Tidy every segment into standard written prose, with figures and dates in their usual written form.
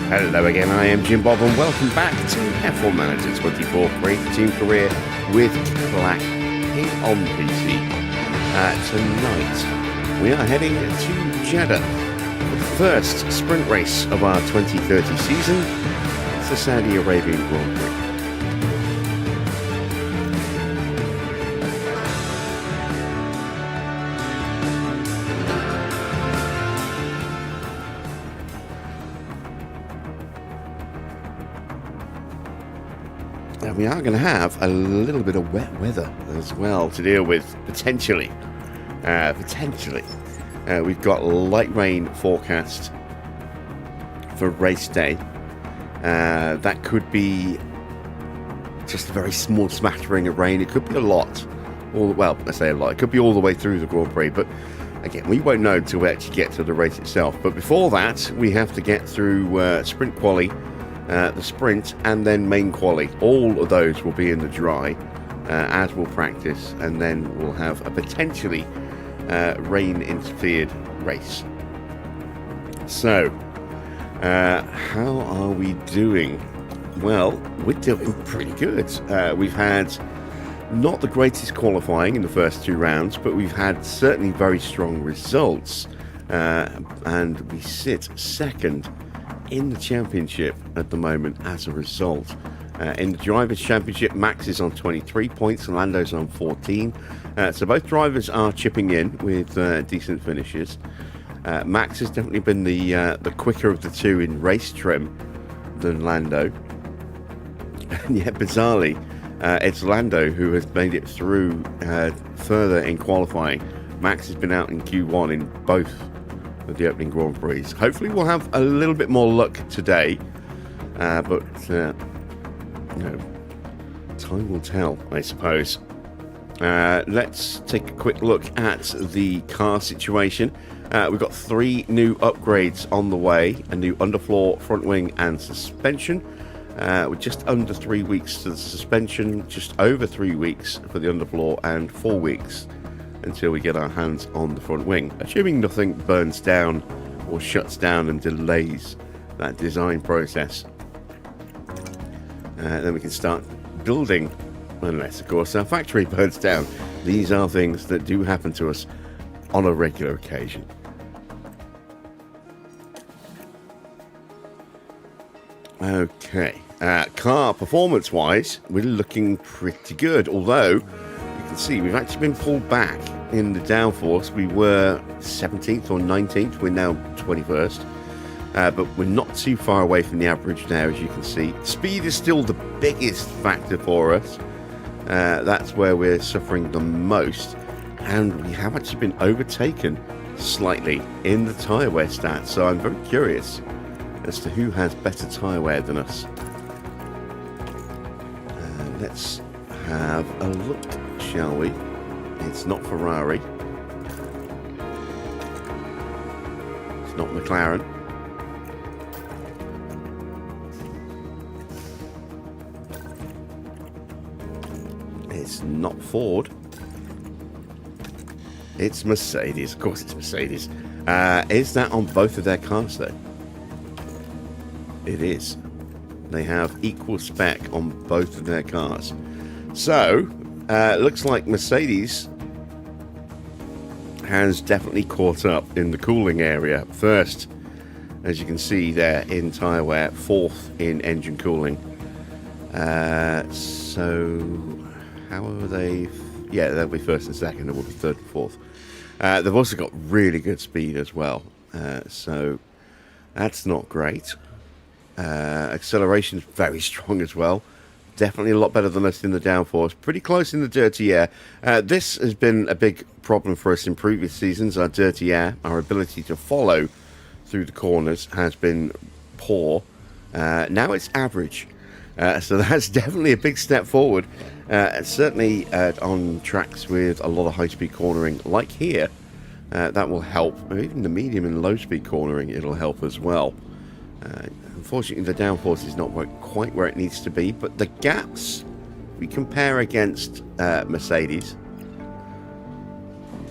Hello again, I am Jim Bob and welcome back to F1 Manager 24, Create a Team Career with Cadillac here on PC. Tonight we are heading to Jeddah, the first sprint race of our 2030 season. It's the Saudi Arabian Grand Prix. We are going to have a little bit of wet weather as well to deal with, potentially. We've got light rain forecast for race day. That could be just a very small smattering of rain. It could be a lot. I say a lot. It could be all the way through the Grand Prix, but again, we won't know until we actually get to the race itself. But before that, we have to get through sprint quali, the sprint, and then main quali. All of those will be in the dry, as we'll practice, and then we'll have a potentially rain-interfered race. So, how are we doing? Well, we're doing pretty good. We've had not the greatest qualifying in the first two rounds, but we've had certainly very strong results, and we sit second in the championship at the moment as a result. In the Drivers' Championship, Max is on 23 points, Lando's on 14. So both drivers are chipping in with decent finishes. Max has definitely been the quicker of the two in race trim than Lando. And yet, bizarrely, it's Lando who has made it through further in qualifying. Max has been out in Q1 in both of the opening Grand Prix. Hopefully we'll have a little bit more luck today, but time will tell, I suppose. Let's take a quick look at the car situation. We've got 3 new upgrades on the way: a new underfloor, front wing and suspension. We're just under 3 weeks to the suspension, just over 3 weeks for the underfloor, and 4 weeks until we get our hands on the front wing, assuming nothing burns down or shuts down and delays that design process. Then we can start building, unless of course our factory burns down. These are things that do happen to us on a regular occasion. Okay, car performance wise, we're looking pretty good, although you can see we've actually been pulled back in the downforce. We were 17th or 19th, we're now 21st, but we're not too far away from the average now, as you can see. Speed is still the biggest factor for us. That's where we're suffering the most, and we have actually been overtaken slightly in the tyre wear stats, so I'm very curious as to who has better tyre wear than us. Let's have a look, shall we? It's not Ferrari. It's not McLaren. It's not Ford. It's Mercedes. Of course it's Mercedes. Is that on both of their cars though? It is. They have equal spec on both of their cars. So, looks like Mercedes has definitely caught up in the cooling area. First, as you can see there, in tyre wear. Fourth in engine cooling. So, how are they? Yeah, they'll be first and second, and we'll be third and fourth. They've also got really good speed as well. So, that's not great. Acceleration's very strong as well. Definitely a lot better than us in the downforce. Pretty close in the dirty air. This has been a big problem for us in previous seasons. Our dirty air, our ability to follow through the corners has been poor. Now it's average. So that's definitely a big step forward. Certainly on tracks with a lot of high-speed cornering, like here, that will help. Even the medium and low-speed cornering, it'll help as well. Unfortunately, the downforce is not quite where it needs to be, but the gaps we compare against Mercedes,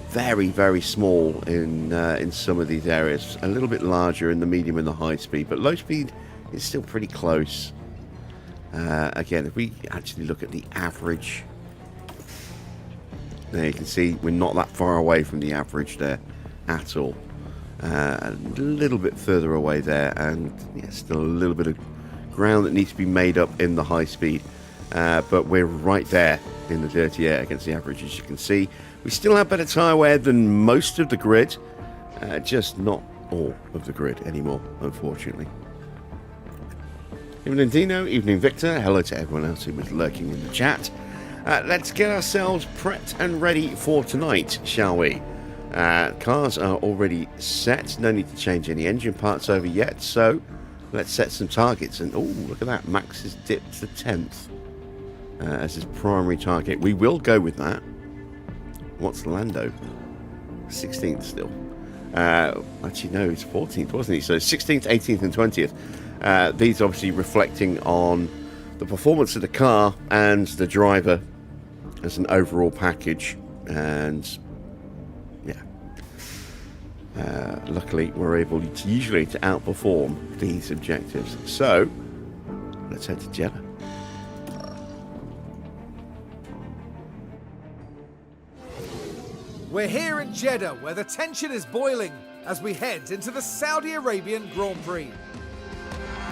very, very small in some of these areas. A little bit larger in the medium and the high speed, but low speed it's still pretty close. Again, if we actually look at the average, there you can see we're not that far away from the average there at all. A little bit further away there, and yeah, still a little bit of ground that needs to be made up in the high speed. But we're right there in the dirty air against the average, as you can see. We still have better tyre wear than most of the grid, just not all of the grid anymore, unfortunately. Evening Dino, evening Victor, hello to everyone else who was lurking in the chat. Let's get ourselves prepped and ready for tonight, shall we? Cars are already set, no need to change any engine parts over yet, so let's set some targets. And oh, look at that, Max has dipped to 10th as his primary target. We will go with that. What's Lando? 16th still. Actually, no, it's 14th, wasn't he? So 16th, 18th, and 20th. These obviously reflecting on the performance of the car and the driver as an overall package. And yeah, luckily we're able to usually to outperform these objectives. So let's head to Jeddah. We're here in Jeddah, where the tension is boiling as we head into the Saudi Arabian Grand Prix.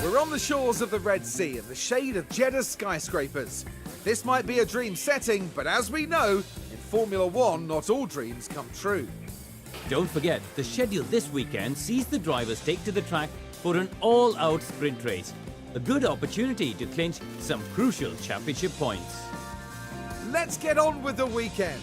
We're on the shores of the Red Sea in the shade of Jeddah's skyscrapers. This might be a dream setting, but as we know, in Formula One, not all dreams come true. Don't forget, the schedule this weekend sees the drivers take to the track for an all-out sprint race. A good opportunity to clinch some crucial championship points. Let's get on with the weekend.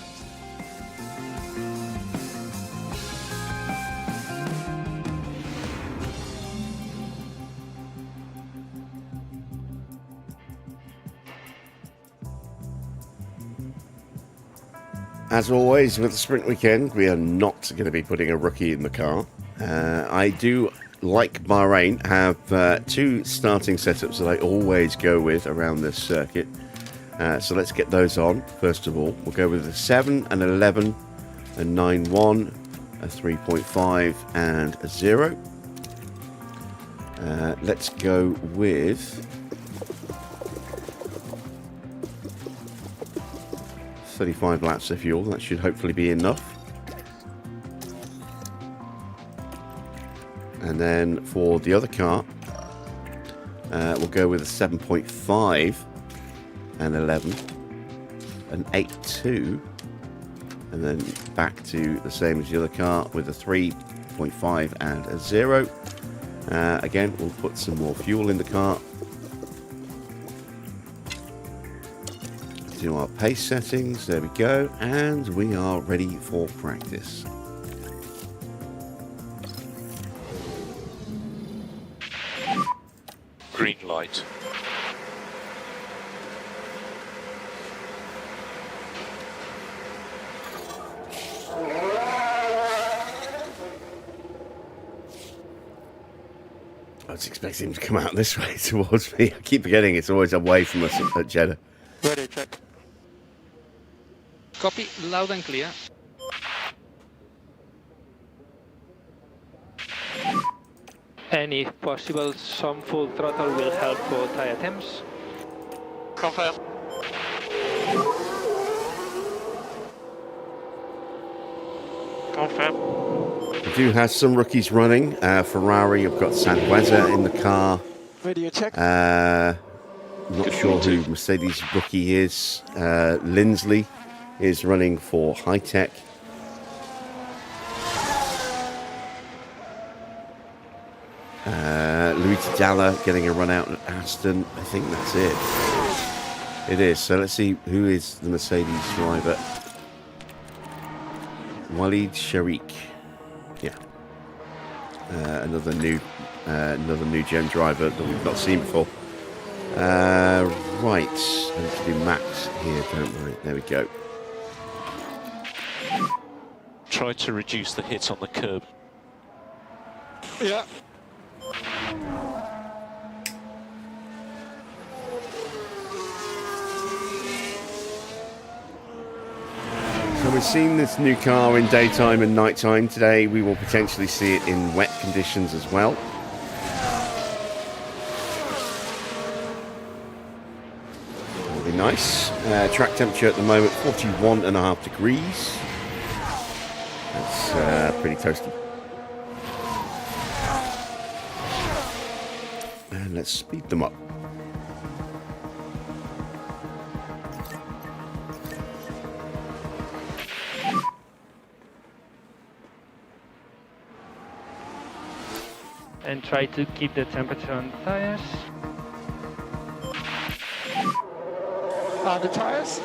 As always with the sprint weekend, we are not going to be putting a rookie in the car. I do, like Bahrain, have two starting setups that I always go with around this circuit. So let's get those on. First of all, we'll go with a 7, an 11, a 9.1, a 3.5, and a 0. Let's go with 35 laps of fuel. That should hopefully be enough. And then for the other car, we'll go with a 7.5, an 11, an 8.2, and then back to the same as the other car with a 3.5 and a 0. Again, we'll put some more fuel in the car. Do our pace settings, there we go, and we are ready for practice. Green light. I was expecting him to come out this way towards me. I keep forgetting it's always away from us at Jeddah. Ready, check. Copy, loud and clear. And if possible, some full throttle will help for tire temps. Confirm. Confirm. We do have some rookies running. Ferrari, I've got Sanhueza in the car. Radio check. Not sure who Mercedes rookie is. Lindsley is running for HiTech. Luigi Dalla getting a run out at Aston. I think that's it. It is. So let's see who is the Mercedes driver. Walid Sharik. Yeah. Another new gen driver that we've not seen before. Right. I need to do max here, don't I? There we go. Try to reduce the hit on the curb. Yeah. So we've seen this new car in daytime and nighttime. Today we will potentially see it in wet conditions as well. nice. Track temperature at the moment 41.5 degrees. That's pretty toasty. And let's speed them up. And try to keep the temperature on tires. The tires?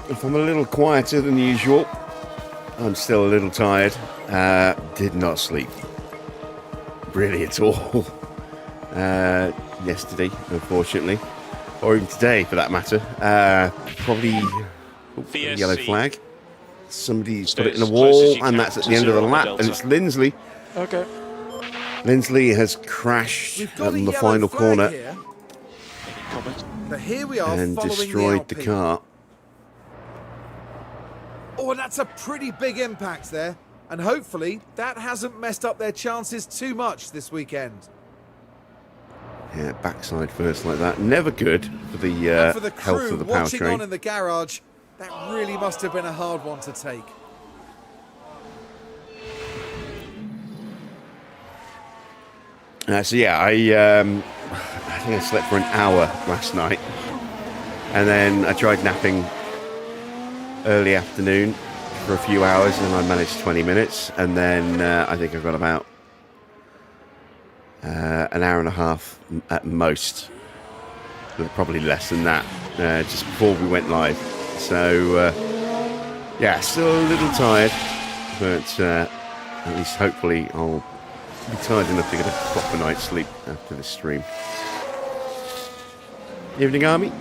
If I'm a little quieter than usual, I'm still a little tired. Did not sleep really at all yesterday, unfortunately, or even today for that matter. Probably yellow flag. Somebody's put it in a wall, and that's at the end of the lap, and it's Lindsley. Okay. Lindsley has crashed We've got a on the yellow final flag corner here, Any comment? but here we are and following destroyed the Alpine. car. Oh, and that's a pretty big impact there. And hopefully that hasn't messed up their chances too much this weekend. Yeah, backside first like that. Never good for the, And for the health crew of the watching on powertrain. in the garage, that really must have been a hard one to take. So yeah, I think I slept for an hour last night, and then I tried napping early afternoon for a few hours, and I managed 20 minutes, and then I think I got about an hour and a half at most, probably less than that, just before we went live. So yeah, still a little tired, but at least hopefully I'll be tired enough to get a proper night's sleep after this stream. Evening, Army.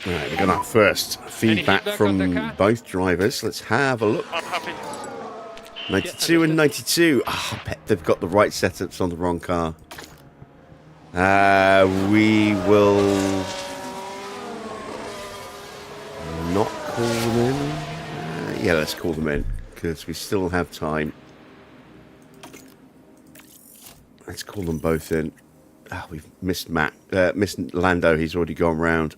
Right, we got our first feedback feedback on the from car? both drivers. Let's have a look. I'm happy. 92 and 92. Oh, I bet they've got the right setups on the wrong car. We will not call them in. Yeah, let's call them in because we still have time. Let's call them both in. Ah, we've missed missed Lando. He's already gone round.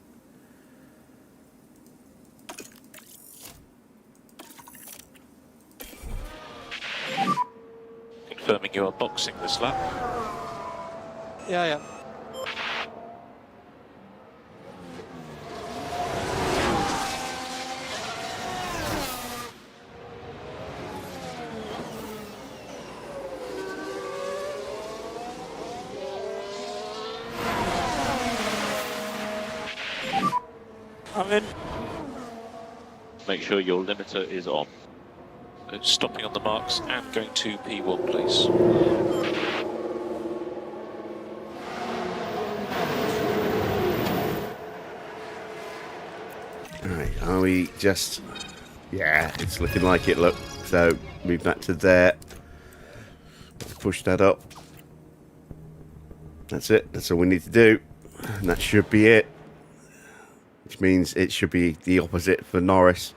Confirming you are boxing this lap. Yeah. I'm in. Make sure your limiter is on. Stopping on the marks and going to P1, please. Alright, are we just... Yeah, it's looking like it, look. So, move that to there. Let's push that up. That's it. That's all we need to do. And that should be it. Which means it should be the opposite for Norris.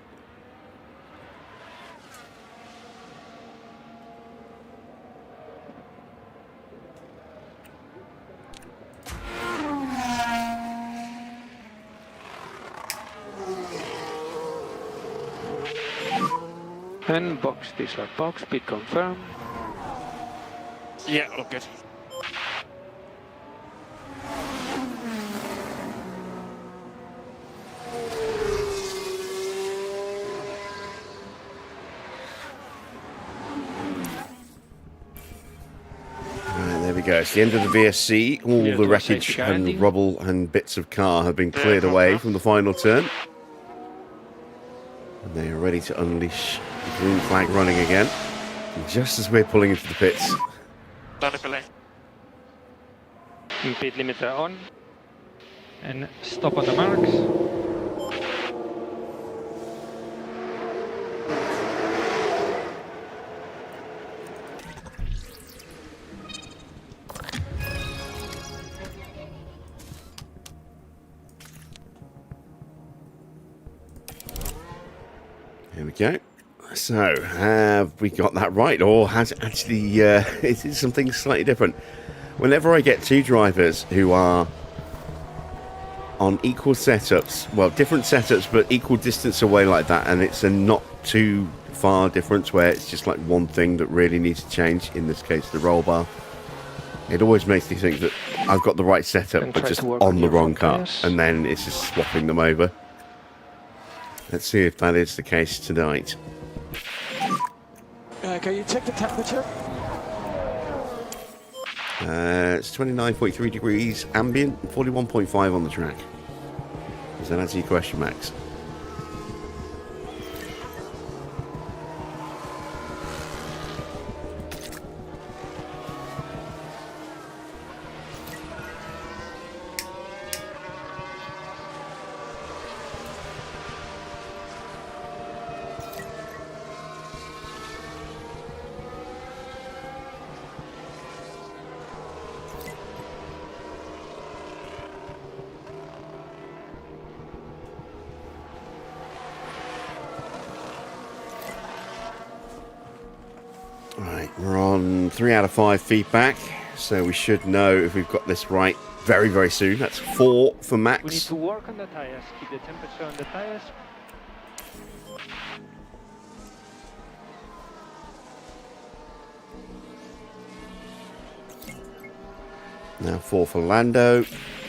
And box this or box, speed confirm. Yeah, all good. There we go. It's the end of the VSC. All Yeah, the to wreckage safety guarantee. and rubble and bits of car have been cleared away from the final turn. And they are ready to unleash the green flag running again. And just as we're pulling into the pits. Done it, Billy. Speed limiter on. And stop on the marks. Here we go. So, have we got that right? Or has it actually, is it something slightly different? Whenever I get two drivers who are on equal setups, well, different setups, but equal distance away like that, and it's a not too far difference where it's just like one thing that really needs to change, in this case, the roll bar, it always makes me think that I've got the right setup, And but try just to work on on the your wrong front car, tires. and then it's just swapping them over. Let's see if that is the case tonight. Can you check the temperature? It's 29.3 degrees ambient, 41.5 on the track. Does that answer your question, Max? Right, we're on 3 out of 5 feedback, so we should know if we've got this right very, very soon. That's 4 for We need Max. to work on the tires, keep the temperature on the tires. Now 4 for Lando.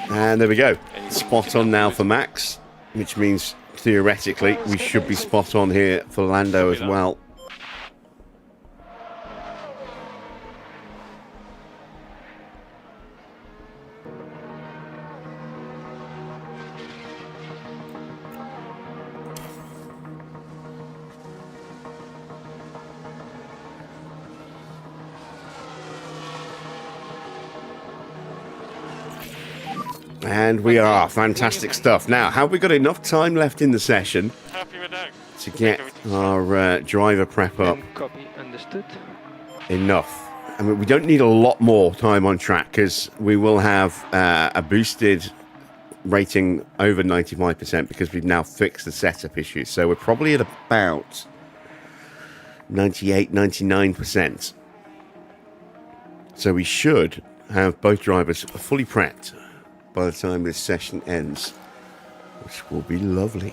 And there we go. Spot on now for Max, which means theoretically we should be spot on here for Lando as well. And we are. Fantastic stuff. Now, have we got enough time left in the session Happy with that. to get our driver prep up? And copy, understood. Enough. I mean, we don't need a lot more time on track because we will have a boosted rating over 95% because we've now fixed the setup issues. So we're probably at about 98, 99%. So we should have both drivers fully prepped by the time this session ends, which will be lovely.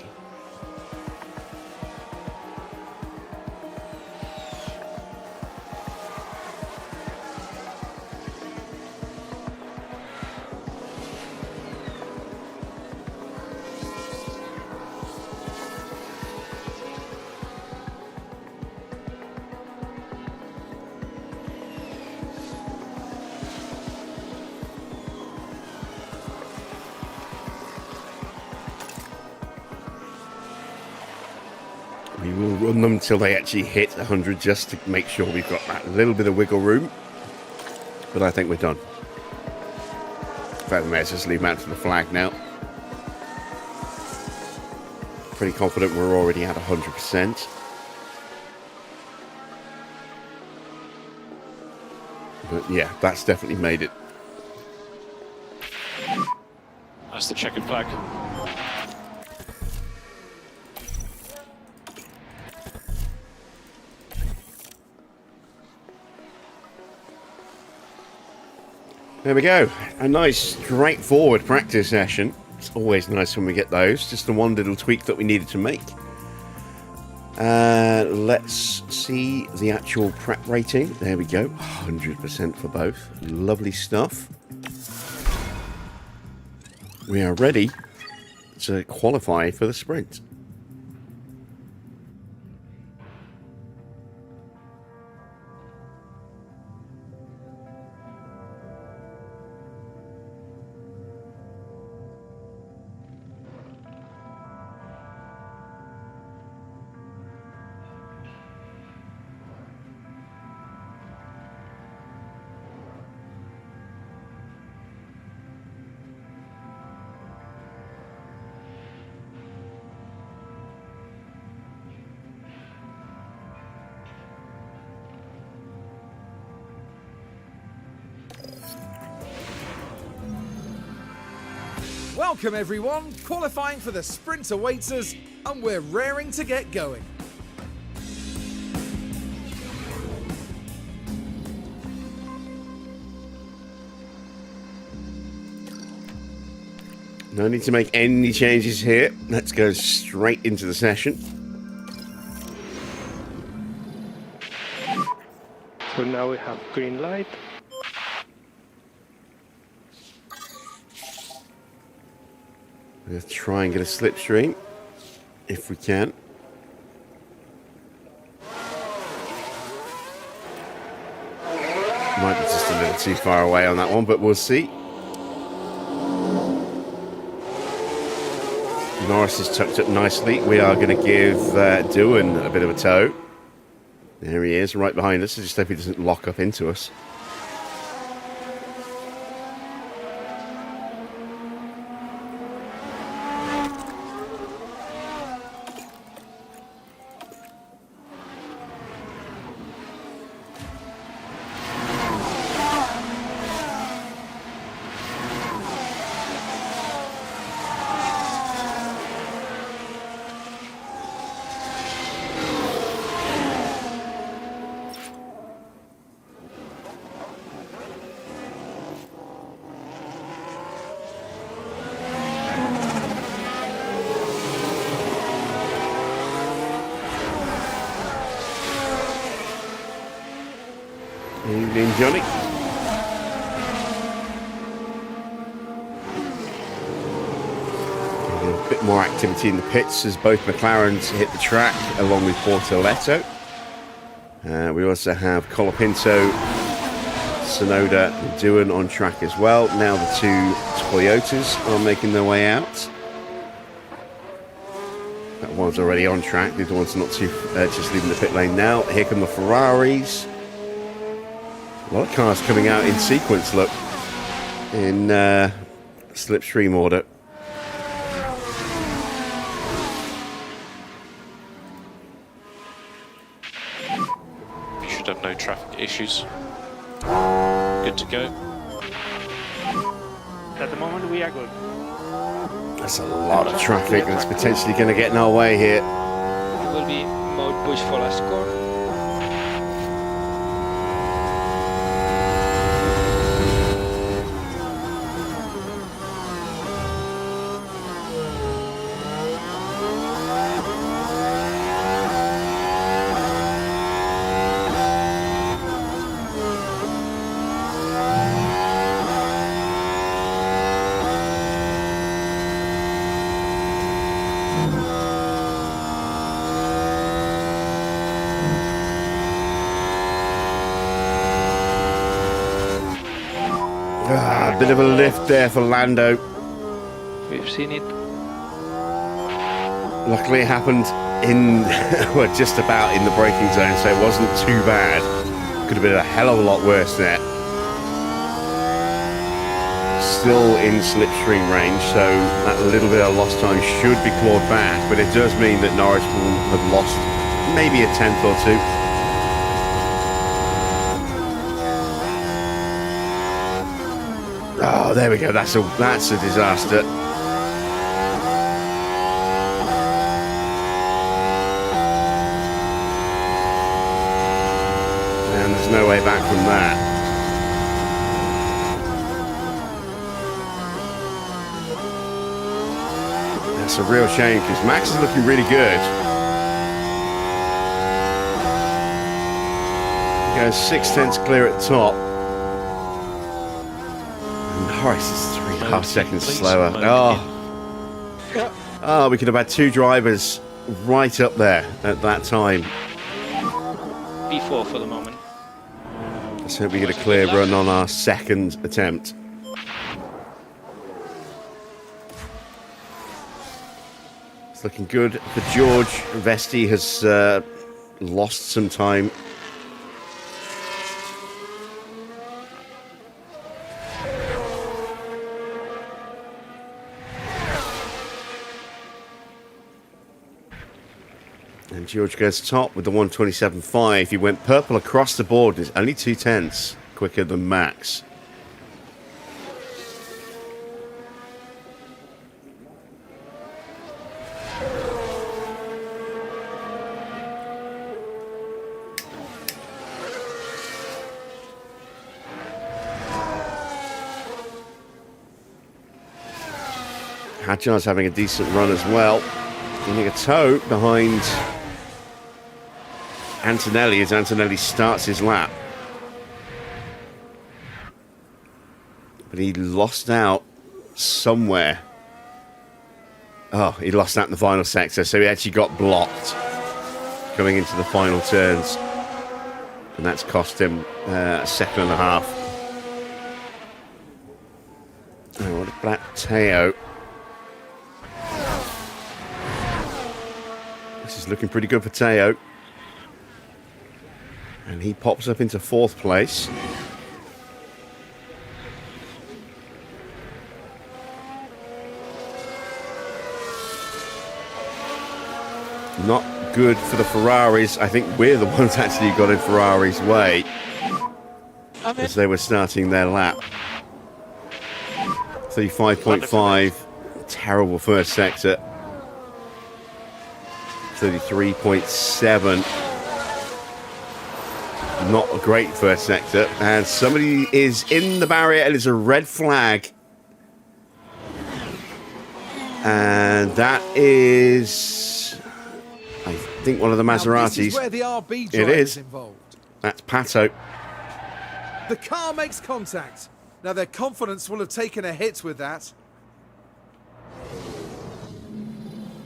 We will run them until they actually hit 100 just to make sure we've got that little bit of wiggle room. But I think we're done. In fact, we may just leave them out to the flag now. Pretty confident we're already at 100%. But yeah, that's definitely made it. That's the checkered flag. There we go. A nice straightforward practice session. It's always nice when we get those. Just the one little tweak that we needed to make. Let's see the actual prep rating. There we go. 100% for both. Lovely stuff. We are ready to qualify for the sprint. Welcome everyone, qualifying for the sprint awaits us, and we're raring to get going. No need to make any changes here. Let's go straight into the session. So now we have green light. We're going to try and get a slipstream, if we can. Might be just a little too far away on that one, but we'll see. Norris is tucked up nicely. We are going to give Bearman a bit of a tow. There he is, right behind us. I just hope he doesn't lock up into us. Evening, Johnny. A bit more activity in the pits as both McLarens hit the track along with Portoletto. We also have Colapinto, Sonoda and Bearman on track as well. Now the two Toyotas are making their way out. That one's already on track. The other one's not too, just leaving the pit lane now. Here come the Ferraris. A lot of cars coming out in sequence, look, in slipstream order. You should have no traffic issues. Good to go. At the moment we are good. That's a lot of traffic that's potentially going to get in our way here. It will be mode push for last score. A bit of a lift there for Lando. We've seen it. Luckily it happened in, well, just about in the braking zone, so it wasn't too bad. Could have been a hell of a lot worse there. Still in slipstream range, so that little bit of lost time should be clawed back, but it does mean that Norris will have lost maybe a tenth or two. Oh, there we go. That's a disaster. And there's no way back from that. That's a real shame because Max is looking really good. He goes 6/10 clear at the top. Norris is 3.5 seconds slower. Oh, we could have had two drivers right up there at that time. P4 for the moment. Let's hope we get a clear run on our second attempt. It's looking good for George. Vesti has lost some time. And George goes top with the 127.5. He went purple across the board. Is only 2/10 quicker than Max. Hadjar's having a decent run as well. Getting a toe behind Antonelli as Antonelli starts his lap. But he lost out somewhere. Oh, he lost out in the final sector, so he actually got blocked going into the final turns. And that's cost him a second and a half. Oh, what about Teo? This is looking pretty good for Teo. And he pops up into 4th place. Not good for the Ferraris. I think we're the ones actually got in Ferrari's way as they were starting their lap. 35.5. Terrible first sector. 33.7. Not a great first sector. And somebody is in the barrier and it's a red flag. And that is, I think, one of the Maseratis. This is where the RB It is. involved. That's Pato. The car makes contact. Now their confidence will have taken a hit with that.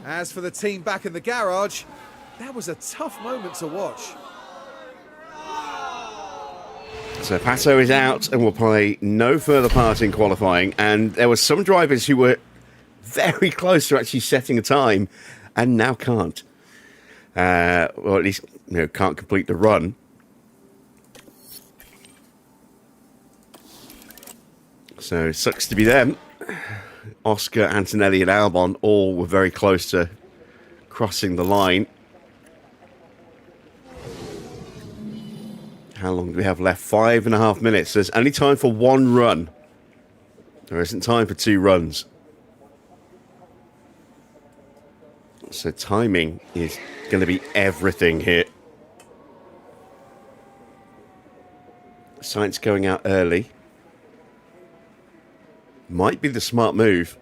As for the team back in the garage, that was a tough moment to watch. So Pato is out and will play no further part in qualifying. And there were some drivers who were very close to actually setting a time and now can't. Well, at least can't complete the run. So it sucks to be them. Oscar, Antonelli and Albon all were very close to crossing the line. How long do we have left? 5.5 minutes. There's only time for one run. There isn't time for 2 runs. So timing is going to be everything here. Sainz going out early. Might be the smart move.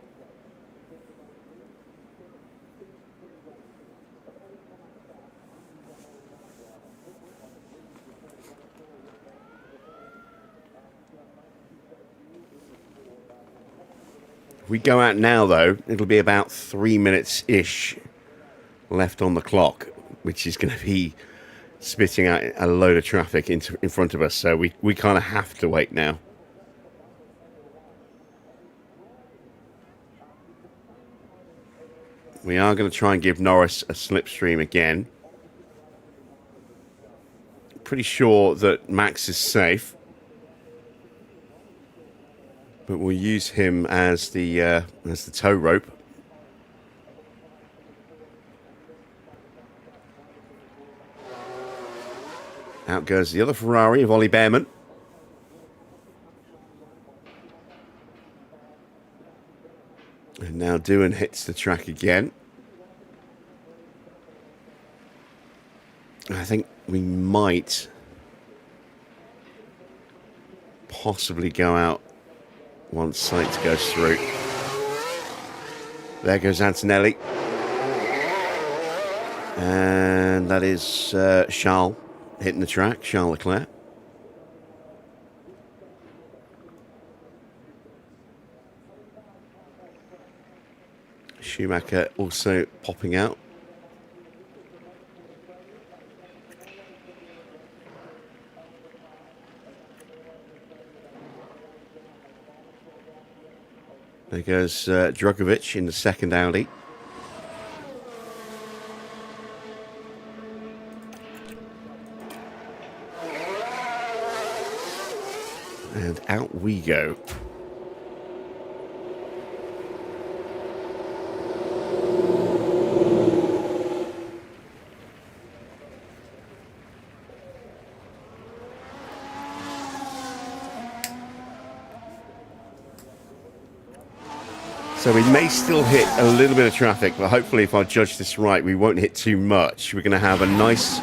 If we go out now, though, it'll be about 3 minutes-ish left on the clock, which is going to be spitting out a load of traffic in front of us. So we kind of have to wait now. We are going to try and give Norris a slipstream again. Pretty sure that Max is safe. But we'll use him as the tow rope. Out goes the other Ferrari of Ollie Bearman. And now Doohan hits the track again. I think we might possibly go out once Sainz goes through. There goes Antonelli. And that is Charles hitting the track, Charles Leclerc. Schumacher also popping out. There goes Drugovich in the second Audi. And out we go. So we may still hit a little bit of traffic, but hopefully if I judge this right, we won't hit too much. We're going to have a nice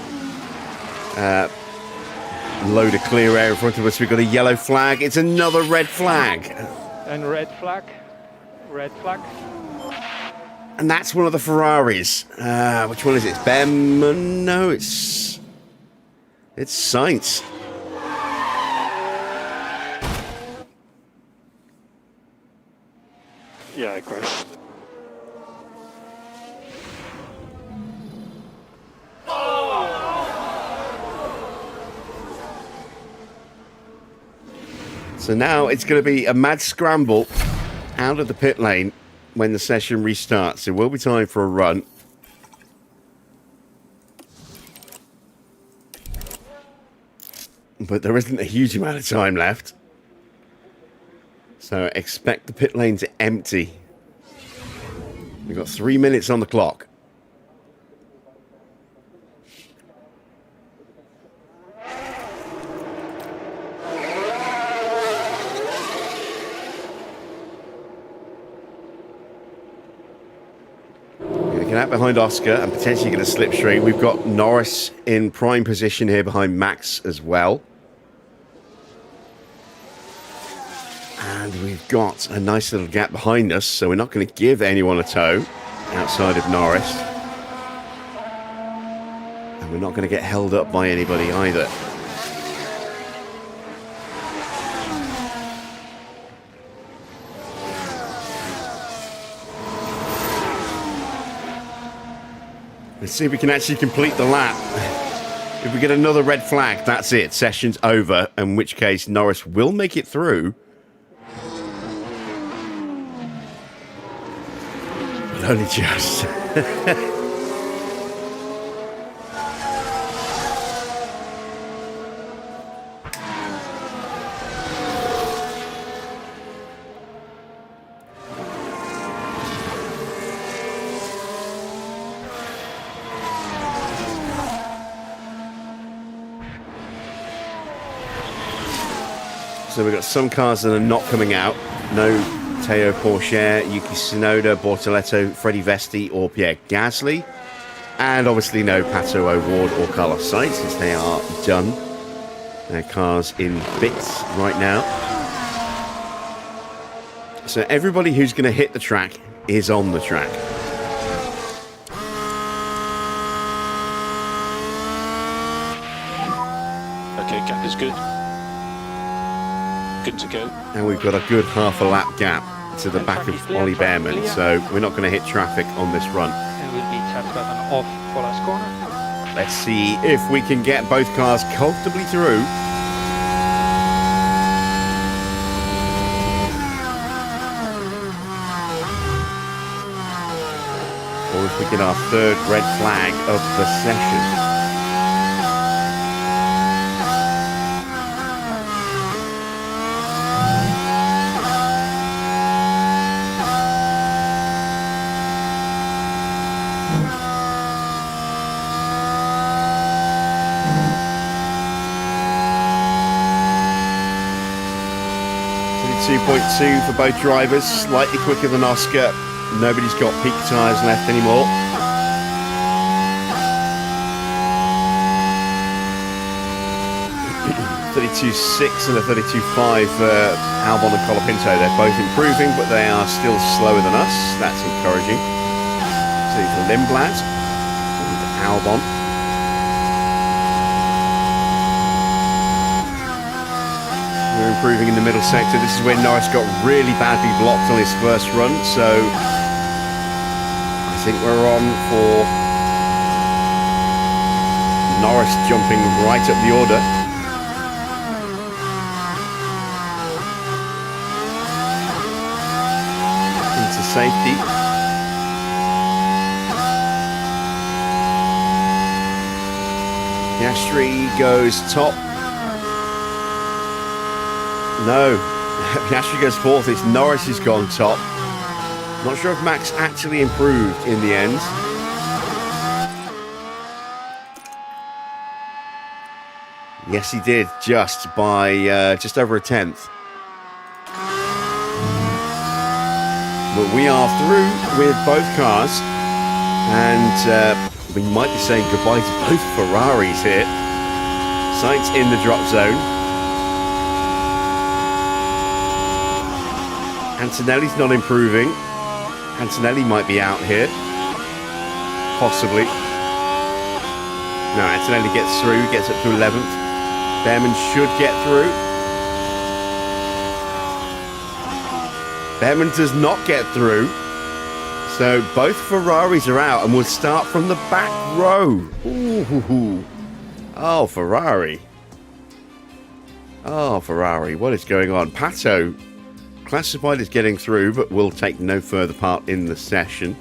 load of clear air in front of us. We've got a yellow flag. It's another red flag. And red flag. Red flag. And that's one of the Ferraris. Which one is it? It's Bearman? No, it's Sainz. Yeah, I crashed. So now it's going to be a mad scramble out of the pit lane when the session restarts. It will be time for a run. But there isn't a huge amount of time left. So expect the pit lane to empty. We've got 3 minutes on the clock. Out behind Oscar and potentially get a slipstream. We've got Norris in prime position here behind Max as well. And we've got a nice little gap behind us, so we're not going to give anyone a tow outside of Norris. And we're not going to get held up by anybody either. Let's see if we can actually complete the lap. If we get another red flag, that's it. Session's over, in which case Norris will make it through. But only just. So we've got some cars that are not coming out. No Teo Pourchaire, Yuki Tsunoda, Bortoletto, Freddie Vesti or Pierre Gasly. And obviously no Pato O'Ward or Carlos Sainz, since they are done. Their cars in bits right now. So everybody who's going to hit the track is on the track. Okay, gap is good. Good to go. And we've got a good half a lap gap to the back of Ollie Bearman, so we're not going to hit traffic on this run. And we'll be chat button off for last corner. Let's see if we can get both cars comfortably through. Or if we get our third red flag of the session. .2 for both drivers, slightly quicker than Oscar. Nobody's got peak tyres left anymore. .32.6 and a .32.5 for Albon and Colapinto. They're both improving, but they are still slower than us. That's encouraging. So for Lindblad and Albon. We're improving in the middle sector. This is where Norris got really badly blocked on his first run, so I think we're on for Norris jumping right up the order. Into safety. Piastri goes top. No, Piastri goes fourth. It's Norris who's gone top. Not sure if Max actually improved in the end. Yes, he did, just by just over a tenth. But we are through with both cars, and we might be saying goodbye to both Ferraris here. Sainz in the drop zone. Antonelli's not improving. Antonelli might be out here. Possibly. No, Antonelli gets through, gets up to 11th. Bearman should get through. Bearman does not get through. So both Ferraris are out and will start from the back row. Ooh. Oh, Ferrari. Oh, Ferrari. What is going on? Pato, classified as getting through, but will take no further part in the session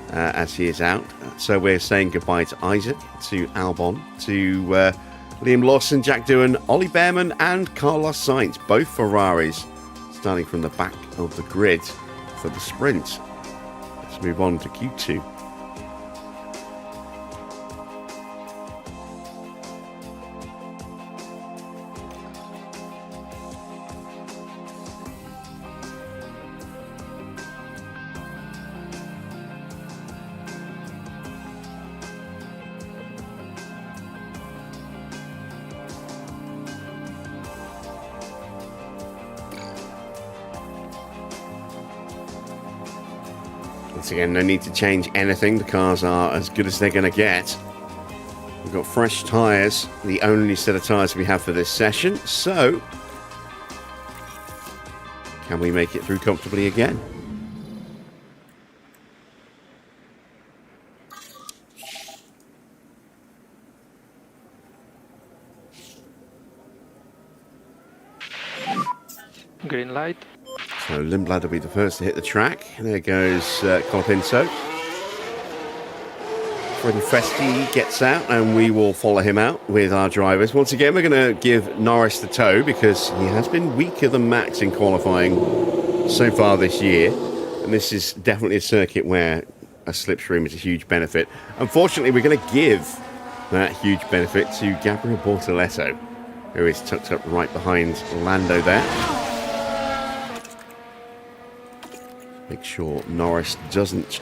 as he is out. So we're saying goodbye to Isaac, to Albon, to Liam Lawson, Jack Doohan, Ollie Bearman and Carlos Sainz. Both Ferraris starting from the back of the grid for the sprint. Let's move on to Q2. Once again, no need to change anything. The cars are as good as they're going to get. We've got fresh tyres, the only set of tyres we have for this session. So, can we make it through comfortably again? Green light. So Lindblad will be the first to hit the track. There goes Colapinto. Freddie Freschi gets out and we will follow him out with our drivers. Once again, we're going to give Norris the tow because he has been weaker than Max in qualifying so far this year. And this is definitely a circuit where a slipstream is a huge benefit. Unfortunately, we're going to give that huge benefit to Gabriel Bortoletto, who is tucked up right behind Lando there. Make sure Norris doesn't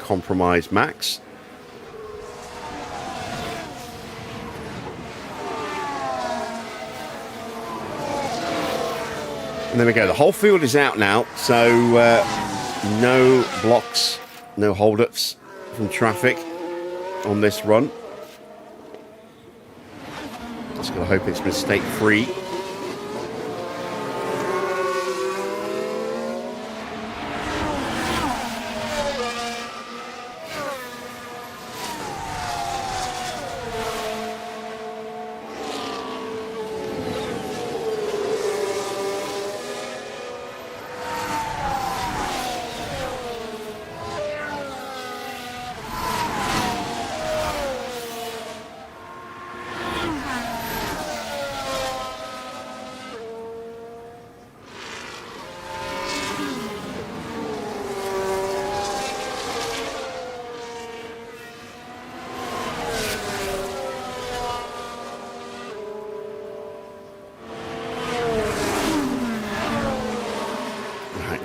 compromise Max. And there we go. The whole field is out now, so no blocks, no hold-ups from traffic on this run. Just gotta hope it's mistake-free.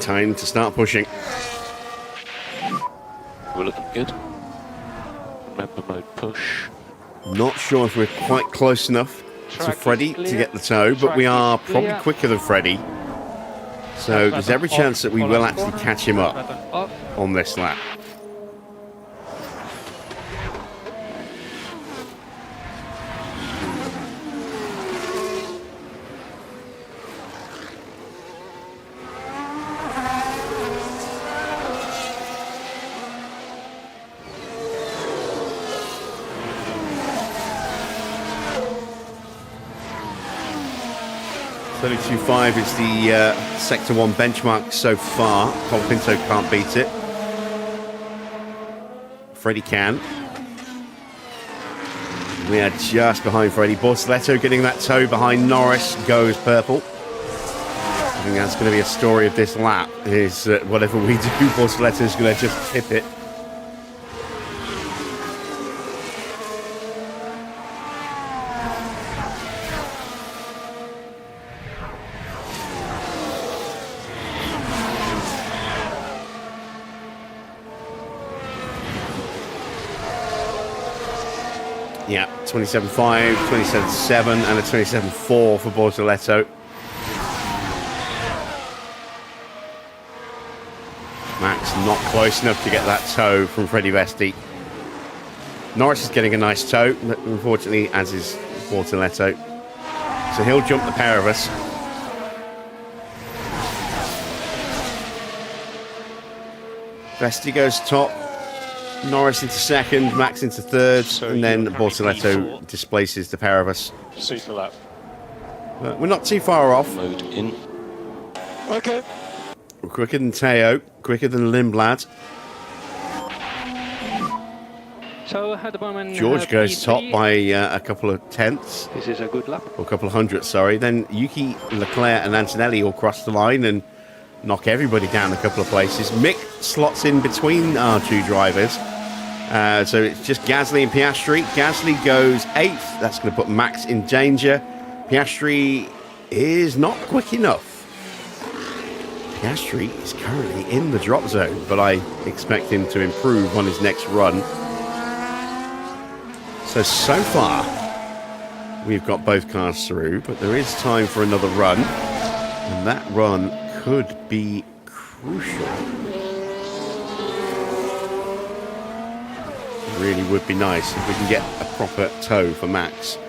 Time to start pushing. We're looking good. Member mode push. Not sure if we're quite close enough to Freddie to get the tow, but we are probably quicker than Freddie. So there's every chance that we will actually catch him up on this lap. .32.5 is the Sector 1 benchmark so far. Colapinto can't beat it. Freddie can. We are just behind Freddie. Bortoletto getting that tow behind Norris goes purple. I think that's going to be a story of this lap, is that whatever we do, Bortoletto is going to just tip it. Yeah, 27.5, 27.7 and a 27.4 for Bortoletto. Max Not close enough to get that toe from Freddie Vesti. Norris is getting a nice toe, but unfortunately, as is Bortoletto. So he'll jump the pair of us. Vesti goes top. Norris into second, Max into third, So and then you're currently Bortoletto P4. displaces the pair of us. Super lap. But we're not too far off. Mode in. Okay. We're quicker than Teo, quicker than Lindblad. So at the moment, George goes P3. top by a couple of tenths, This is a good lap. or a couple of hundredths, sorry. Then Yuki, Leclerc and Antonelli all cross the line and knock everybody down a couple of places. Mick slots in between our two drivers. So it's just Gasly and Piastri. Gasly goes 8th. That's going to put Max in danger. Piastri is not quick enough. Piastri is currently in the drop zone, but I expect him to improve on his next run. So far, we've got both cars through, but there is time for another run. And that run could be crucial. It really would be nice if we can get a proper toe for Max.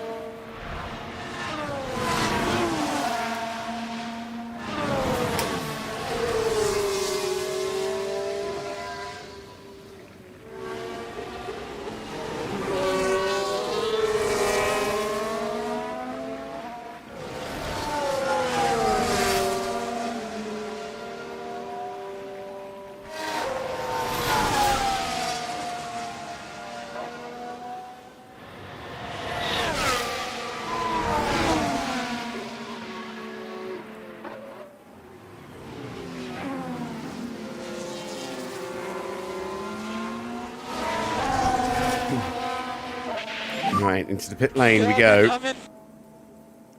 Right, into the pit lane we go. I'm in.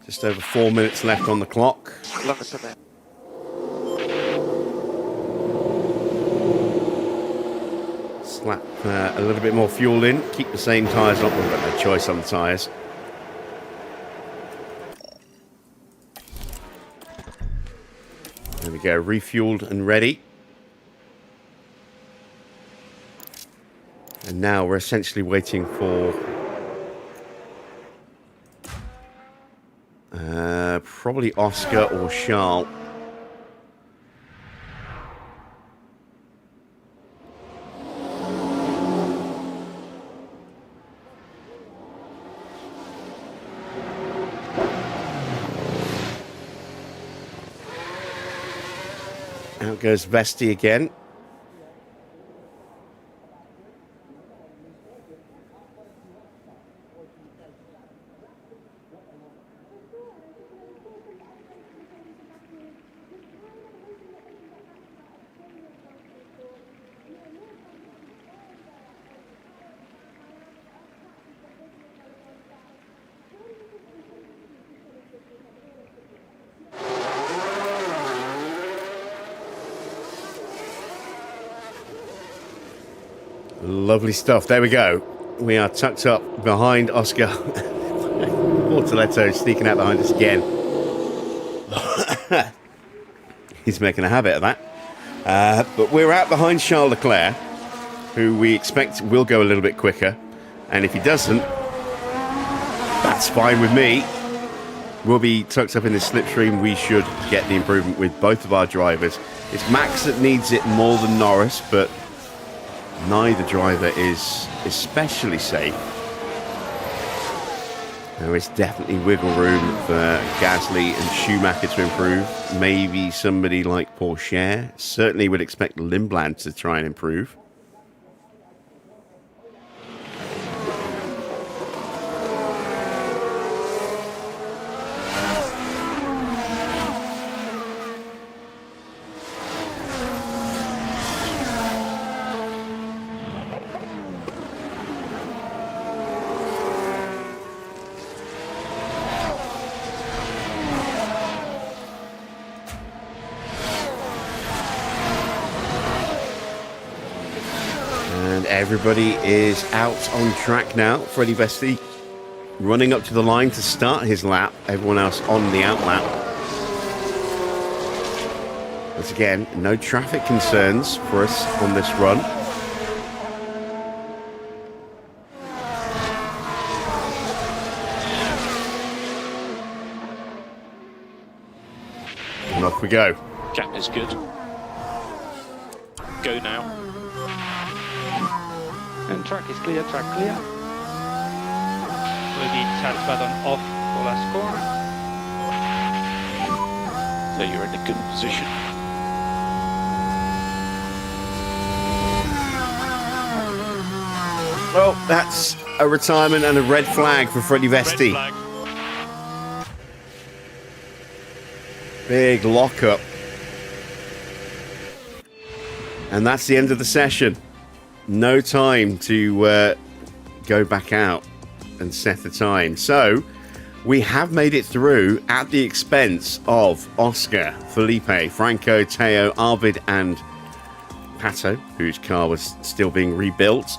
Just over 4 minutes left on the clock. Love it, man. Slap a little bit more fuel in. Keep the same tyres on. We've got no choice on the tyres. There we go, refueled and ready. And now we're essentially waiting for probably Oscar or Charles. Out goes Vesti again. Lovely stuff. There we go. We are tucked up behind Oscar. Bortoletto sneaking out behind us again. He's making a habit of that. But we're out behind Charles Leclerc, who we expect will go a little bit quicker. And if he doesn't, that's fine with me. We'll be tucked up in this slipstream. We should get the improvement with both of our drivers. It's Max that needs it more than Norris, but neither driver is especially safe. There is definitely wiggle room for Gasly and Schumacher to improve. Maybe somebody like Porsche. Certainly would expect Lindblad to try and improve. Everybody is out on track now. Freddie Vesti running up to the line to start his lap. Everyone else on the out lap. Once again, no traffic concerns for us on this run. And off we go. Gap is good. Go now. And track is clear, track clear. Will be charge button off for last corner. So you're in a good position. Well, that's a retirement and a red flag for Freddie Vesti. Red flag. Big lockup. And that's the end of the session. No time to go back out and set the time. So we have made it through at the expense of Oscar, Felipe, Franco, Teo, Arvid and Pato, whose car was still being rebuilt.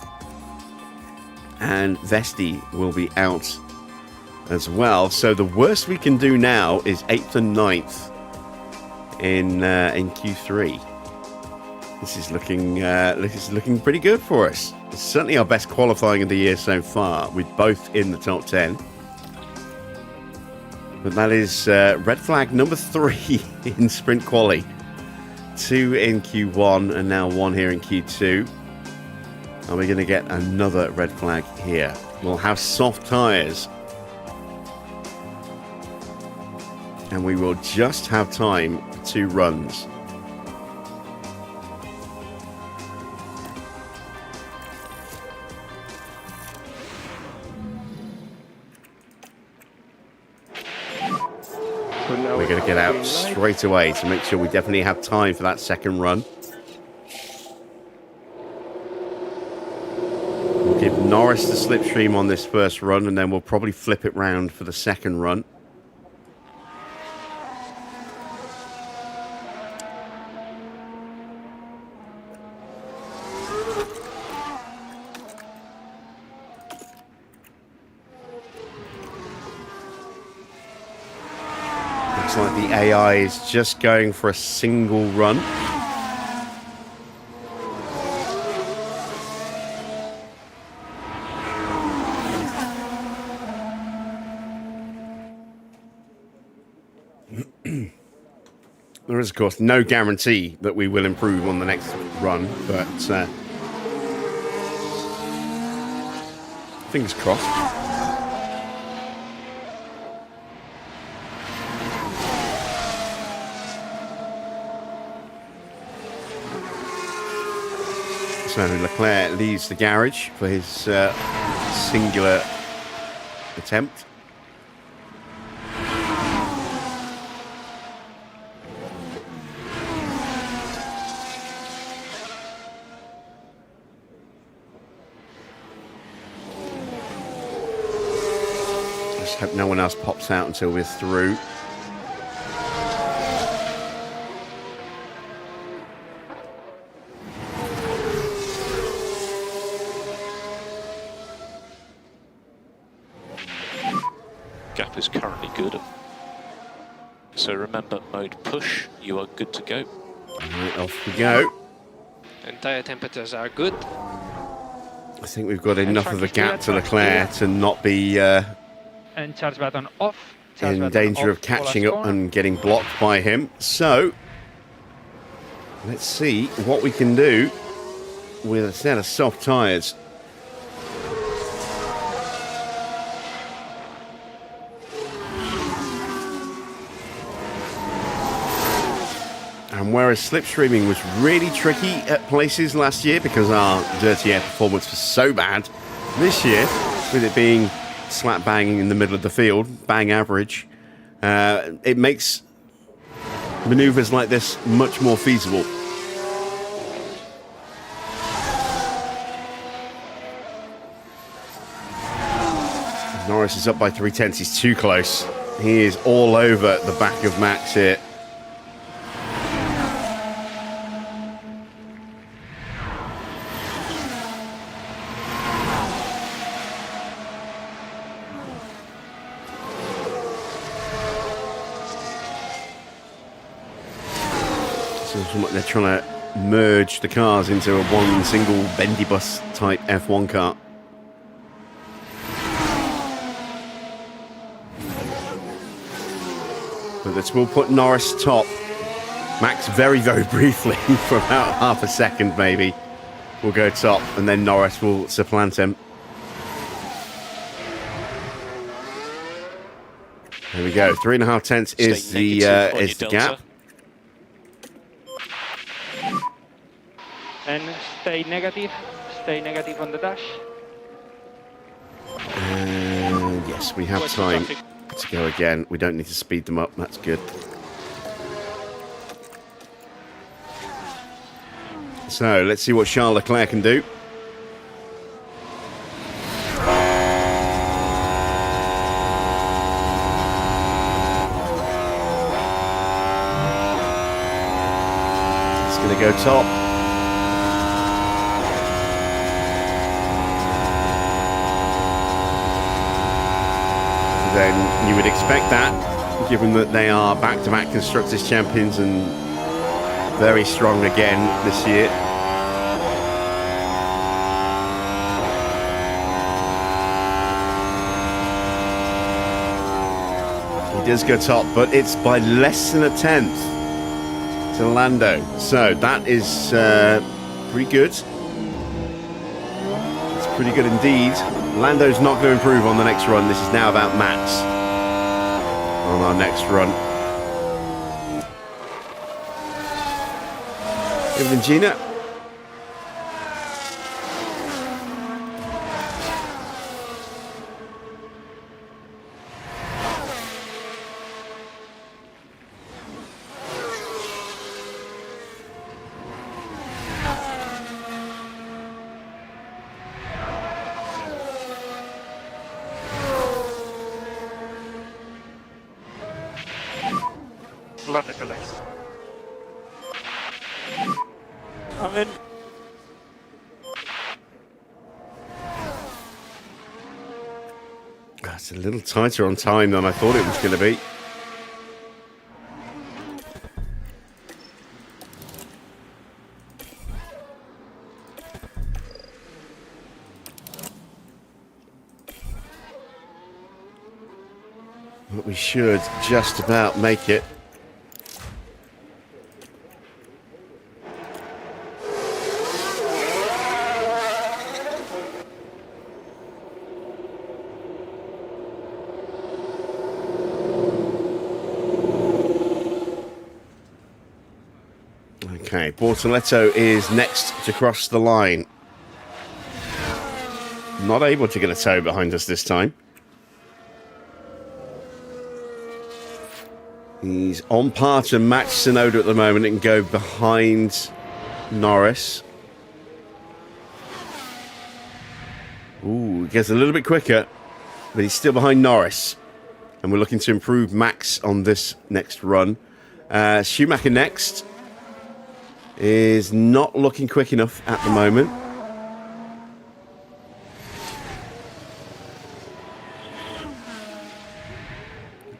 And Vesti will be out as well. So the worst we can do now is 8th and 9th in Q3. This is looking pretty good for us. It's certainly our best qualifying of the year so far, with both in the top 10. But that is red flag number 3 in sprint quali. 2 in Q1 and now 1 here in Q2. Are we going to get another red flag here? We'll have soft tyres. And we will just have time for 2 runs. We're going to get out straight away to make sure we definitely have time for that second run. We'll give Norris the slipstream on this first run, and then we'll probably flip it round for the second run. Looks like the AI is just going for a single run. There is, of course, no guarantee that we will improve on the next run, but fingers crossed. So Leclerc leaves the garage for his singular attempt. Just hope no one else pops out until we're through. Gap is currently good. So remember, mode push, you are good to go. Right, off we go. And tire temperatures are good. I think we've got enough of a gap to Leclerc to not be And charge button off. Charge in button danger off of for last catching up corner. and getting blocked by him. So let's see what we can do with a set of soft tyres. And whereas slipstreaming was really tricky at places last year because our dirty air performance was so bad, this year, with it being slap bang in the middle of the field, bang average, it makes manoeuvres like this much more feasible. Norris is up by 3/10. He's too close. He is all over the back of Max here. So Seems like they're trying to merge the cars into a one single bendy bus type F1 car. But this will put Norris top. Max very, very briefly, for about half a second maybe, will go top, and then Norris will supplant him. There we go. 3.5 tenths is the gap. And stay negative on the dash. And yes, we have time to go again. We don't need to speed them up. That's good. So let's see what Charles Leclerc can do. It's going to go top. Then you would expect that, given that they are back-to-back Constructors champions and very strong again this year. He does go top, but it's by less than a tenth to Lando. So that is pretty good. It's pretty good indeed. Lando's not going to improve on the next run. This is now about Max on our next run. Evening, Gina. I'm in. That's a little tighter on time than I thought it was going to be. But we should just about make it. Okay, Bortoletto is next to cross the line. Not able to get a tow behind us this time. He's on par to match Tsunoda at the moment and go behind Norris. Ooh, he gets a little bit quicker, but he's still behind Norris. And we're looking to improve Max on this next run. Schumacher next. Is not looking quick enough at the moment.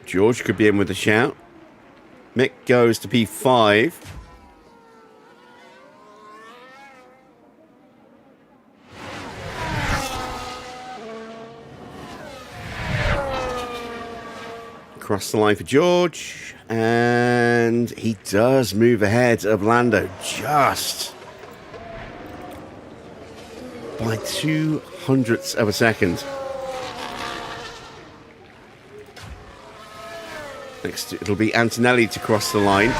George could be in with a shout. Mick goes to P5. Across the line for George. And he does move ahead of Lando just by 0.02 of a second. Next, it'll be Antonelli to cross the line.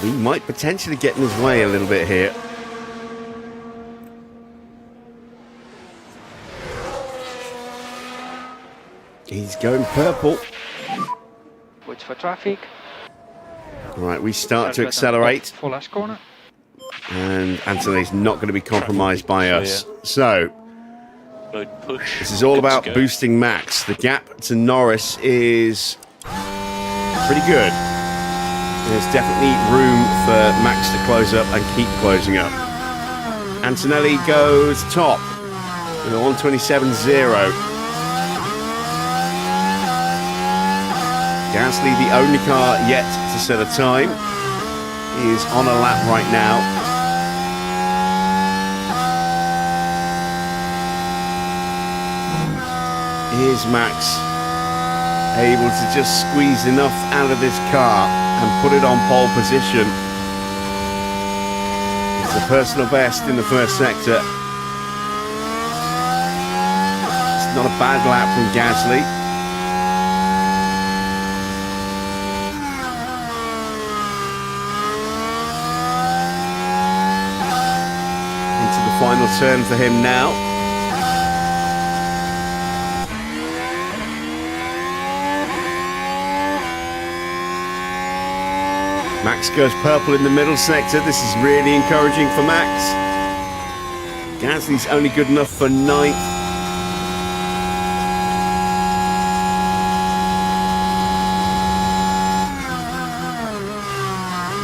We might potentially get in his way a little bit here. He's going purple. Watch for traffic. All right, we start to accelerate. For last corner. And Anthony's not going to be compromised by us. So, push. this is all about boosting Max. The gap to Norris is pretty good. There's definitely room for Max to close up and keep closing up. Antonelli goes top with a 1:27.0. Gasly, the only car yet to set a time, is on a lap right now. Here's Max, able to just squeeze enough out of this car and put it on pole position. It's the personal best in the first sector. It's not a bad lap from Gasly. Into the final turn for him now. Max goes purple in the middle sector. This is really encouraging for Max. Gasly's only good enough for 9th.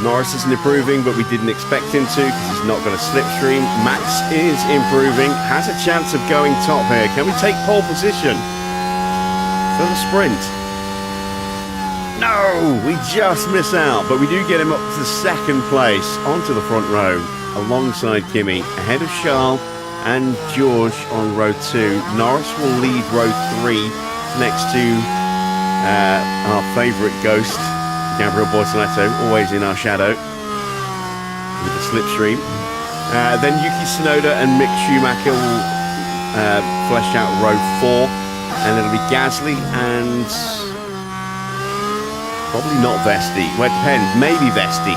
Norris isn't improving, but we didn't expect him to because he's not got a slipstream. Max is improving, has a chance of going top here. Can we take pole position for the sprint? No, we just miss out, but we do get him up to second place, onto the front row, alongside Kimi, ahead of Charles and George on row 2. Norris will lead row 3 next to our favourite ghost, Gabriel Bortoletto, always in our shadow with the slipstream. Then Yuki Tsunoda and Mick Schumacher will flesh out row 4, and it'll be Gasly and probably not Vesti. Well, it depends. Maybe Vesti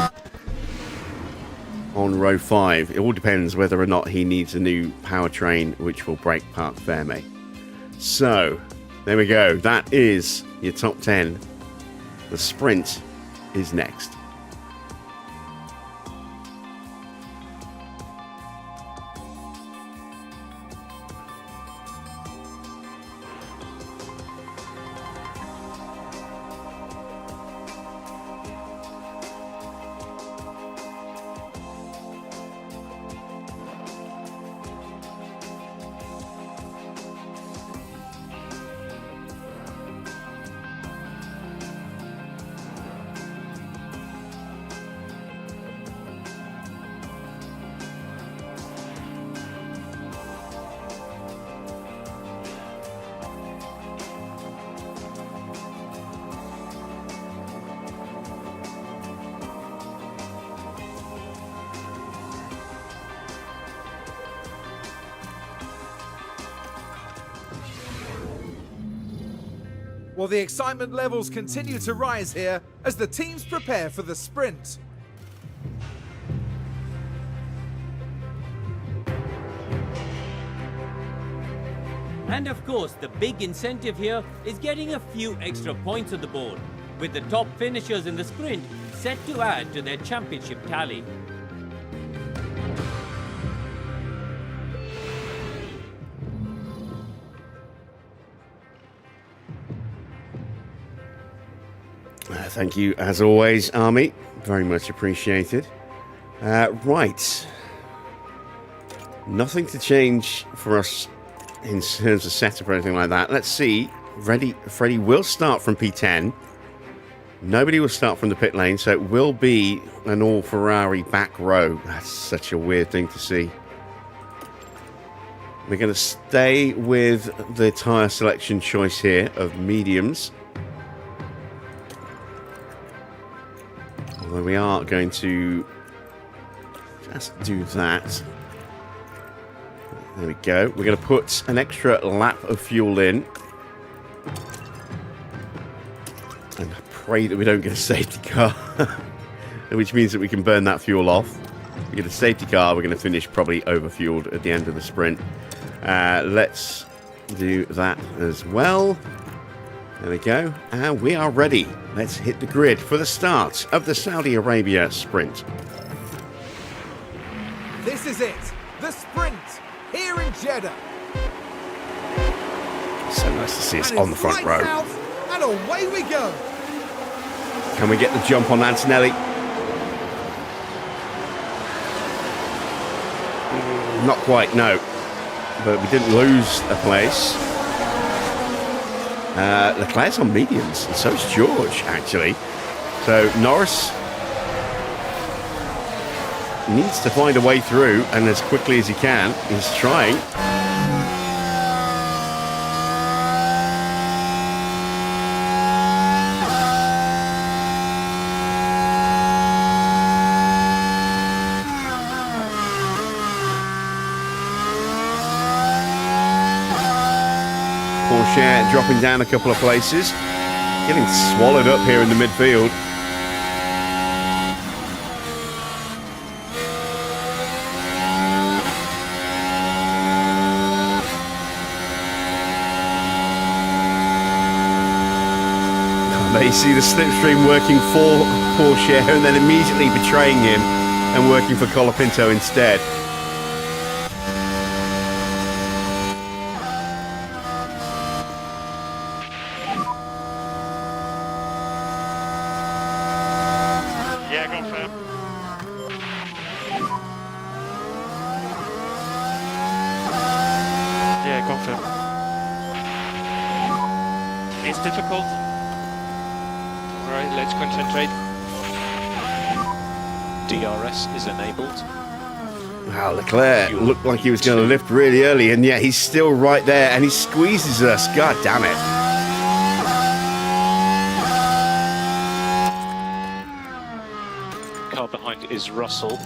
on row 5. It all depends whether or not he needs a new powertrain, which will break Park Ferme. So, there we go. That is your top 10. The sprint is next. Well, the excitement levels continue to rise here as the teams prepare for the sprint. And of course, the big incentive here is getting a few extra points on the board, with the top finishers in the sprint set to add to their championship tally. Thank you, as always, Army. Very much appreciated. Right. Nothing to change for us in terms of setup or anything like that. Let's see. Freddie will start from P10. Nobody will start from the pit lane, so it will be an all Ferrari back row. That's such a weird thing to see. We're going to stay with the tyre selection choice here of mediums. Although we are going to just do that. There we go. We're going to put an extra lap of fuel in. And pray that we don't get a safety car. Which means that we can burn that fuel off. If we get a safety car, we're going to finish probably overfueled at the end of the sprint. Let's do that as well. There we go. And we are ready. Let's hit the grid for the start of the Saudi Arabia sprint. This is it. The sprint here in Jeddah. So nice to see us And on the it's front lights row. out, and away we go. Can we get the jump on Antonelli? Not quite, no. But we didn't lose a place. Leclerc's on mediums, and so is George, actually. So Norris needs to find a way through, and as quickly as he can. He's trying. Porsche dropping down a couple of places, getting swallowed up here in the midfield. There you see the slipstream working for Porsche and then immediately betraying him and working for Colapinto instead. It's difficult. Alright, let's concentrate. DRS is enabled. Wow, Leclerc looked like he was going to lift really early, and yet he's still right there, and he squeezes us. God damn it. Car behind is Russell.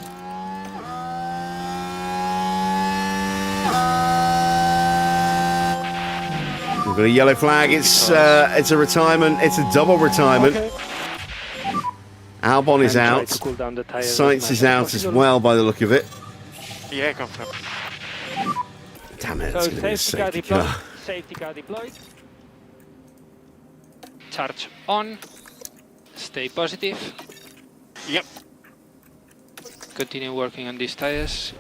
We've got a yellow flag. It's a retirement. It's a double retirement. Okay. Albon is out. Cool down the tires Sainz is out as well by the look of it. Yeah, confirm. Damn it, So it's going to be a safety car. Safety car deployed. Charge on. Stay positive. Yep. Continue working on these tires.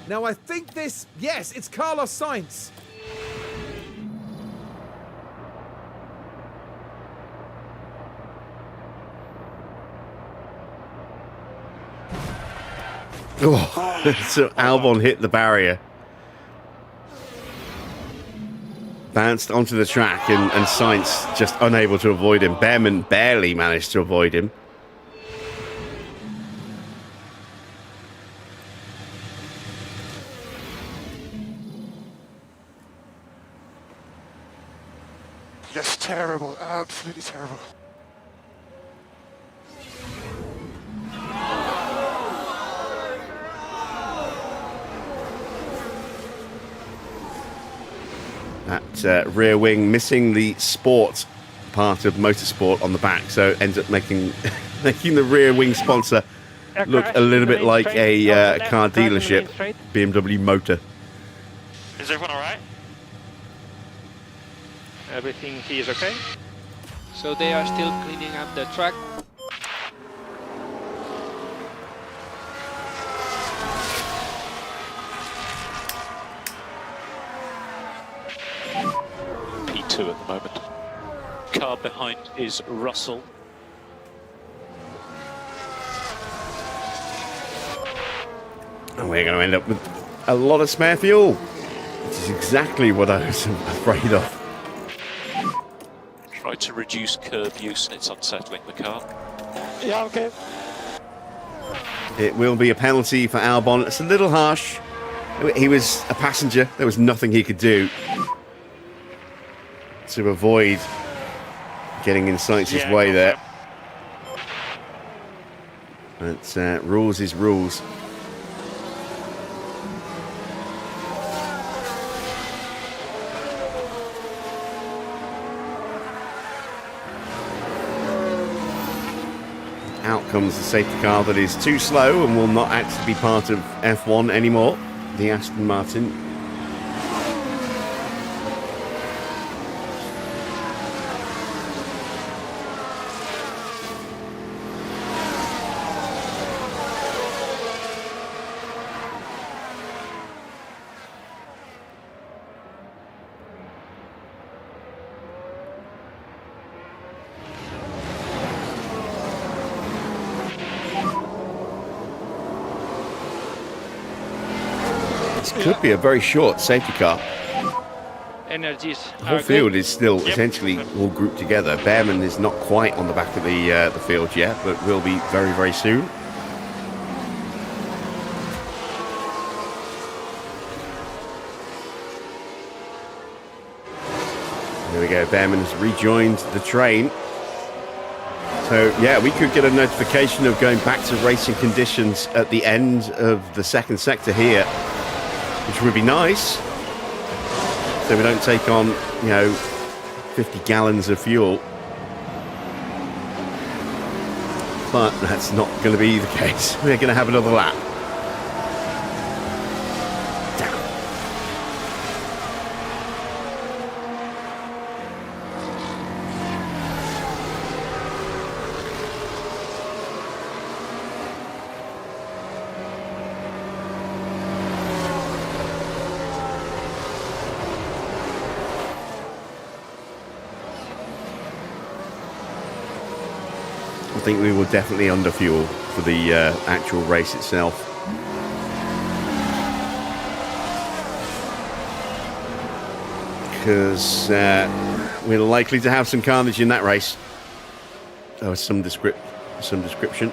Now I think this... Yes, it's Carlos Sainz. Oh, so Albon hit the barrier. Bounced onto the track, and Sainz just unable to avoid him. Bearman barely managed to avoid him. That's terrible. Absolutely terrible. That rear wing missing the sport part of motorsport on the back, so ends up making the rear wing sponsor look a little bit like a car dealership, BMW Motor. Is everyone alright? Everything here is okay. So they are still cleaning up the track. P2 at the moment. Car behind is Russell. And we're going to end up with a lot of spare fuel, which is exactly what I was afraid of. Try to reduce curb use and it's unsettling the car. Yeah, okay. It will be a penalty for Albon. It's a little harsh. He was a passenger. There was nothing he could do to avoid getting in Sainz's way there. But rules is rules. Out comes the safety car that is too slow and will not actually be part of F1 anymore, the Aston Martin. Could be a very short safety car. energies The whole are field good. is still Yep. essentially all grouped together. Bearman is not quite on the back of the field yet, but will be very, very soon. There we go. Bearman has rejoined the train. So, yeah, we could get a notification of going back to racing conditions at the end of the second sector here, which would be nice. So we don't take on, 50 gallons of fuel. But that's not going to be the case. We're going to have another lap. I think we were definitely under fuel for the actual race itself. Because we're likely to have some carnage in that race. Oh, some description.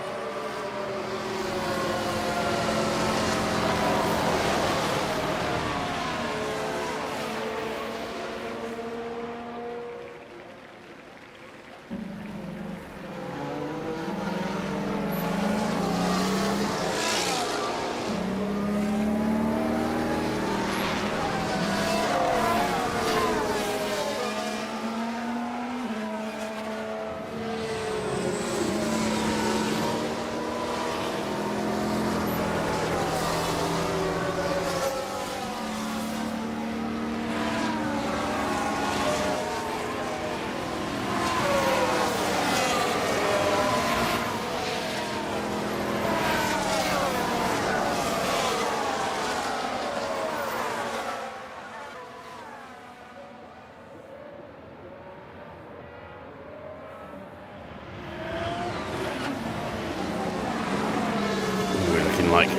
Like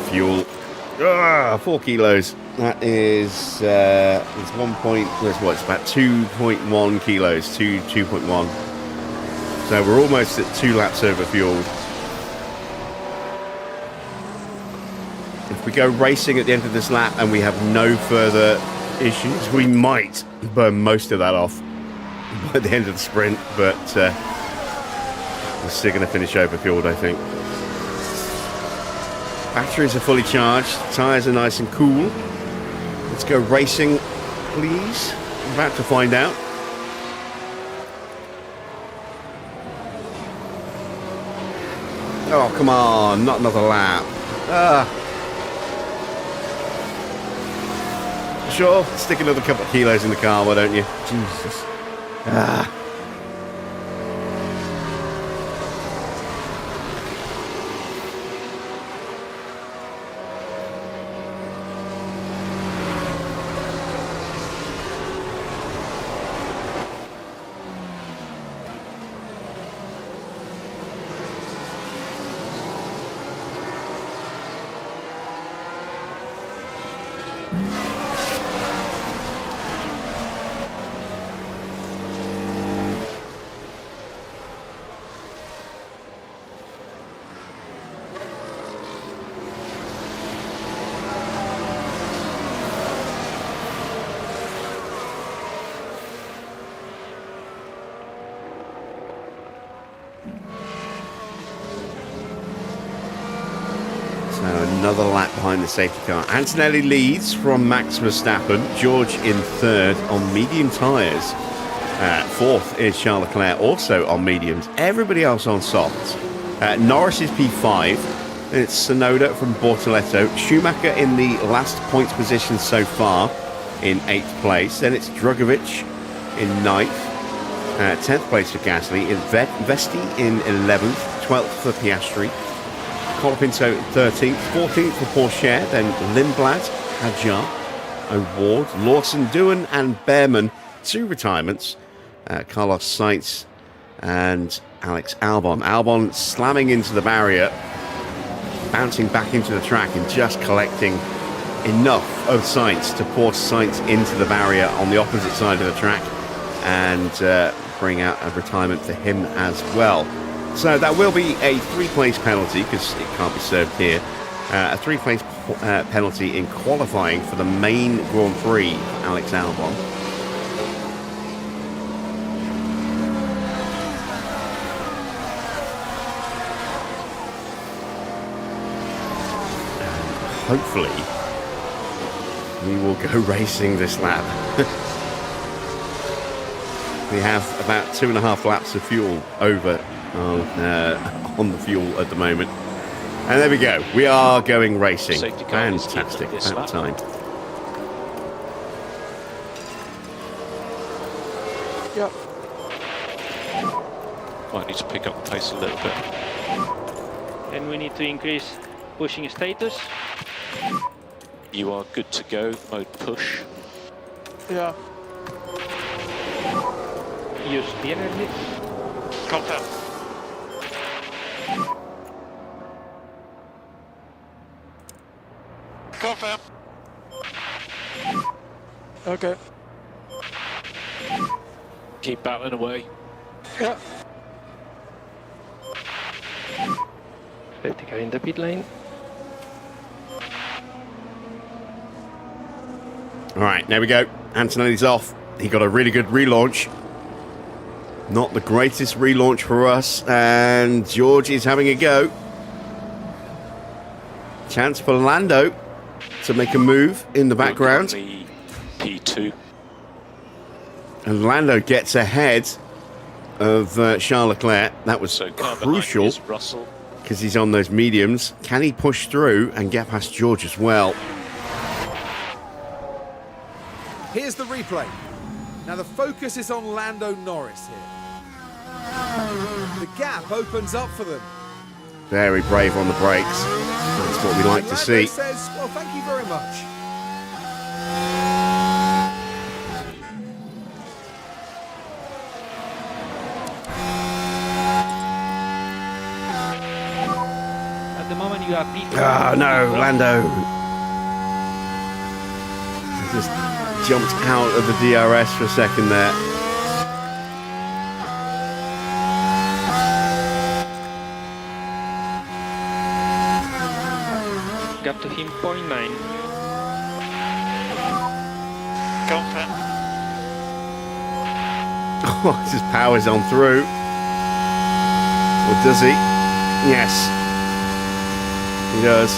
fuel, 4 kilos. That is it's 1 point. It's about 2.1 kilos. 2.1. So we're almost at 2 laps over fuel. If we go racing at the end of this lap and we have no further issues, we might burn most of that off by the end of the sprint. But we're still going to finish over fueled, I think. Batteries are fully charged, tyres are nice and cool. Let's go racing, please. I'm about to find out. Oh, come on, not another lap. Sure, stick another couple of kilos in the car, why don't you? Jesus. Another lap behind the safety car. Antonelli leads from Max Verstappen. George in third on medium tyres. Fourth is Charles Leclerc, also on mediums. Everybody else on softs. Norris is P5. It's Sonoda from Bortoletto. Schumacher in the last points position so far in 8th place. Then it's Drugovic in 9th. 10th place for Gasly. Vesti in 11th. 12th for Piastri. Colapinto 13th, 14th for Porsche, then Lindblad, Hadjar, O'Ward, Lawson, Doohan and Bearman, 2 retirements, Carlos Sainz and Alex Albon. Albon slamming into the barrier, bouncing back into the track and just collecting enough of Sainz to force Sainz into the barrier on the opposite side of the track and bring out a retirement for him as well. So that will be a 3-place penalty because it can't be served here. A 3-place penalty in qualifying for the main Grand Prix, Alex Albon. And hopefully we will go racing this lap. We have about 2.5 laps of fuel over on the fuel at the moment. And there we go. We are going racing. Fantastic. That time. Yep. Might need to pick up the pace a little bit. And we need to increase pushing status. You are good to go. Mode push. Yeah. Use the energy. Confirm. Confirm. Okay. Keep battling away. Yeah. Safety car in the pit lane. All right, there we go. Antonelli's off. He got a really good relaunch. Not the greatest relaunch for us. And George is having a go. Chance for Lando to make a move in the background. The P2. And Lando gets ahead of Charles Leclerc. That was So car behind crucial is Russell. because he's on those mediums. Can he push through and get past George as well? Here's the replay. Now the focus is on Lando Norris here. The gap opens up for them. Very brave on the brakes. That's what we like to Lando see. says, well, thank you very much. At the moment you are P2. Ah, no, Lando. He just jumped out of the DRS for a second there. Gap to him 0.9. Confirm. Oh, he just powers on through. Or does he? Yes. He does.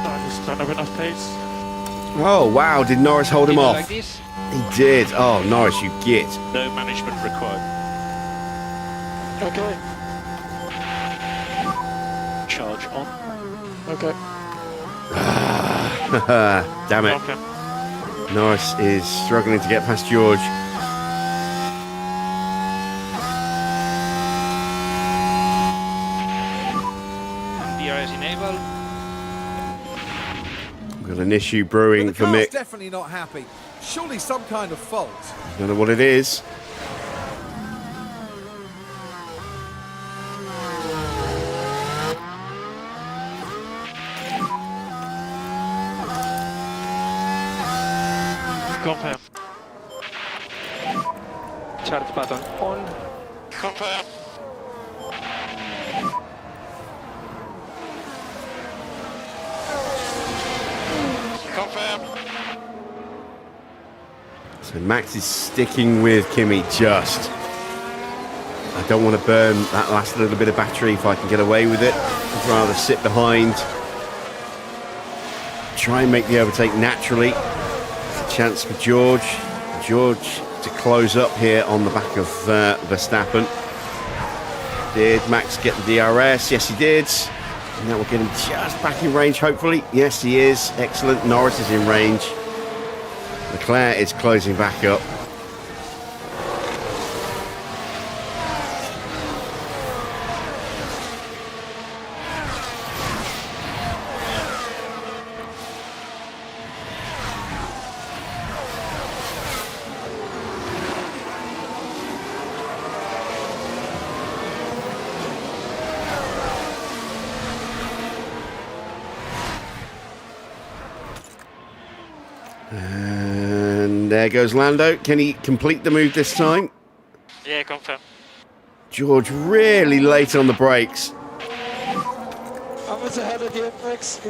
I just don't have enough pace. Oh, wow. Did Norris hold him Keep it off? like this. He did. Oh, Norris, you git. No management required. Okay. Charge on. Okay. Damn it. Okay. Norris is struggling to get past George. DRS enabled. We've got an issue brewing But the for car's Mick. definitely not happy. Surely some kind of fault. Don't know what it is. Confirm. Charge button on. Confirm. Confirm. So Max is sticking with Kimi just. I don't want to burn that last little bit of battery if I can get away with it. I'd rather sit behind. Try and make the overtake naturally. It's a chance for George. George to close up here on the back of Verstappen. Did Max get the DRS? Yes, he did. And now we're getting just back in range, hopefully. Yes, he is. Excellent. Norris is in range. Leclerc is closing back up. And there goes Lando. Can he complete the move this time? Yeah, confirm. George really late on the brakes. I was ahead of you, Max.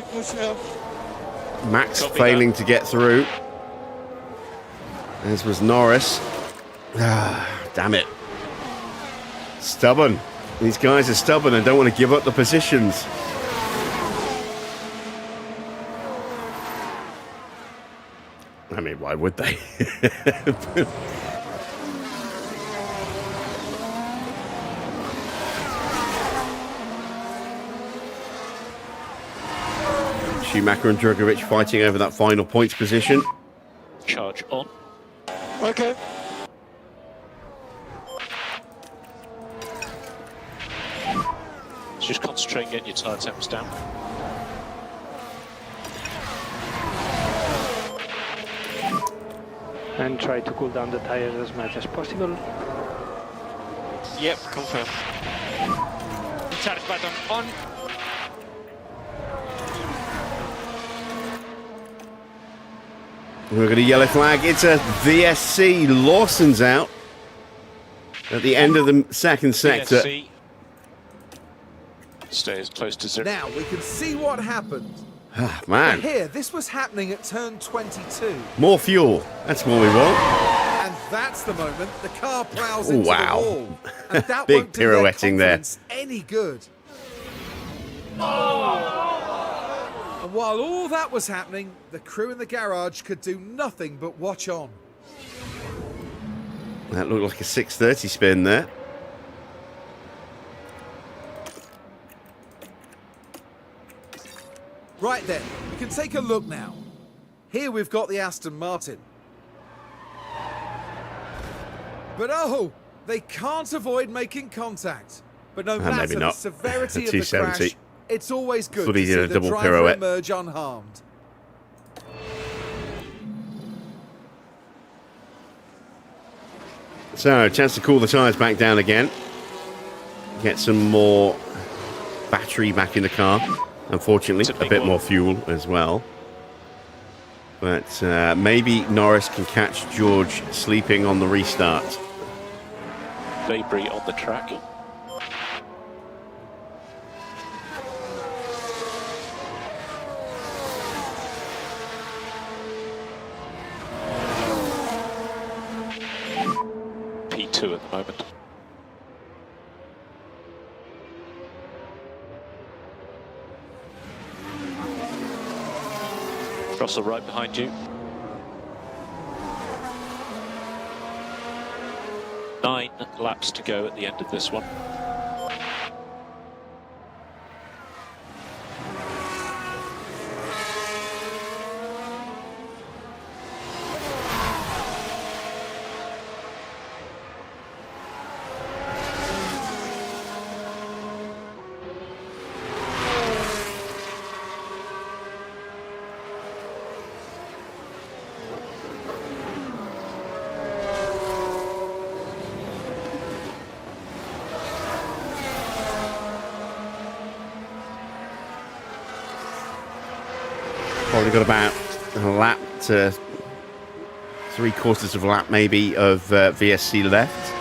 Max Copy failing to get through. As was Norris. Ah, damn it. Stubborn. These guys are stubborn and don't want to give up the positions. I mean, why would they? Schumacher and Drogovic fighting over that final points position. Charge on. Okay. Just concentrate on getting your tyre temps down. And try to cool down the tires as much as possible. Yep, confirm. Charge button on. We're going to yellow flag. It's a VSC. Lawson's out at the end of the second sector. VSC. Stay as close to zero. Now we can see what happened. Ah, man, Here, this was happening at turn 22. more fuel. That's what we want. And that's the moment the car plows into Wow. the wall. And that Big won't do their pirouetting there. confidence any good. And while all that was happening, the crew in the garage could do nothing but watch on. That looked like a 630 spin there. Right then, we can take a look now. Here we've got the Aston Martin. But oh, they can't avoid making contact. But no maybe matter the not. severity The of the crash, 270. it's always good Thought to he see did a the double driver pirouette. emerge unharmed. So, chance to cool the tyres back down again. Get some more battery back in the car. Unfortunately, It's a a big bit one. more fuel as well. But maybe Norris can catch George sleeping on the restart. Livery on the track. P2 at the moment. Russell right behind you. 9 laps to go at the end of this one. Probably got about a lap to 3/4 of a lap maybe of VSC left.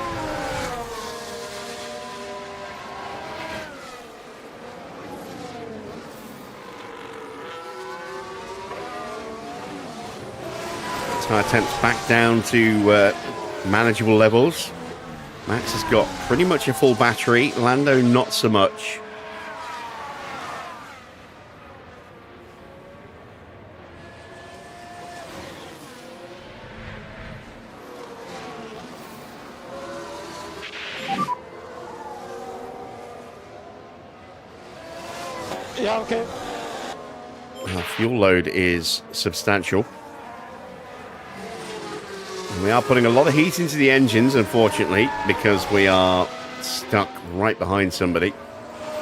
Tyre temps back down to manageable levels. Max has got pretty much a full battery. Lando not so much. Yeah, okay. Our fuel load is substantial. And we are putting a lot of heat into the engines, unfortunately, because we are stuck right behind somebody.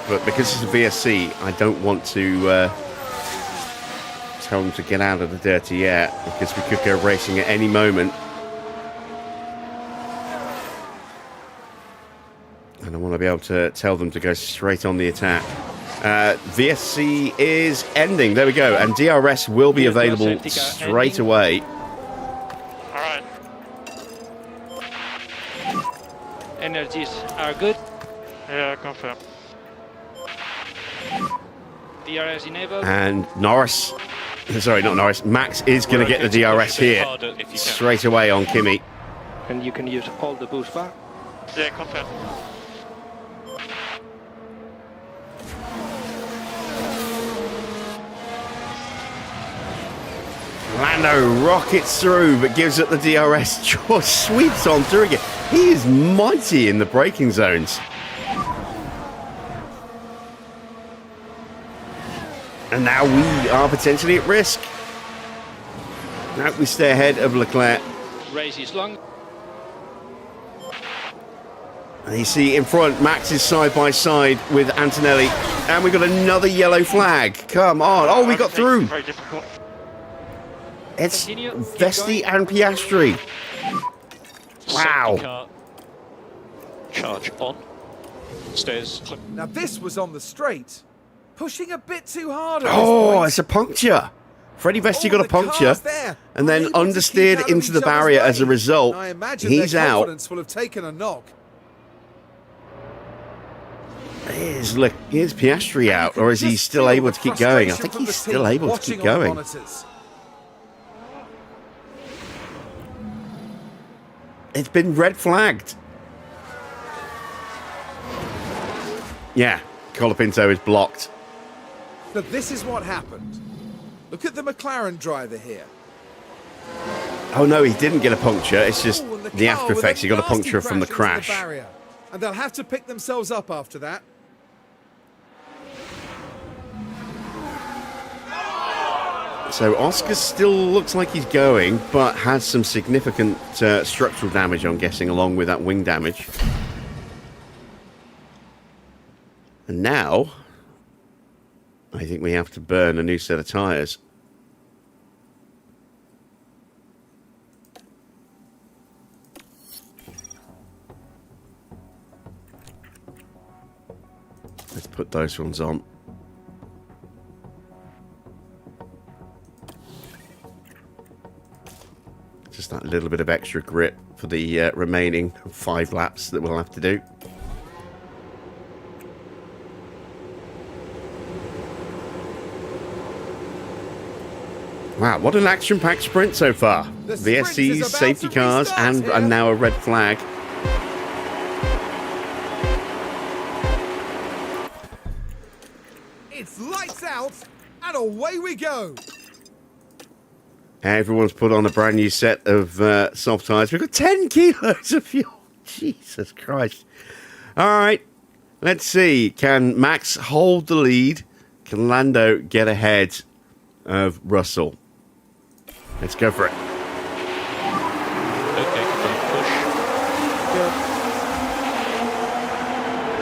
But because it's a VSC, I don't want to tell them to get out of the dirty air, because we could go racing at any moment. And I want to be able to tell them to go straight on the attack. VSC is ending. There we go. And DRS will be available straight away. All right. Energies are good. Yeah, confirm. DRS enabled. And Norris, sorry, not Norris, Max is going to get the DRS here straight away on Kimi. And you can use all the boost bar. Yeah, confirm. Lando rockets through, but gives it the DRS. George sweeps on through again. He is mighty in the braking zones. And now we are potentially at risk. Now we stay ahead of Leclerc. Race is long. And you see in front, Max is side by side with Antonelli. And we got another yellow flag. Come on. Oh, we got through. Very difficult. It's Continue, keep Vesti going. and Piastri. Wow. Safety car. Charge on. Stairs. Now this was on the straight. Pushing a bit too hard at this Oh, point. it's a puncture. Freddie Vesti got a the puncture cars there and are then able to keep understeered out of into each the other's barrier as a way. result. I imagine He's their out. confidence will have taken a knock. Is Piastri out, or is he Just still feel able the to keep going? I frustration think from he's the still team able to watching keep on the going. monitors. It's been red flagged. Yeah, Colapinto is blocked. But this is what happened. Look at the McLaren driver here. Oh no, he didn't get a puncture. It's just Oh, and the car after with effects. He got a nasty puncture from the crash into crash. barrier. And they'll have to pick themselves up after that. So Oscar still looks like he's going, but has some significant structural damage, I'm guessing, along with that wing damage. And now, I think we have to burn a new set of tyres. Let's put those ones on. Just that little bit of extra grip for the remaining 5 laps that we'll have to do. Wow, what an action-packed sprint so far. The sprint is VSCs, about safety to cars, restart and here. now a red flag. It's lights out, and away we go. Everyone's put on a brand new set of soft tyres. We've got 10 kilos of fuel. Jesus Christ. All right, let's see. Can Max hold the lead? Can Lando get ahead of Russell? Let's go for it. Okay, confirm push.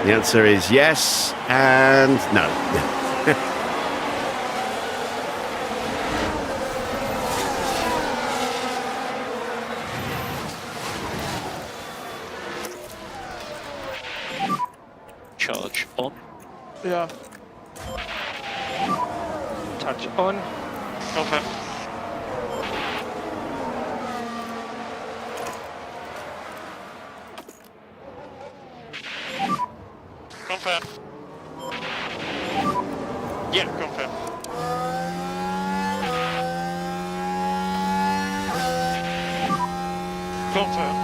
The answer is yes and no. Charge on. Yeah, Touch on. confirm. Confirm. Yeah, confirm. Confirm.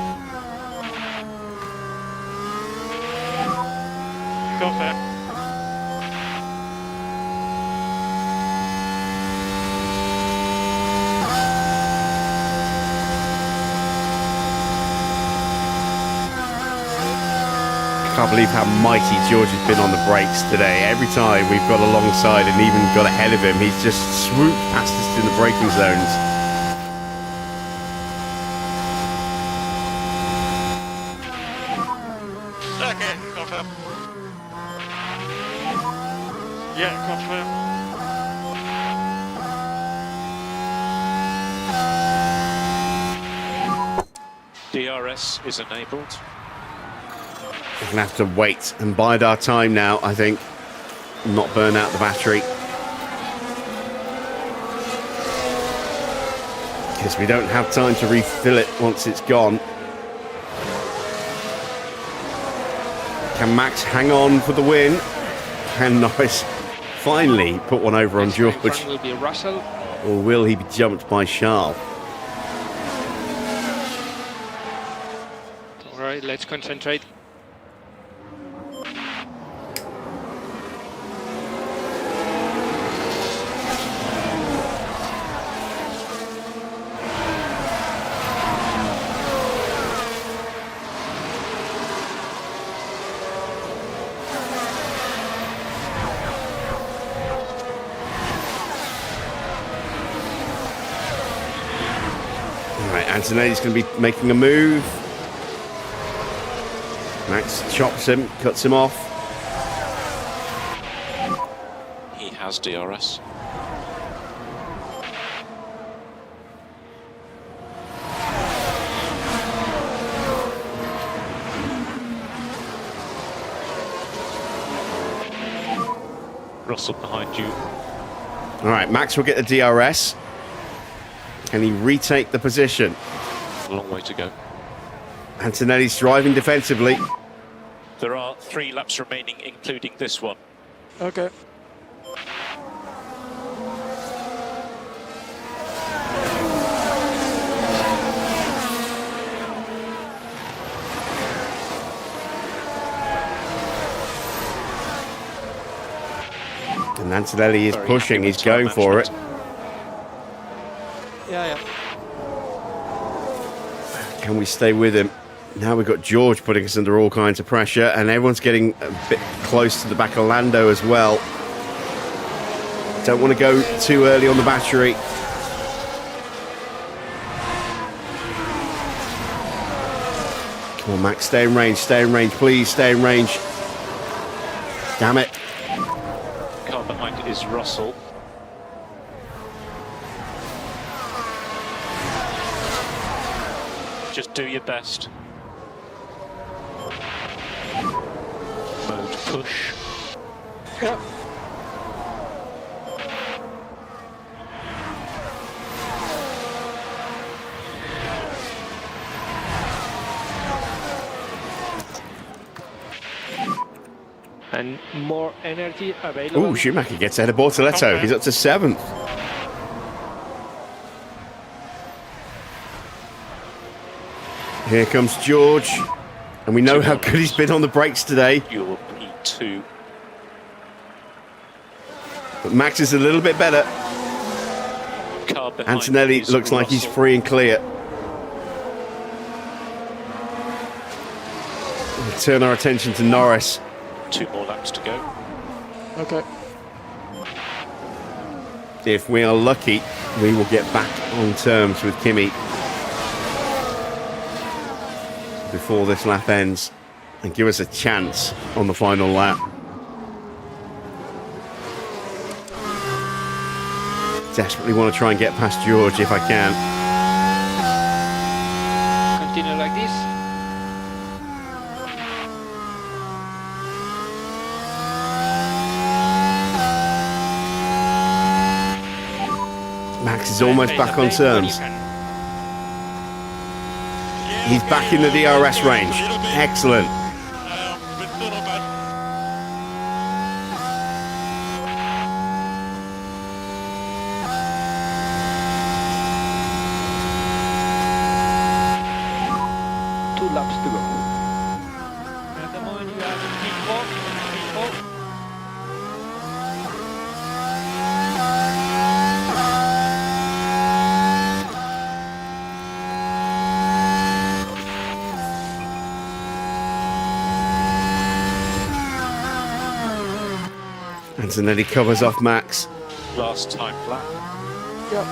Confirm. I can't believe how mighty George has been on the brakes today. Every time we've got alongside and even got ahead of him, he's just swooped past us in the braking zones. Okay, confirm. Yeah, confirm. DRS is enabled. We're going to have to wait and bide our time now, I think. not burn out the battery. Because we don't have time to refill it once it's gone. Can Max hang on for the win? Can Norris finally put one over on George? In front will be Russell. Or will he be jumped by Charles? All right, let's concentrate. Antonelli's going to be making a move. Max chops him, cuts him off. He has DRS. Russell behind you. All right, Max will get the DRS. Can he retake the position? A long way to go. Antonelli's driving defensively. There are 3 laps remaining, including this one. Okay. And Antonelli is pushing, he's going for it. Yeah. Can we stay with him? Now we've got George putting us under all kinds of pressure, and everyone's getting a bit close to the back of Lando as well. Don't want to go too early on the battery. Come on, Max, stay in range, please, stay in range. Damn it. Car behind is Russell. Just do your best. Mode push. Yeah. And more energy available. Oh, Schumacher gets ahead of Bortoletto. Okay. He's up to 7th. Here comes George. And we know how good he's been on the brakes today. You're P2. But Max is a little bit better. Car behind Antonelli is looks like he's Russell. free and clear. We'll turn our attention to Norris. 2 more laps to go. Okay. If we are lucky, we will get back on terms with Kimi before this lap ends and give us a chance on the final lap. Desperately want to try and get past George if I can. Continue like this. Max is almost back on terms. He's back in the DRS range. Excellent. Two laps to go. At the moment we are in P4. Antonelli covers off Max. Last time lap. Yep.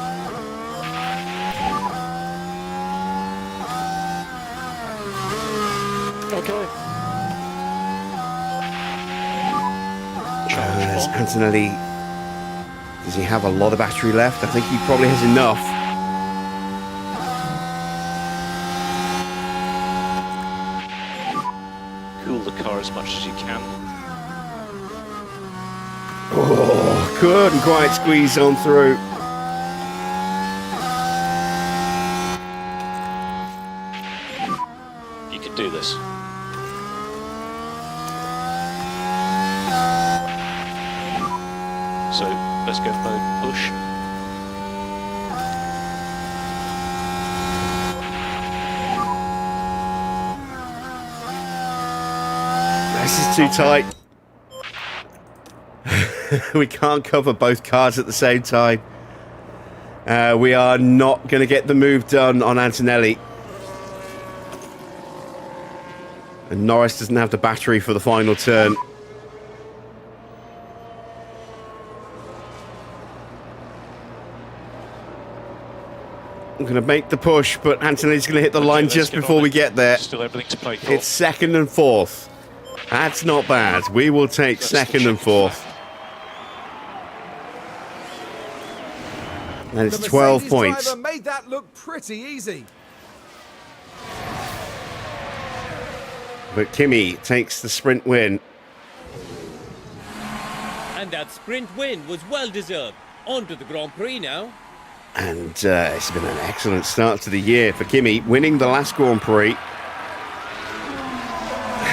Okay. There's Antonelli. Does he have a lot of battery left? I think he probably has enough. Cool the car as much as you can. couldn't quite squeeze on through. You can do this. So let's go mode push. This is too tight. We can't cover both cars at the same time. We are not going to get the move done on Antonelli. And Norris doesn't have the battery for the final turn. I'm going to make the push, but Antonelli's going to hit the line just before we get there. Still everything to play for. It's second and fourth. That's not bad. We will take second and fourth. And it's 12 points. Driver made that look pretty easy. But Kimi takes the sprint win. And that sprint win was well deserved. On to the Grand Prix now. And it's been an excellent start to the year for Kimi, winning the last Grand Prix.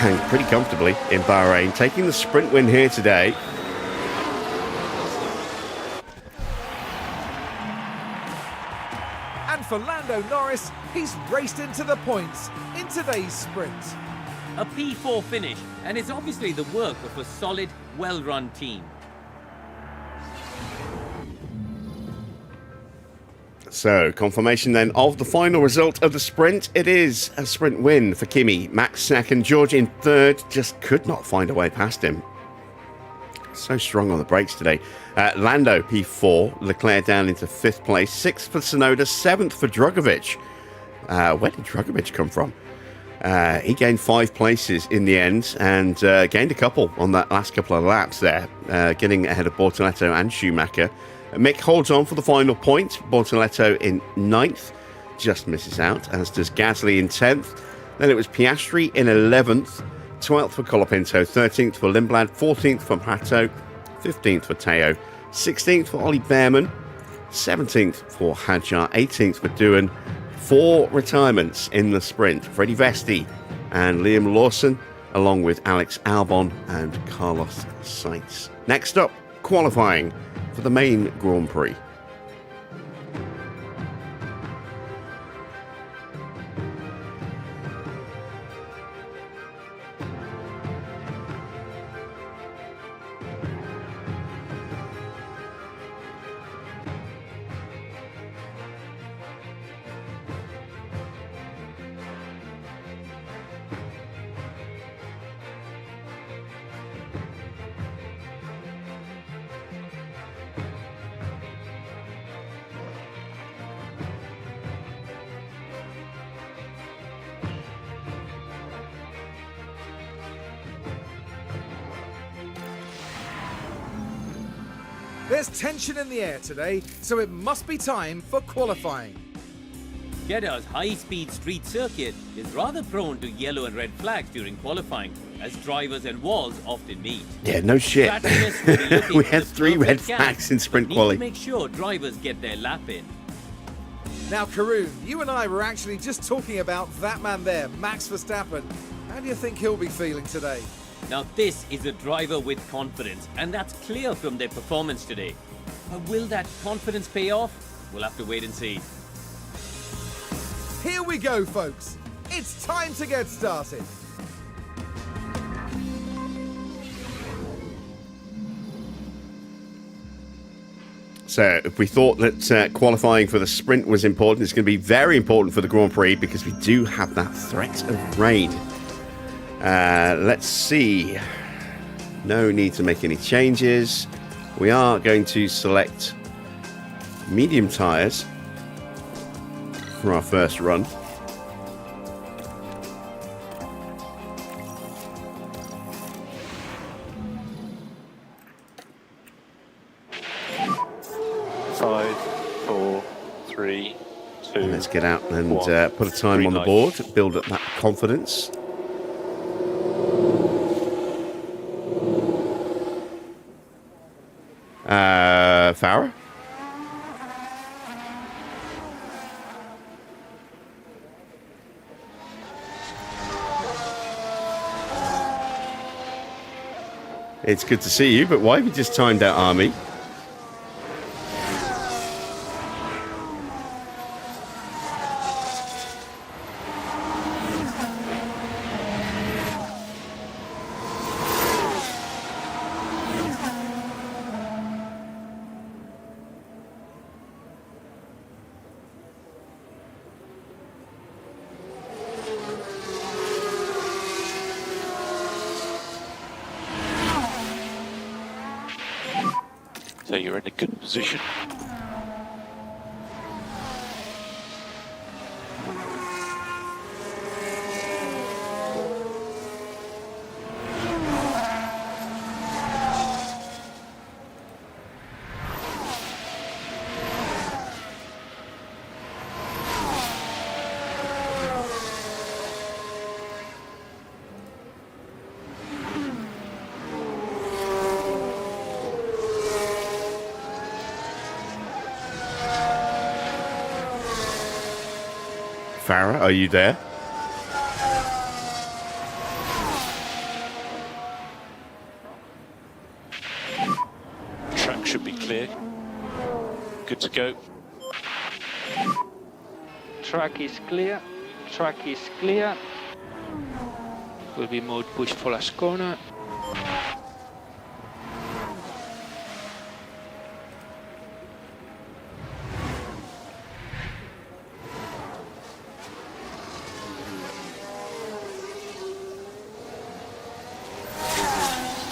And pretty comfortably in Bahrain, taking the sprint win here today. And for Lando Norris, he's raced into the points in today's sprint. A P4 finish, and it's obviously the work of a solid, well-run team. So, confirmation then of the final result of the sprint. It is a sprint win for Kimi. Max second, George in third. Just could not find a way past him. So strong on the brakes today. Lando P4, Leclerc down into fifth place. Sixth for Tsunoda, seventh for Drugovich. Where did Drugovich come from? He gained 5 places in the end and gained a couple on that last couple of laps there, getting ahead of Bortoleto and Schumacher. Mick holds on for the final point. Bortoleto in 9th, just misses out, as does Gasly in 10th. Then it was Piastri in 11th, 12th for Colapinto, 13th for Lindblad, 14th for Prato, 15th for Teo, 16th for Ollie Bearman, 17th for Hadjar, 18th for Doohan. 4 retirements in the sprint. Freddie Vesti and Liam Lawson, along with Alex Albon and Carlos Sainz. Next up, qualifying for the main Grand Prix. There's tension in the air today, so it must be time for qualifying. Jeddah's high-speed street circuit is rather prone to yellow and red flags during qualifying, as drivers and walls often meet. Yeah, no shit. Strategists will be looking We for had the 3 red perfect gap, flags in sprint but need quali. to make sure drivers get their lap in. Now, Karun, you and I were actually just talking about that man there, Max Verstappen. How do you think he'll be feeling today? Now this is a driver with confidence, and that's clear from their performance today. But will that confidence pay off? We'll have to wait and see. Here we go, folks. It's time to get started. So if we thought that qualifying for the sprint was important, it's going to be very important for the Grand Prix because we do have that threat of rain. Let's see. No need to make any changes. We are going to select medium tyres for our first run. Five, four, three, two. Let's get out and one. put a time Green on the light. board, build up that confidence. Farah? It's good to see you, but why have you just timed out Army? So you're in a good position. Farah, are you there? Track should be clear. Good to go. Track is clear. Track is clear. Will be mode push for last corner.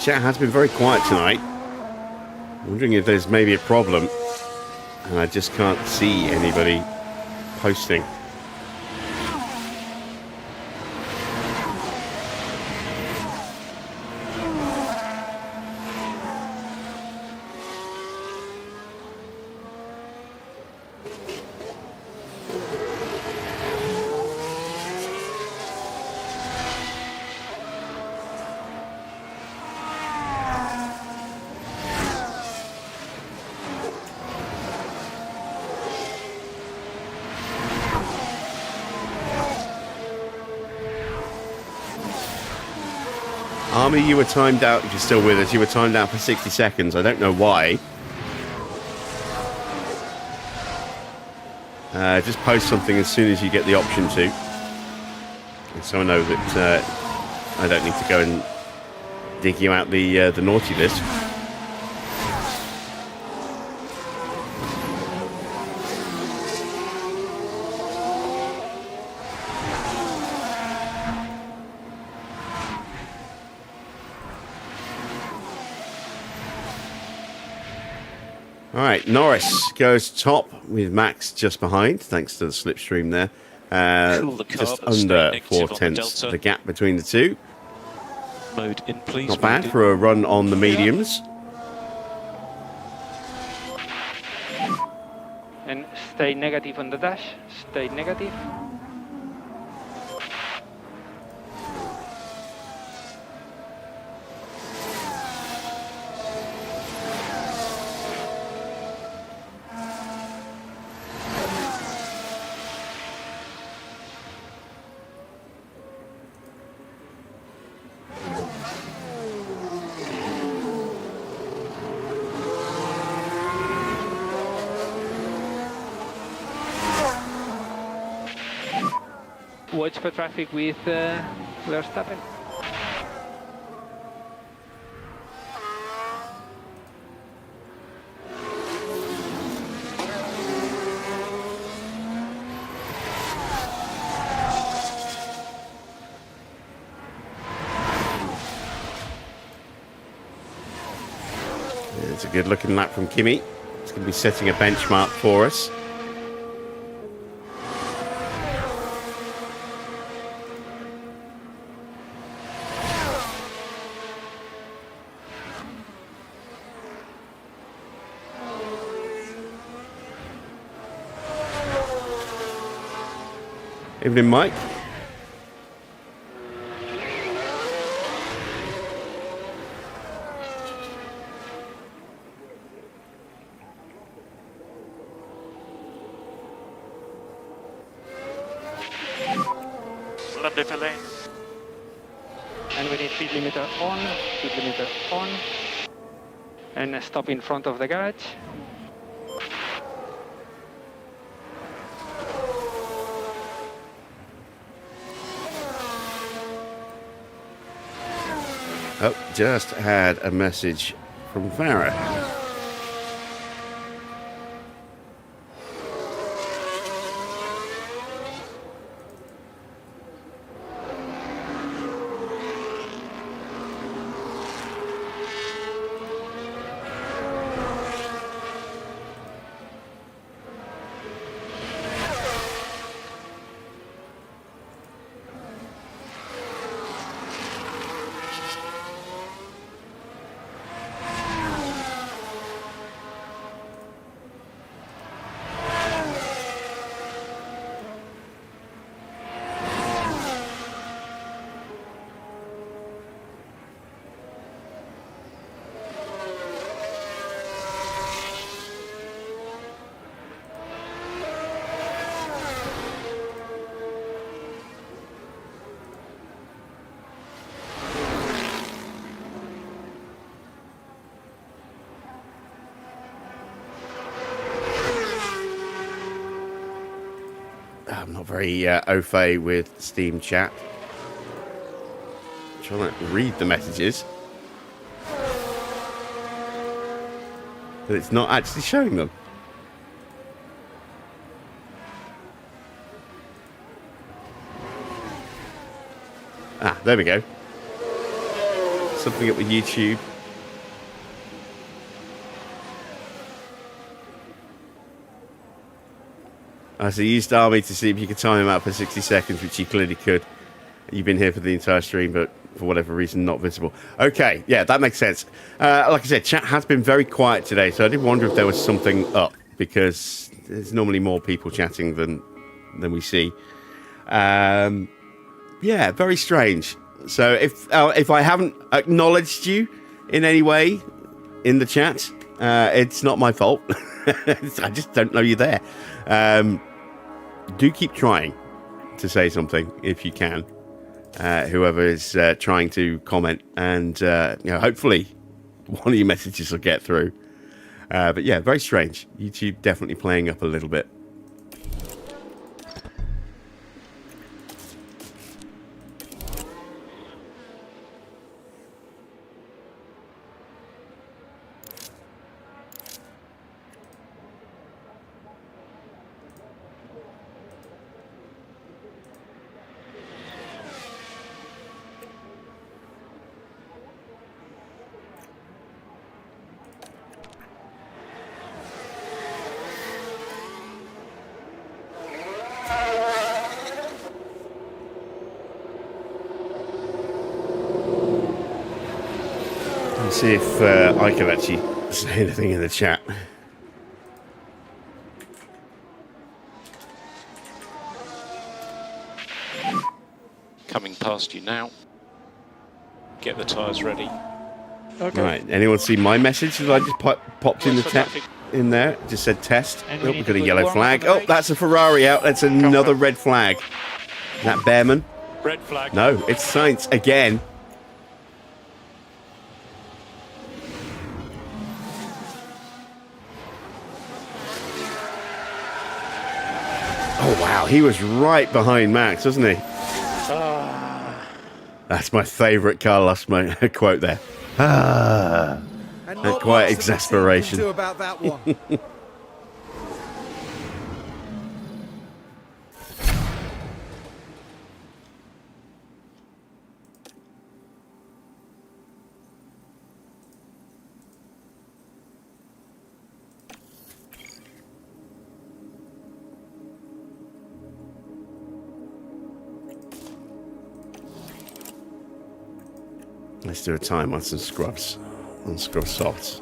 Chat has been very quiet tonight. Wondering if there's maybe a problem, and I just can't see anybody posting. Army, you were timed out. If you're still with us, you were timed out for 60 seconds. I don't know why. Just post something as soon as you get the option to, and so I know that I don't need to go and dig you out the naughty list. All right, Norris goes top with Max just behind, thanks to the slipstream there. Cool the car, Just but stay under negative 4 on the tenths, delta. the gap between the two. Mode in, please. Not bad for a run on the mediums. And stay negative on the dash. Stay negative. Watch for traffic with Verstappen. It's a good looking lap from Kimi. It's going to be setting a benchmark for us. Evening, Mike. on different lane. And we need speed limiter on. And stop in front of the garage. Oh, just had a message from Farah. I'm not very au fait with Steam chat. I'm trying to read the messages, but it's not actually showing them. Ah, there we go. Something up with YouTube. So you used Army to see if you could time him out for 60 seconds, which you clearly could. You've been here for the entire stream, but for whatever reason, not visible. Okay, yeah, that makes sense. Like I said, chat has been very quiet today, so I did wonder if there was something up, because there's normally more people chatting than we see. Yeah, very strange. So if I haven't acknowledged you in any way in the chat, it's not my fault. I just don't know you're there. Do keep trying to say something if you can. Whoever is trying to comment, and hopefully one of your messages will get through. But yeah, very strange. YouTube definitely playing up a little bit. See if I can actually say anything in the chat. Coming past you now. Get the tyres ready. Okay. Right, anyone see my message that I just popped in the text in there? It just said test. Oh, we've got a yellow flag. Oh, that's a Ferrari out. That's another red flag. Is that Bearman? Red flag. No, it's Sainz again. Oh, wow. He was right behind Max, wasn't he? That's my favourite Carlos quote there. And not quite much that the team exasperation. can do about that one. Let's do a time on some scrubs. On scrub softs.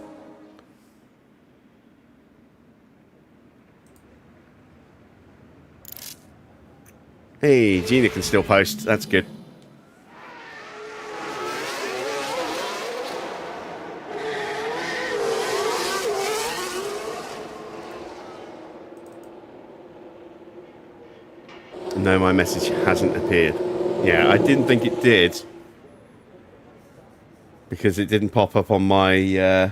Hey, Gina can still post. That's good. No, my message hasn't appeared. Yeah, I didn't think it did. Because it didn't pop up on my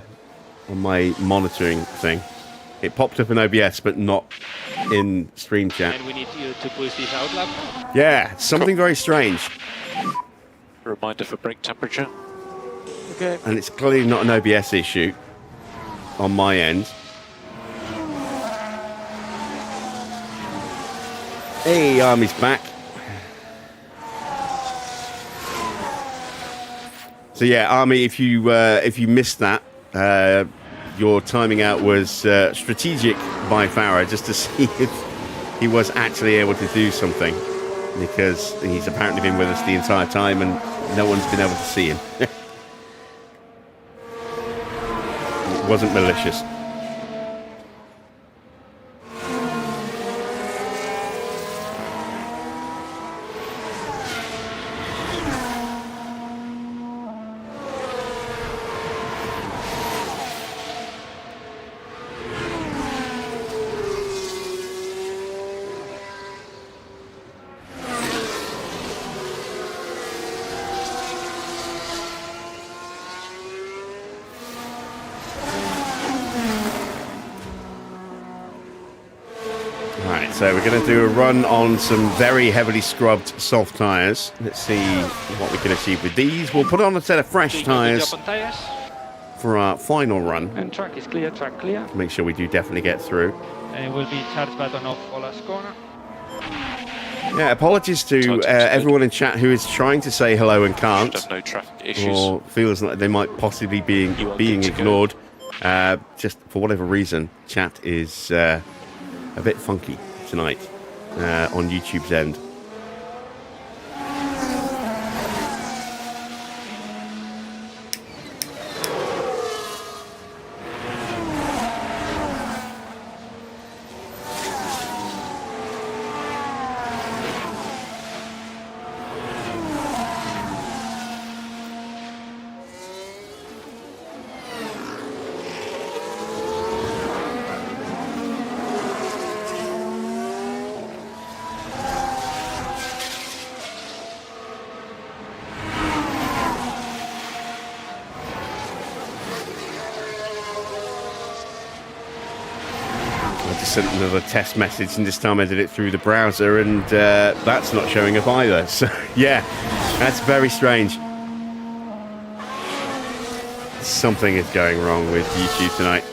monitoring thing. It popped up in OBS, but not in stream chat. And we need you to push this out lap. Yeah, something very strange. Reminder for brake temperature. Okay. And it's clearly not an OBS issue on my end. Hey, Army's back. So yeah, Army, if you missed that, your timing out was strategic by Farah, just to see if he was actually able to do something, because he's apparently been with us the entire time and no one's been able to see him. It wasn't malicious. So we're going to do a run on some very heavily scrubbed soft tyres. Let's see what we can achieve with these. We'll put on a set of fresh tyres for our final run. And track is clear, track clear. Make sure we do definitely get through. And it will be charge button off for last corner. Yeah, apologies to everyone in chat who is trying to say hello and can't. Should have no traffic issues. Or feels like they might possibly be being ignored. Just for whatever reason, chat is a bit funky tonight on YouTube's end. Sent another test message, and this time I did it through the browser, and that's not showing up either. So yeah, that's very strange. Something is going wrong with YouTube tonight.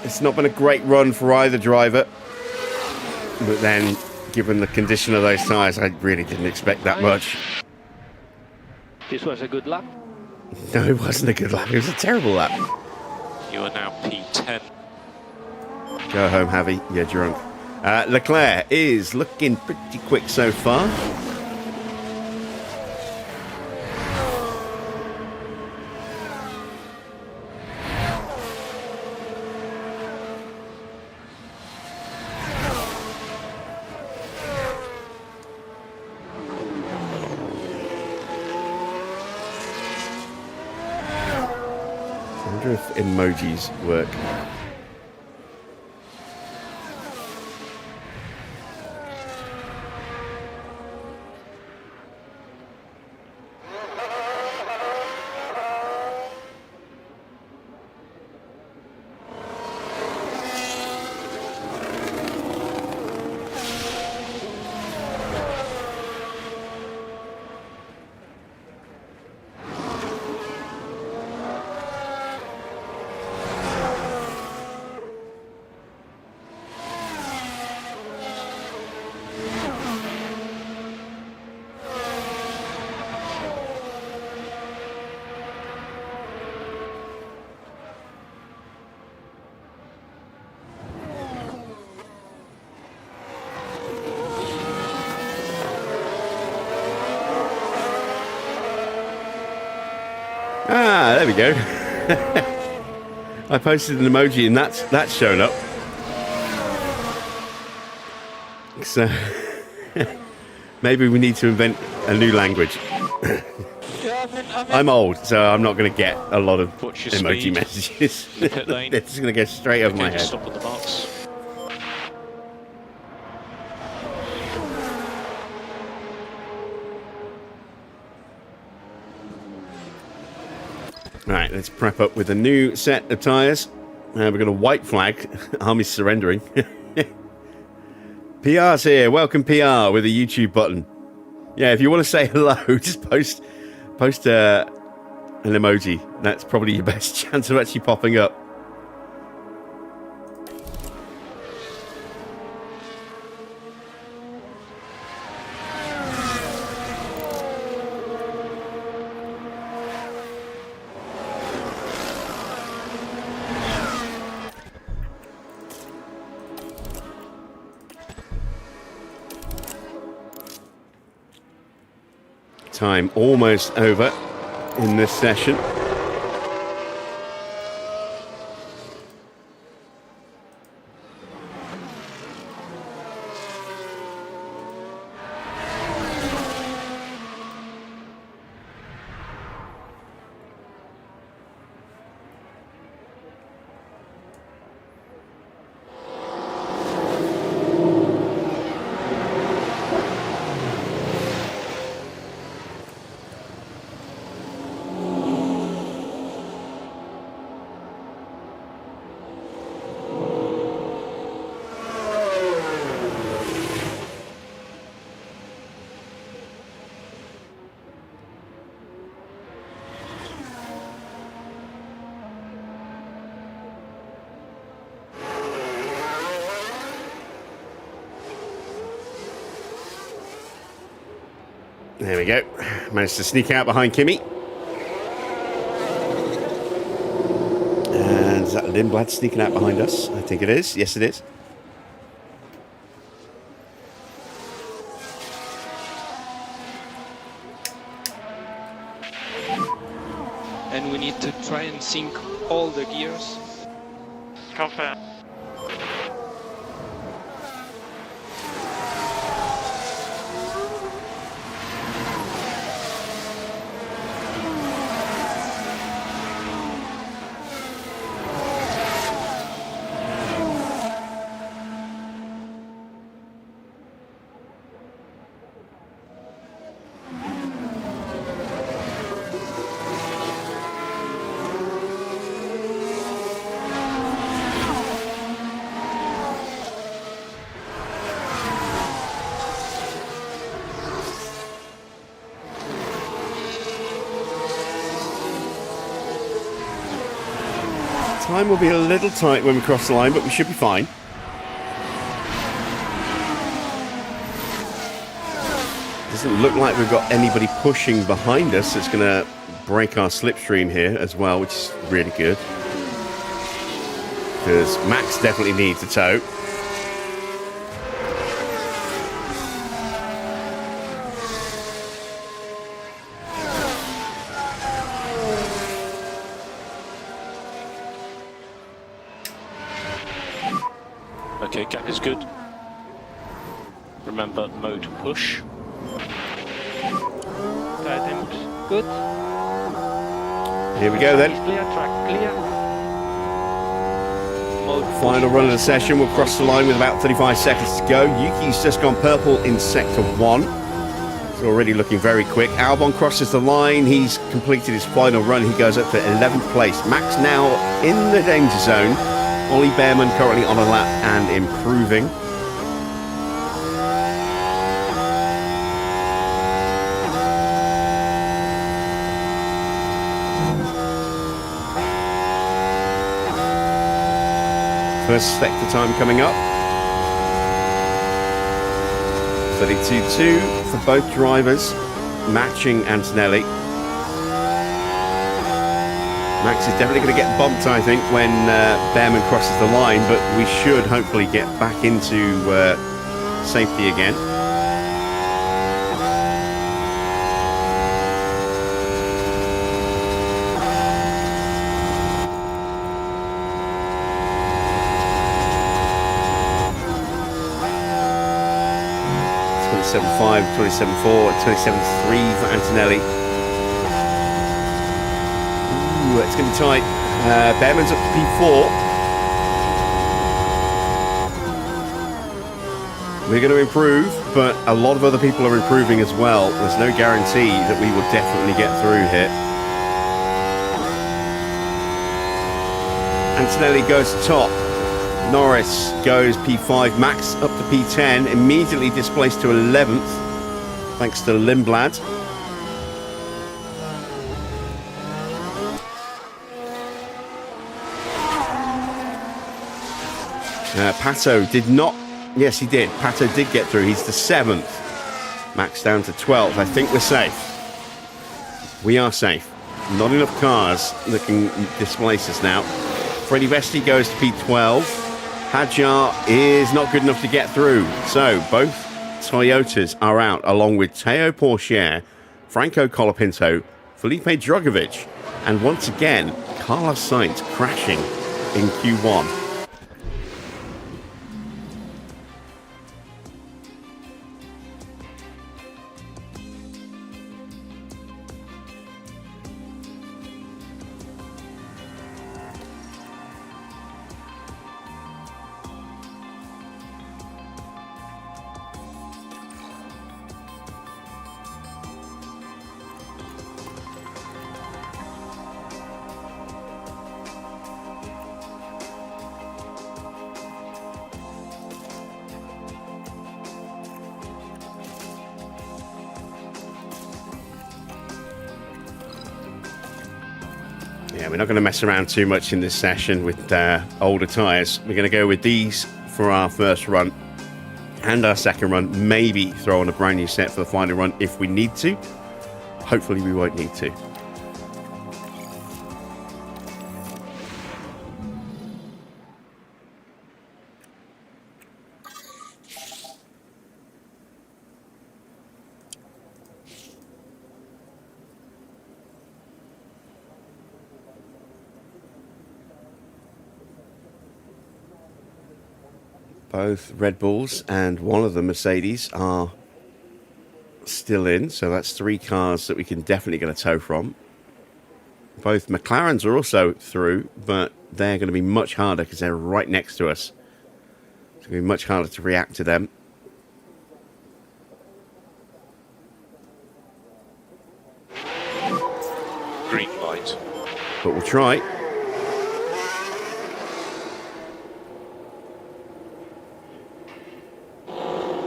It's not been a great run for either driver, but then given the condition of those tyres, I really didn't expect that much. This was a good lap. No, it wasn't a good lap. It was a terrible lap. You are now P10. Go home, Javi. You're drunk. Leclerc is looking pretty quick so far. I wonder if emojis work. Ah, there we go. I posted an emoji and that's shown up. So maybe we need to invent a new language. Yeah, I'm old, so I'm not going to get a lot of Watch your emoji speed. messages. The pit lane. They're just going to go straight over my Okay, head. stop on the marks. Right, let's prep up with a new set of tyres. We've got a white flag. Army's surrendering. PR's here. Welcome, PR, with a YouTube button. Yeah, if you want to say hello, just post an emoji. That's probably your best chance of actually popping up. Time almost over in this session. There we go. Managed to sneak out behind Kimi. And is that Lindblad sneaking out behind us? I think it is. Yes, it is. and we need to try and sync all the gears. Confirm. Time will be a little tight when we cross the line, but we should be fine. Doesn't look like we've got anybody pushing behind us that's going to break our slipstream here as well, which is really good. Because Max definitely needs a tow. Okay, gap is good. Remember, mode push. Tightened. Good. Here we go then. Clear, track clear. Mode Final push. run of the session. We'll cross the line with about 35 seconds to go. Yuki's just gone purple in sector 1. It's already looking very quick. Albon crosses the line. He's completed his final run. He goes up to 11th place. Max now in the danger zone. Ollie Bearman currently on a lap and improving. First sector time coming up. 32.2 for both drivers, matching Antonelli. Max is definitely going to get bumped, I think, when Bearman crosses the line, but we should hopefully get back into safety again. 27.5, 27.4, 27.3 for Antonelli. Ooh, it's going to be tight. Bearman's up to P4. We're going to improve, but a lot of other people are improving as well. There's no guarantee that we will definitely get through here. Antonelli goes top. Norris goes P5. Max up to P10. Immediately displaced to 11th, thanks to Lindblad. Pato did not. Yes, he did. Pato did get through. He's the 7th. Max down to 12th. I think we're safe. We are safe. Not enough cars that can displace us now. Freddie Vesti goes to P12. Hadjar is not good enough to get through. So both Toyotas are out, along with Teo Pourchaire, Franco Colapinto, Felipe Drogovic, and once again, Carlos Sainz crashing in Q1. Yeah, we're not going to mess around too much in this session with older tyres. We're going to go with these for our first run and our second run. Maybe throw on a brand new set for the final run if we need to. Hopefully we won't need to. Both Red Bulls and one of the Mercedes are still in, so that's 3 cars that we can definitely get a tow from. Both McLarens are also through, but they're going to be much harder because they're right next to us. It's going to be much harder to react to them. Green light. But we'll try.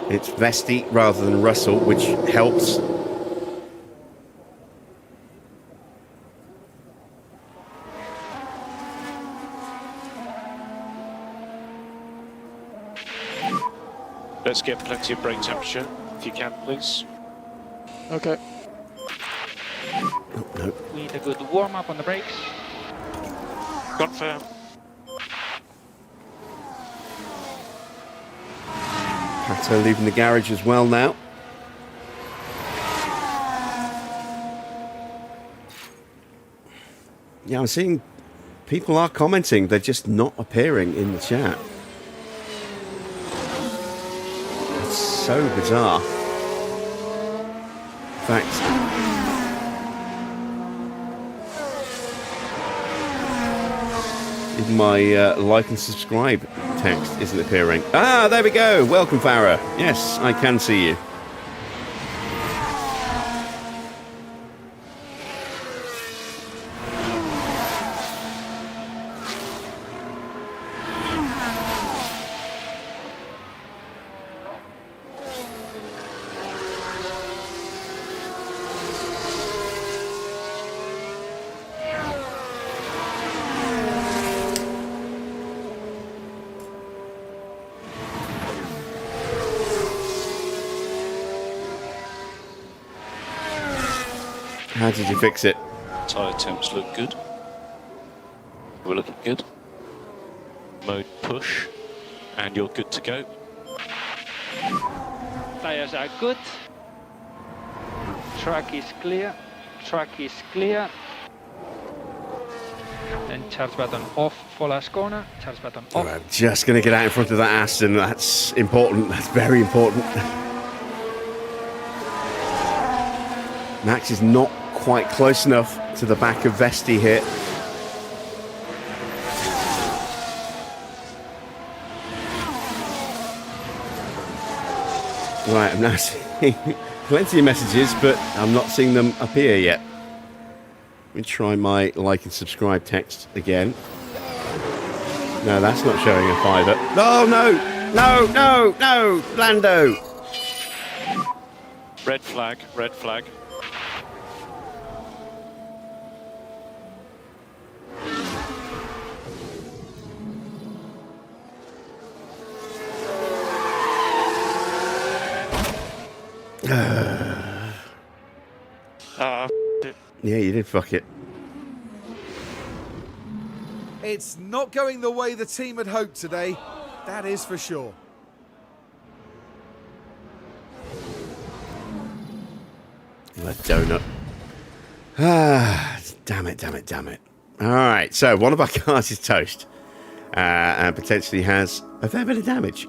It's Vesti rather than Russell, which helps. Let's get plenty of brake temperature, if you can, please. Okay. Oh, no. We need a good warm-up on the brakes. Confirm. Pato leaving the garage as well now. Yeah, I'm seeing people are commenting. They're just not appearing in the chat. It's so bizarre. In fact, even my like and subscribe text isn't appearing. Ah, there we go. Welcome, Farah. Yes, I can see you. How did you fix it? Tyre temps look good. We're looking good. Mode push, and you're good to go. Tires are good. Track is clear. Track is clear. And charge button off for last corner. Charge button off. I'm just going to get out in front of that Aston. That's important. That's very important. Max is not quite close enough to the back of Vesti here. Right, I'm now seeing plenty of messages, but I'm not seeing them appear yet. Let me try my like and subscribe text again. No, that's not showing a fiver. No, no, no, no, no, Lando. Red flag, red flag. Yeah, you did fuck it. It's not going the way the team had hoped today, that is for sure. A donut. Ah, damn it, damn it, damn it. All right, so one of our cars is toast and potentially has a fair bit of damage.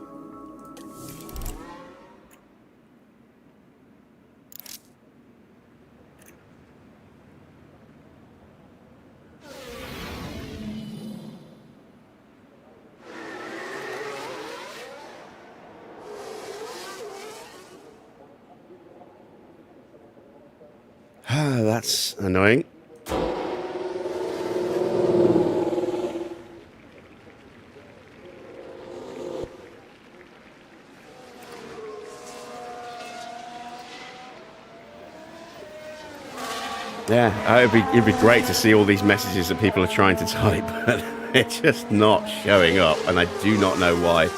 That's annoying. Yeah, it'd be great to see all these messages that people are trying to type, but they're just not showing up, and I do not know why.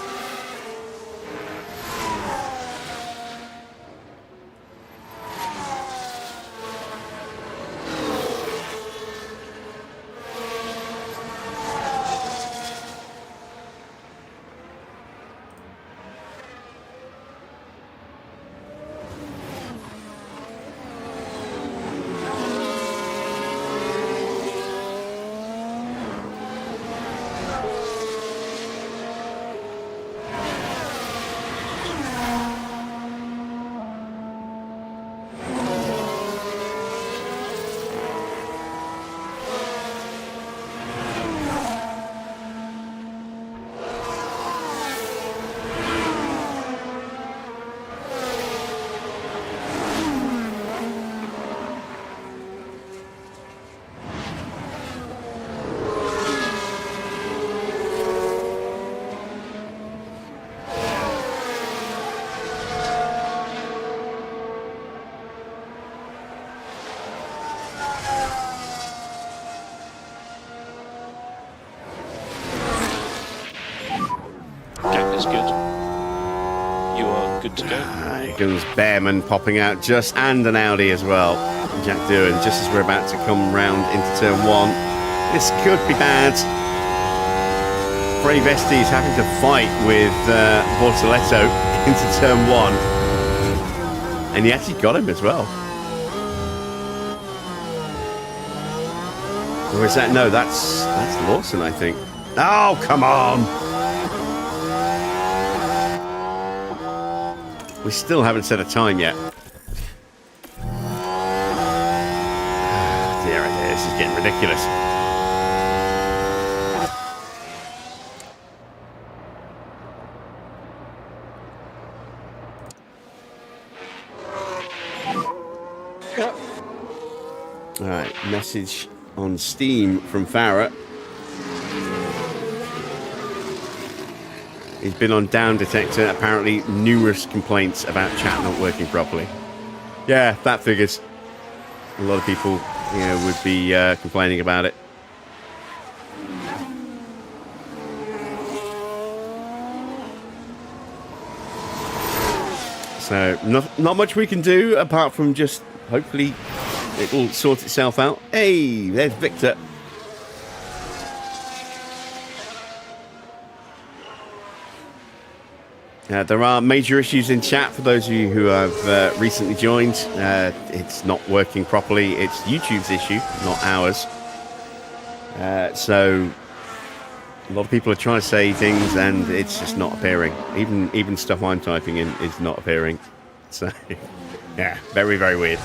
Here comes Bearman popping out and an Audi as well. Jack Doohan, just as we're about to come round into turn one. This could be bad. Freddie Vesti is having to fight with Bortoletto into turn one. And he actually got him as well. Or is that? No, that's Lawson, I think. Oh, come on! We still haven't set a time yet. Dear, this is getting ridiculous. All right, message on Steam from Farah. He's been on down detector. Apparently, numerous complaints about chat not working properly. Yeah, that figures. A lot of people, would be complaining about it. So, not much we can do apart from just hopefully it will sort itself out. Hey, there's Victor. There are major issues in chat for those of you who have recently joined. It's not working properly. It's YouTube's issue, not ours. So a lot of people are trying to say things and it's just not appearing. Even stuff I'm typing in is not appearing. So yeah, very, very weird.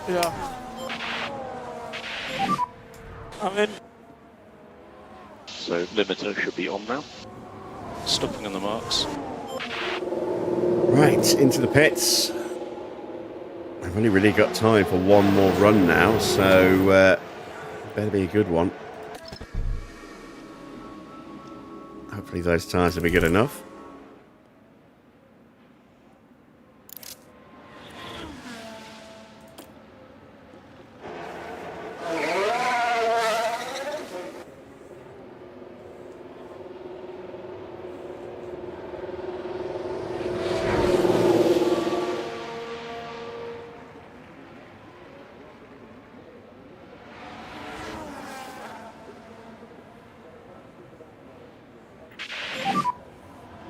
Yeah. I'm in. So limiter should be on now. Stopping on the marks. Right, into the pits. I've only really got time for one more run now, so better be a good one. Hopefully those tyres will be good enough.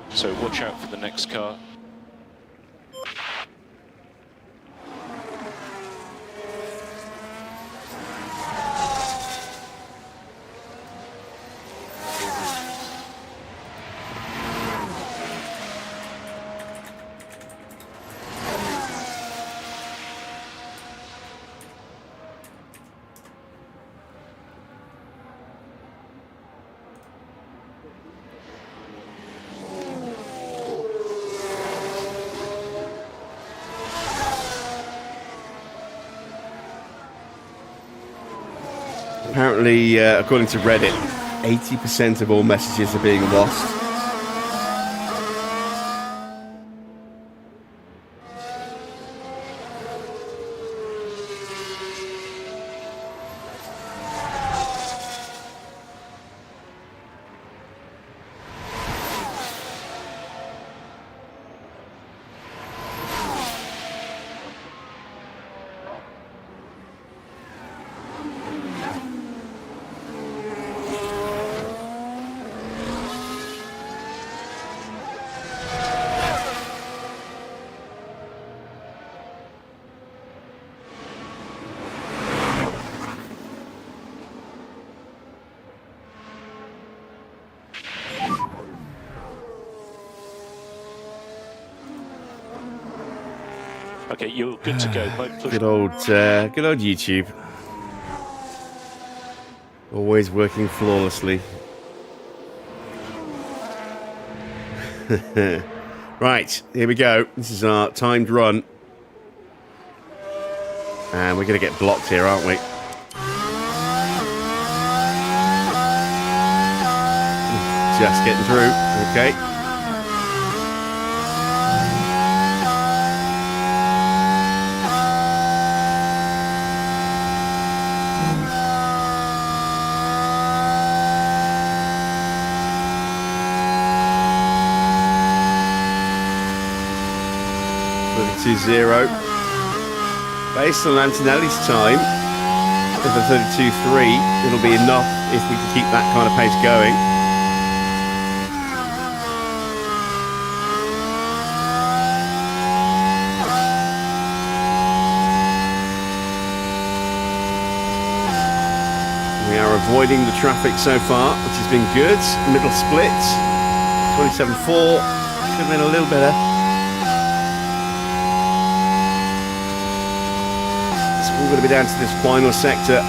So watch out for the next car. Apparently, according to Reddit, 80% of all messages are being lost. Okay, you're good to go. Mode push. Good old YouTube. Always working flawlessly. Right, here we go. This is our timed run. And we're going to get blocked here, aren't we? Just getting through. Okay. .32.0. Based on Antonelli's time of the 32.3, it'll be enough if we can keep that kind of pace going. We are avoiding the traffic so far, which has been good. Middle split, 27.4, should have been a little better. We're going to be down to this final sector.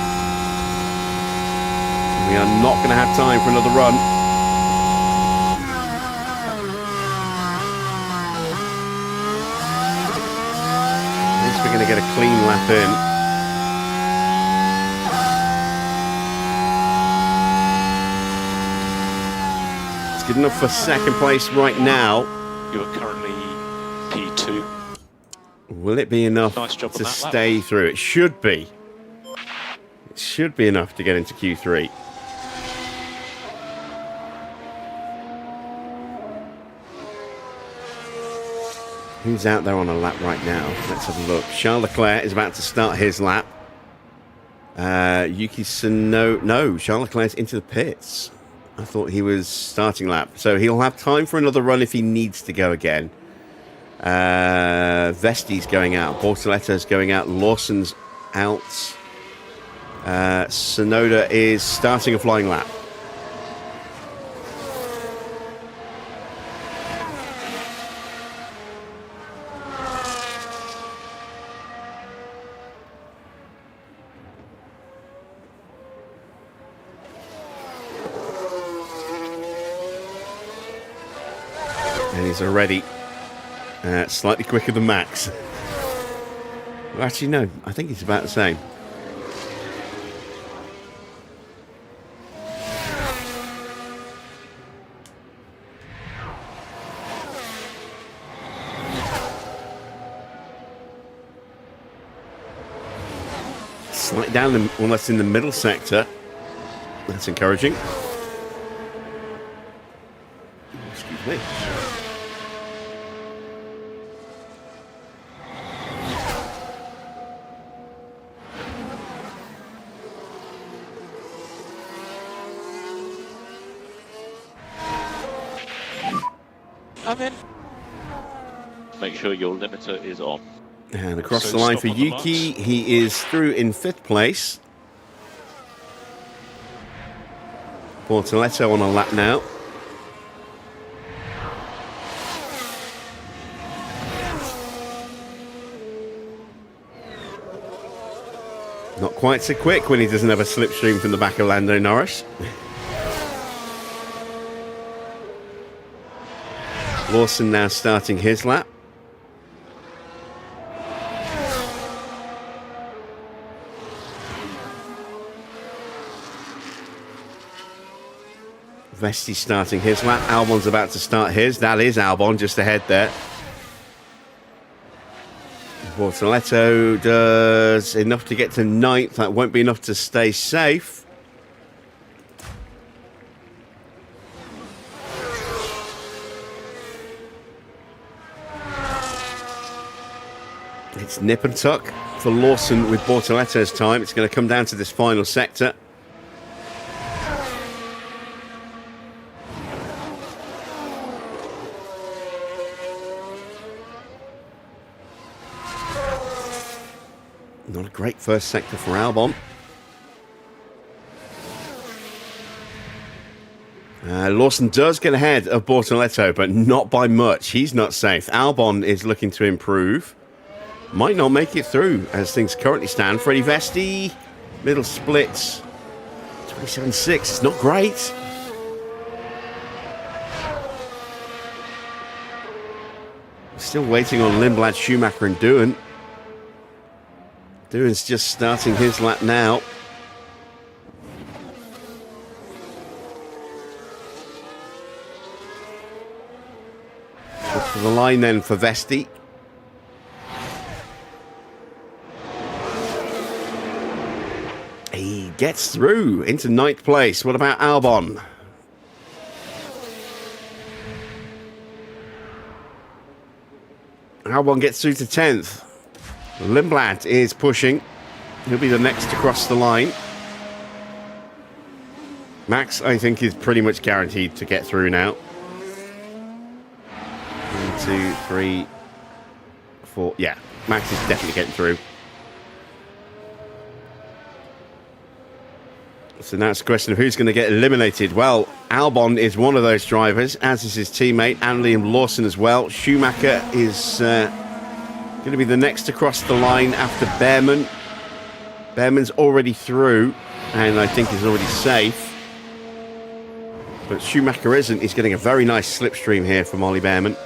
We are not going to have time for another run. At least we're going to get a clean lap in. It's good enough for second place right now. You are currently P2. Will it be enough Nice job to on that stay lap. through? It should be. It should be enough to get into Q3. Who's out there on a lap right now? Let's have a look. Charles Leclerc is about to start his lap. Yuki Tsunoda. No, Charles Leclerc's into the pits. I thought he was starting lap. So he'll have time for another run if he needs to go again. Vesti's going out. Bortoletta's going out. Lawson's out. Tsunoda is starting a flying lap. And he's already slightly quicker than Max. Well, actually, no. I think he's about the same. Slightly down, almost in the middle sector. That's encouraging. Excuse me. I'm in. Make sure your limiter is on. And across So the line for stop on the Yuki, marks. he is through in 5th place. Bortoletto on a lap now. Not quite so quick when he doesn't have a slipstream from the back of Lando Norris. Lawson now starting his lap. Vesti starting his lap. Albon's about to start his. That is Albon just ahead there. Bortoletto does enough to get to 9th. That won't be enough to stay safe. It's nip and tuck for Lawson with Bortoletto's time. It's going to come down to this final sector. Not a great first sector for Albon. Lawson does get ahead of Bortoletto, but not by much. He's not safe. Albon is looking to improve. Might not make it through as things currently stand. Freddie Vesti, middle splits. 27.6, it's not great. Still waiting on Lindblad, Schumacher and Doohan. Doohan's just starting his lap now. Up to the line then for Vesti. He gets through into 9th place. What about Albon? Albon gets through to 10th. Lindblad is pushing. He'll be the next to cross the line. Max, I think, is pretty much guaranteed to get through now. 1, 2, 3, 4. Yeah, Max is definitely getting through. So now it's a question of who's going to get eliminated. Well, Albon is one of those drivers, as is his teammate, and Liam Lawson as well. Schumacher is going to be the next to cross the line after Bearman. Bearman's already through, and I think is already safe. But Schumacher isn't. He's getting a very nice slipstream here from Ollie Bearman.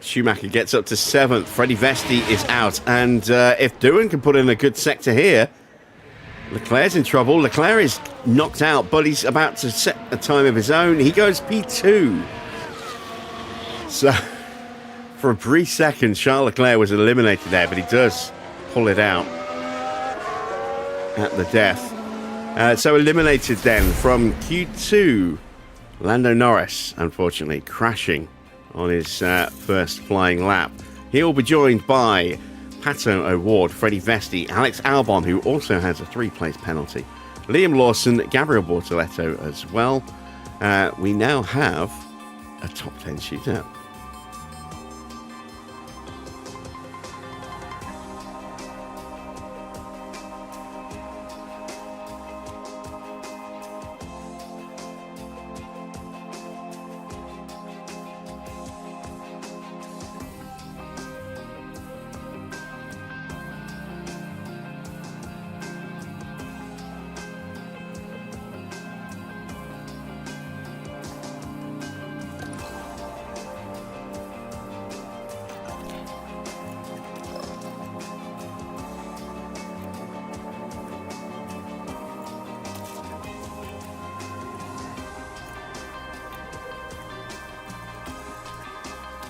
Schumacher gets up to 7th. Freddie Vesti is out. And if Doohan can put in a good sector here, Leclerc's in trouble. Leclerc is knocked out, but he's about to set a time of his own. He goes P2. So, for a brief second, Charles Leclerc was eliminated there, but he does pull it out at the death. So eliminated then from Q2, Lando Norris, unfortunately, crashing on his first flying lap. He'll be joined by Pato O'Ward, Freddie Vesti, Alex Albon, who also has a 3-place penalty, Liam Lawson, Gabriel Bortoletto as well. We now have a top 10 shootout.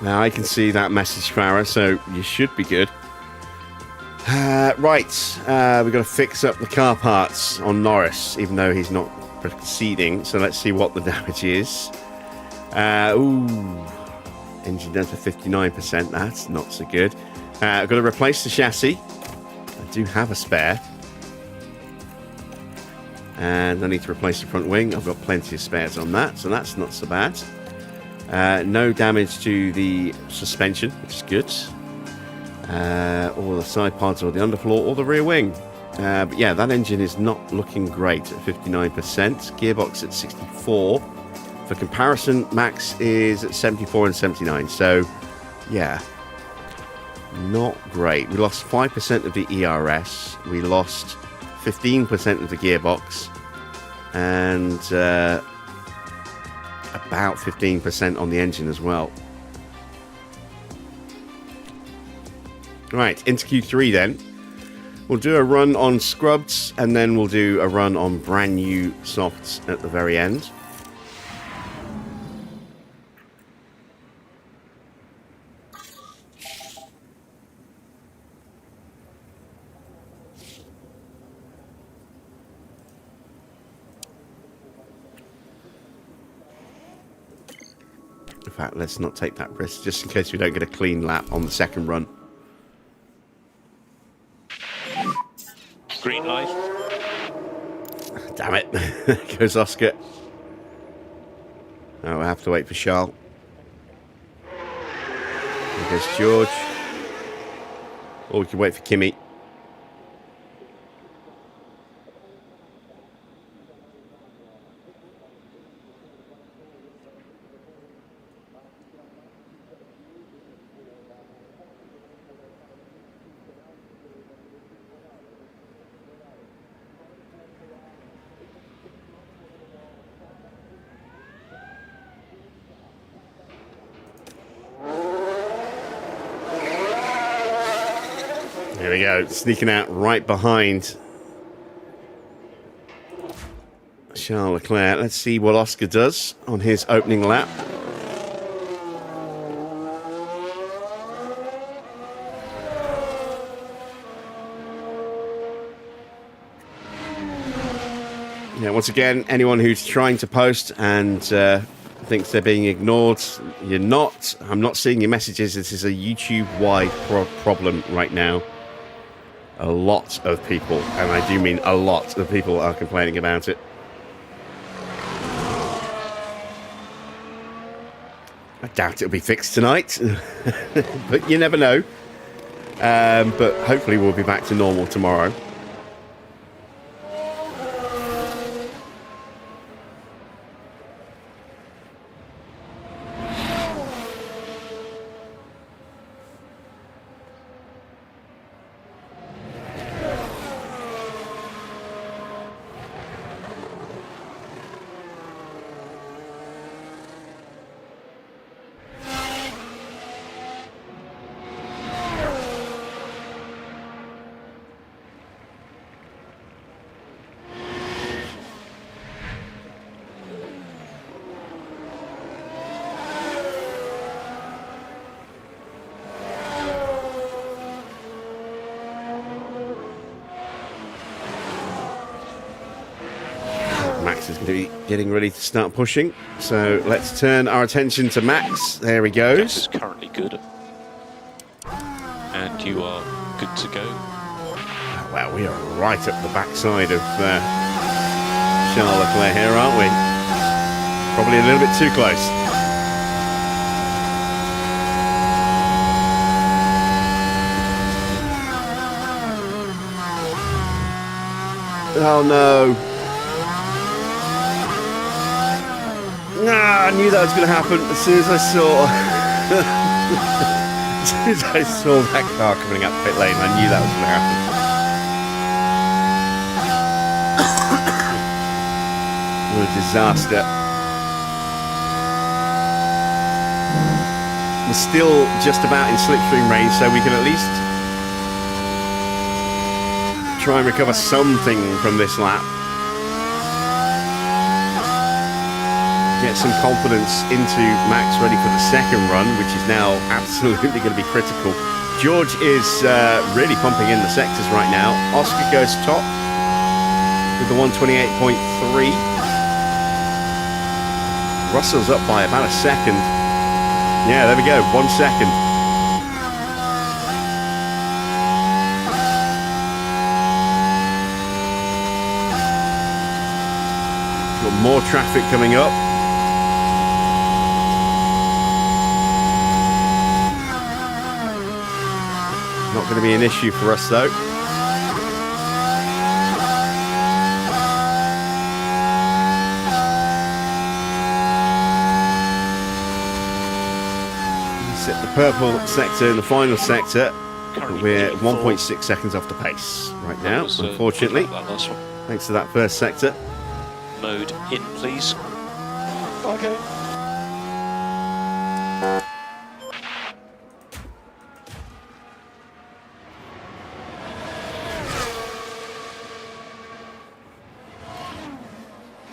Now I can see that message, Farah, so you should be good. Right, we've got to fix up the car parts on Norris, even though he's not proceeding. So let's see what the damage is. Engine down to 59%. That's not so good. I've got to replace the chassis. I do have a spare. And I need to replace the front wing. I've got plenty of spares on that, so that's not so bad. No damage to the suspension, which is good. Or the side pods or the underfloor or the rear wing. But yeah, that engine is not looking great at 59%. Gearbox at 64. For comparison, Max is at 74 and 79. So, yeah, not great. We lost 5% of the ERS. We lost 15% of the gearbox. And about 15% on the engine as well. Right, into Q3 then. We'll do a run on scrubbed, and then we'll do a run on brand new softs at the very end. In fact, let's not take that risk, just in case we don't get a clean lap on the second run. Green light. Damn it. There goes Oscar. Oh, we'll have to wait for Charles. There goes George. Or we can wait for Kimmy. There we go, sneaking out right behind Charles Leclerc. Let's see what Oscar does on his opening lap. Yeah, once again, anyone who's trying to post and thinks they're being ignored, you're not. I'm not seeing your messages. This is a YouTube-wide problem right now. A lot of people, and I do mean a lot of people, are complaining about it. I doubt it'll be fixed tonight, but you never know. But hopefully we'll be back to normal tomorrow. Max is going to be getting ready to start pushing, so let's turn our attention to Max. There he goes. Gas is currently good, and you are good to go. Well, we are right up the backside of Charles Leclerc here, aren't we? Probably a little bit too close. Oh no. Nah, I knew that was going to happen as soon as I saw as soon as I saw that car coming up pit lane. I knew that was going to happen. What a disaster. We're still just about in slipstream range, so we can at least try and recover something from this lap. get some confidence into Max ready for the second run, which is now absolutely going to be critical. George is really pumping in the sectors right now. Oscar goes top with the 128.3. Russell's up by about a second. Yeah, there we go, 1 second. Got more traffic coming up. Not going to be an issue for us though. The purple sector in the final sector. We're 1.6 seconds off the pace right now, unfortunately. Thanks to that first sector. Mode in, please. Okay.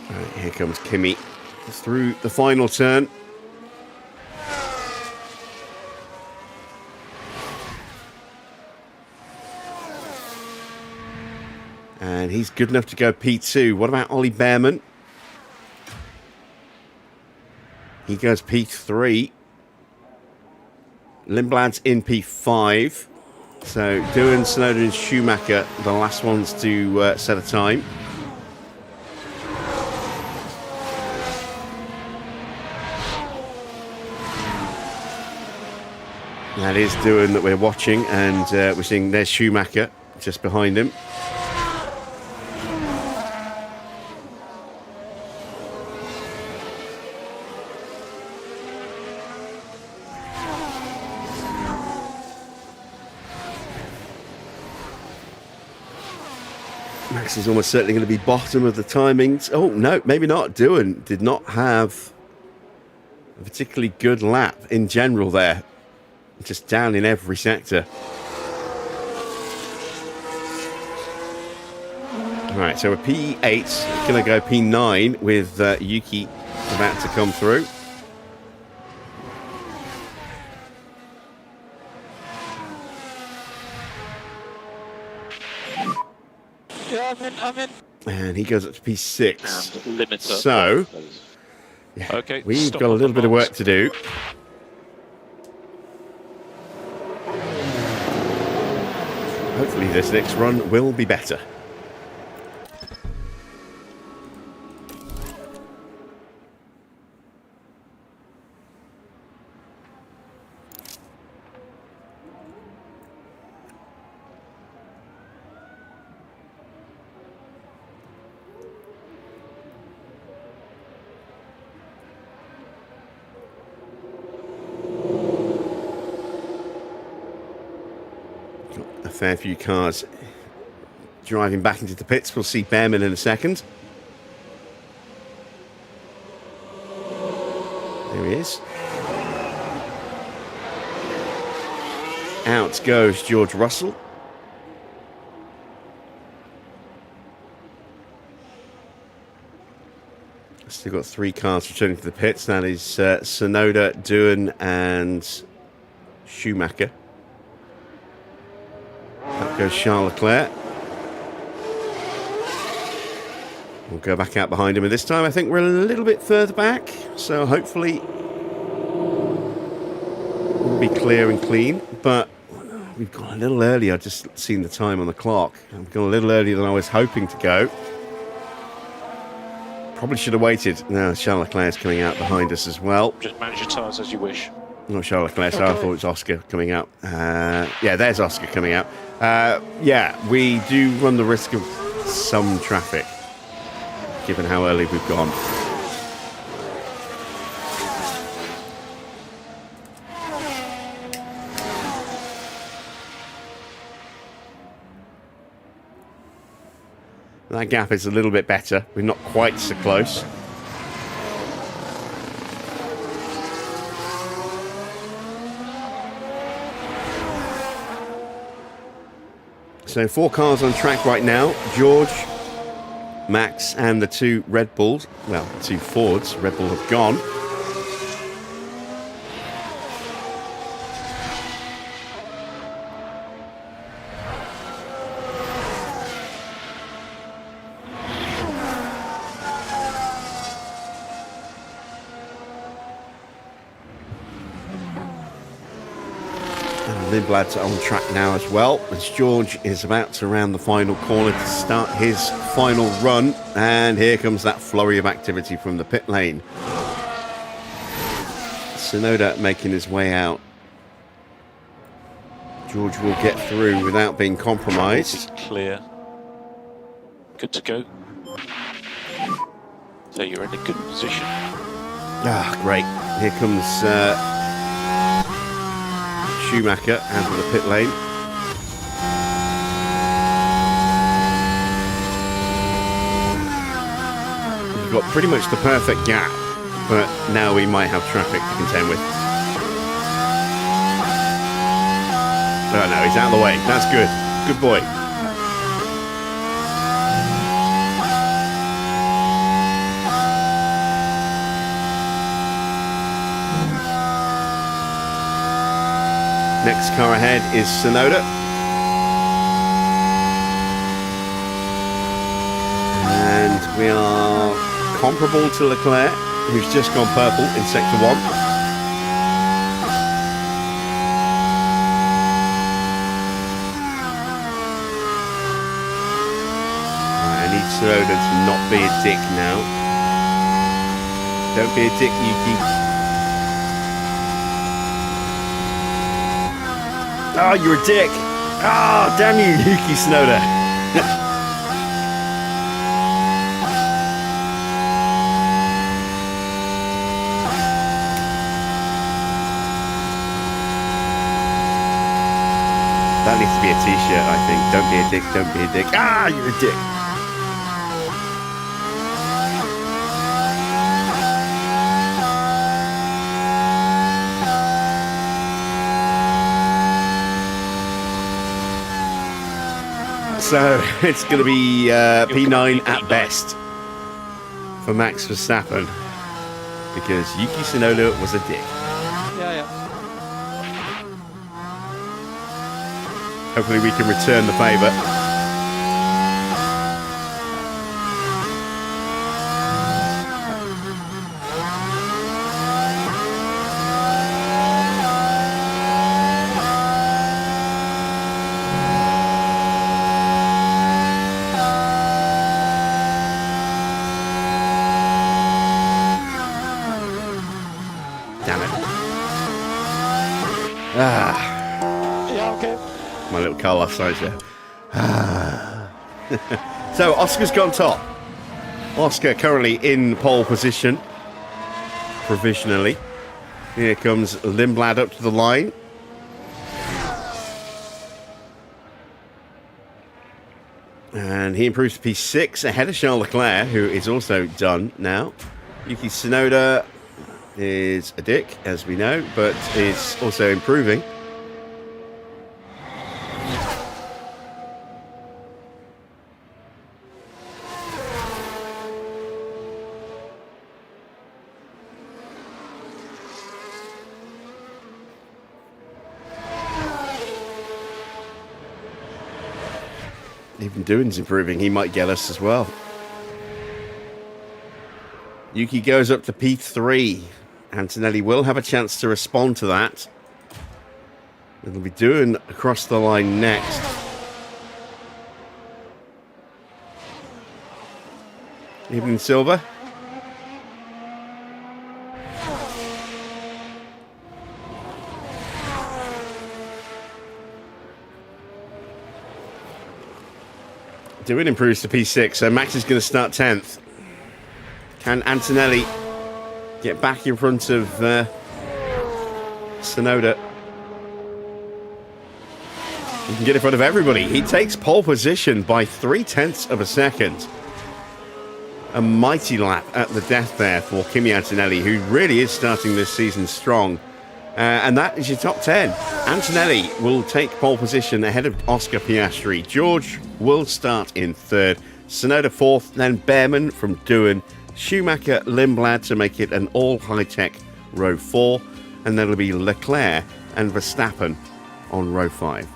Right, here comes Kimi through the final turn. And he's good enough to go P2. What about Ollie Bearman? He goes P3. Lindblad's in P5. So Doohan, Snowden and Schumacher, the last ones to set a time. That is Doohan that we're watching, and we're seeing there's Schumacher just behind him. Max is almost certainly going to be bottom of the timings. Oh, no, maybe not. Doohan did not have a particularly good lap in general there. Just down in every sector. Right, so we're P8. Going to go P9 with Yuki about to come through. Yeah, I'm in. And he goes up to P6. And limiter. So, yeah, okay, we've got a little bit of work to do. Hopefully this next run will be better. A fair few cars driving back into the pits. We'll see Bearman in a second. There he is. Out goes George Russell. Still got 3 cars returning to the pits. That is Tsunoda, Doohan and Schumacher. Up goes Charles Leclerc. We'll go back out behind him, and this time I think we're a little bit further back, so hopefully we'll be clear and clean. But we've gone a little early. I've just seen the time on the clock. We've gone a little earlier than I was hoping to go. Probably should have waited. Now Charles Leclerc's coming out behind us as well. Just manage your tyres as you wish. Not Charles Leclerc, so I thought it was Oscar coming out. Yeah, there's Oscar coming out. Yeah, we do run the risk of some traffic, given how early we've gone. That gap is a little bit better. We're not quite so close. So 4 cars on track right now. George Max and the 2 Red Bulls, well, 2 Fords. Red Bull have gone. Lindblad's on track now as well, as George is about to round the final corner to start his final run, and here comes that flurry of activity from the pit lane. Tsunoda making his way out. George will get through without being compromised. Clear. Good to go. So you're in a good position. Ah, great. Here comes Schumacher out of the pit lane. We've got pretty much the perfect gap, but now we might have traffic to contend with. Oh no, he's out of the way. That's good. Good boy. Next car ahead is Tsunoda. And we are comparable to Leclerc, who's just gone purple in Sector 1. I need Tsunoda to not be a dick now. Don't be a dick, Yuki. Oh, you're a dick. Oh, damn you, Yuki Tsunoda. That needs to be a t-shirt, I think. Don't be a dick, don't be a dick. Ah, you're a dick. So it's going to be P9 at best for Max Verstappen, because Yuki Tsunoda was a dick. Yeah. Hopefully we can return the favour. My little Carlos Sainz there. So Oscar's gone top. Oscar currently in pole position, provisionally. Here comes Lindblad up to the line. And he improves to P6 ahead of Charles Leclerc, who is also done now. Yuki Tsunoda is a dick, as we know, but is also improving. Even Doohan's improving. He might get us as well. Yuki goes up to P3. Antonelli will have a chance to respond to that. It'll be Doohan across the line next. Evening Silver. Doohan improves to P6, so Max is going to start 10th. Can Antonelli get back in front of Tsunoda? He can get in front of everybody. He takes pole position by 0.3 of a second. A mighty lap at the death there for Kimi Antonelli, who really is starting this season strong. And that is your top 10. Antonelli will take pole position ahead of Oscar Piastri. George will start in 3rd. Sonoda fourth, then Bearman from Doohan, Schumacher, Lindblad to make it an all HiTech row 4, and then it'll be Leclerc and Verstappen on row 5.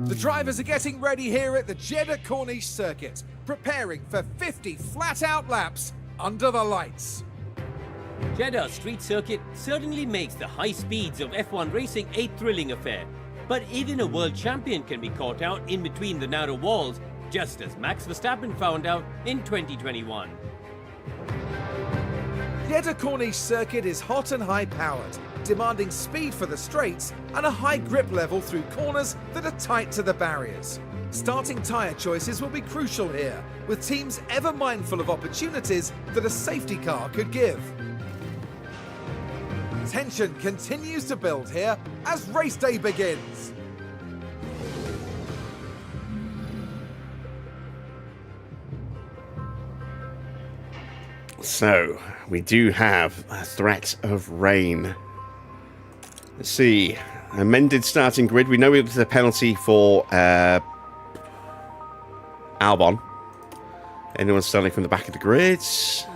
The drivers are getting ready here at the Jeddah Corniche circuit, preparing for 50 flat-out laps under the lights. Jeddah street circuit certainly makes the high speeds of F1 racing a thrilling affair. But even a world champion can be caught out in between the narrow walls, just as Max Verstappen found out in 2021. Jeddah Corniche circuit is hot and high-powered, demanding speed for the straights and a high grip level through corners that are tight to the barriers. Starting tyre choices will be crucial here, with teams ever mindful of opportunities that a safety car could give. Tension continues to build here as race day begins. So, we do have a threat of rain. Let's see. Amended starting grid. We know it was a penalty for Albon. Anyone starting from the back of the grids?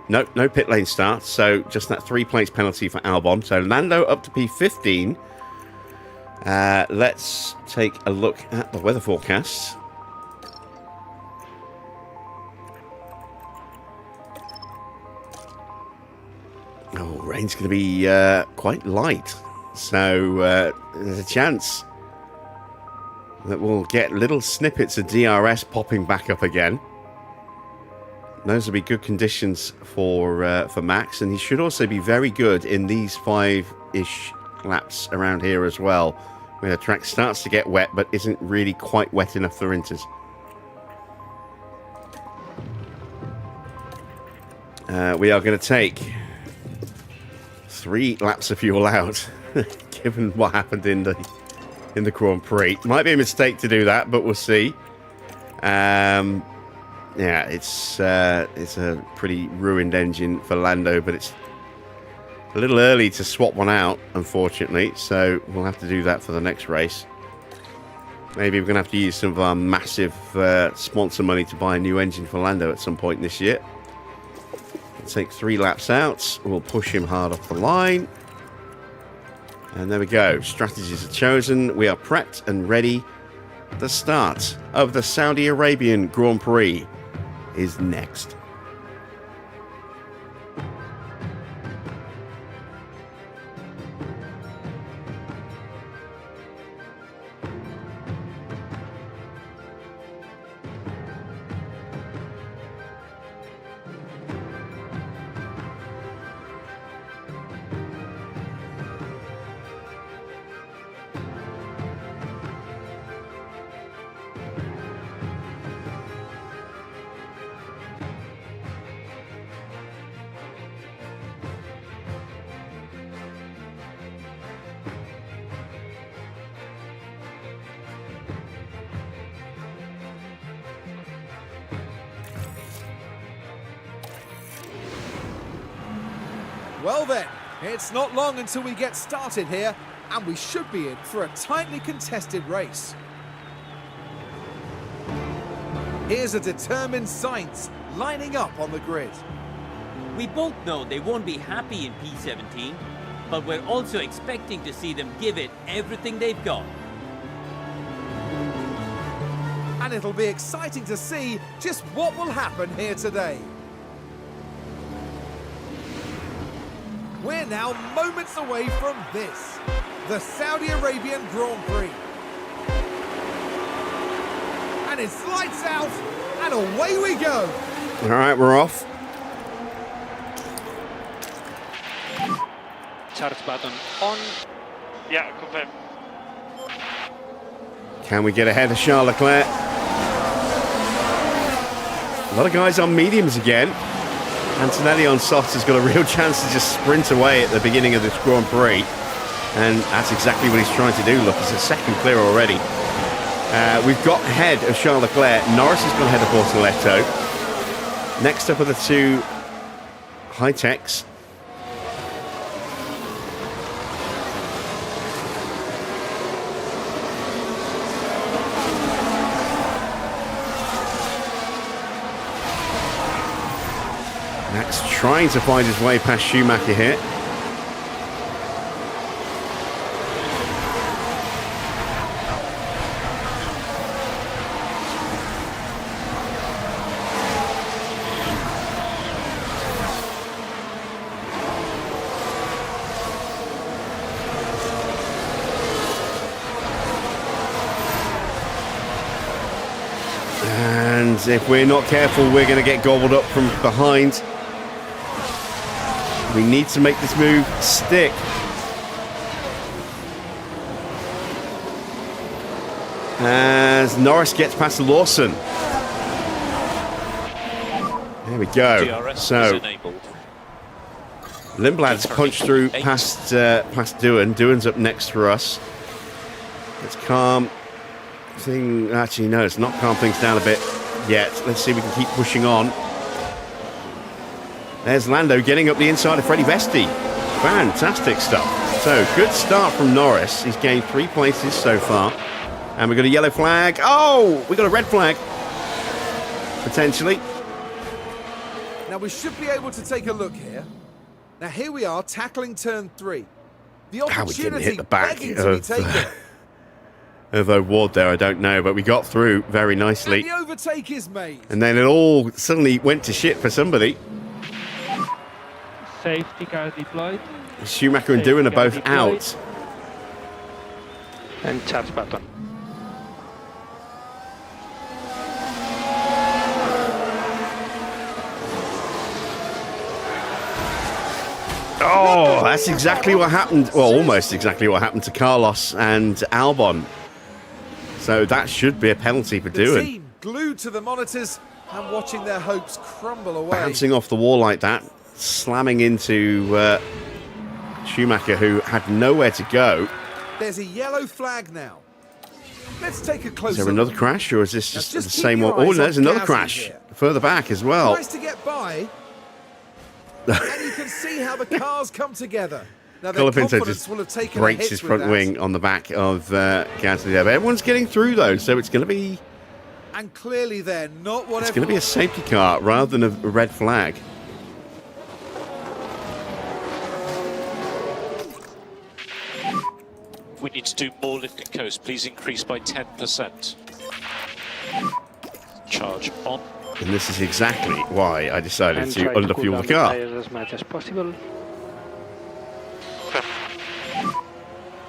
No pit lane start. So, just that 3 place penalty for Albon. So, Lando up to P15. Let's take a look at the weather forecast. Oh, rain's going to be quite light. So there's a chance that we'll get little snippets of DRS popping back up again. Those will be good conditions for Max, and he should also be very good in these 5-ish laps around here as well, where the track starts to get wet but isn't really quite wet enough for inters. We are going to take 3 laps of fuel out, given what happened in the Grand Prix. Might be a mistake to do that, but we'll see. Yeah, it's a pretty ruined engine for Lando, but it's a little early to swap one out, unfortunately. So we'll have to do that for the next race. Maybe we're going to have to use some of our massive sponsor money to buy a new engine for Lando at some point this year. Take 3 laps out. We'll push him hard off the line. And there we go. Strategies are chosen. We are prepped and ready. The start of the Saudi Arabian Grand Prix is next. Well then, it's not long until we get started here, and we should be in for a tightly contested race. Here's a determined Sainz lining up on the grid. We both know they won't be happy in P17, but we're also expecting to see them give it everything they've got. And it'll be exciting to see just what will happen here today. We're now moments away from this, the Saudi Arabian Grand Prix. And it's lights out, and away we go. All right, we're off. Charge button on. Yeah, confirm. Can we get ahead of Charles Leclerc? A lot of guys on mediums again. Antonelli on softs has got a real chance to just sprint away at the beginning of this Grand Prix. And that's exactly what he's trying to do. Look, he's a second clear already. We've got ahead of Charles Leclerc. Norris has gone ahead of Bortoletto. Next up are the 2 HiTechs. Max trying to find his way past Schumacher here. And if we're not careful, we're going to get gobbled up from behind. We need to make this move stick. As Norris gets past Lawson. There we go. DRS So is enabled. Lindblad's punched through past Doohan. Doohan's up next for us. Let's calm thing. Actually, no, it's not calm things down a bit yet. Let's see if we can keep pushing on. There's Lando getting up the inside of Freddie Vesti. Fantastic stuff. So, good start from Norris. He's gained 3 places so far. And we've got a yellow flag. Oh, we got a red flag. Potentially. Now we should be able to take a look here. Now here we are tackling turn 3. The How we didn't opportunity hit the back begging to be taken. of O'Ward there, I don't know. But we got through very nicely. And the overtake is made. And then it all suddenly went to shit for somebody. Safety car deployed. Schumacher and Doohan are both out. And charge button. Oh, that's exactly what happened. Well, almost exactly what happened to Carlos and Albon. So that should be a penalty for The Doohan. team glued to the monitors and watching their hopes crumble away. Bouncing off the wall like that, slamming into Schumacher, who had nowhere to go. There's a yellow flag now. Let's take a Is closer there another look. crash, or is this Now just just the keep same your one? Oh, eyes no, there's on another Gasly crash here. further back as well. Tries to get by. And you can see how the cars come together. Now their Colapinto confidence just will have taken a breaks hit his with front that. wing on the back of Gasly there. But everyone's getting through though, so it's going to be And clearly they're not what it's going to be a safety car rather than a red flag. We need to do more lift and coast. Please increase by 10%. Charge on. And this is exactly why I decided And to try to cool underfuel down the the car. tires as much as possible.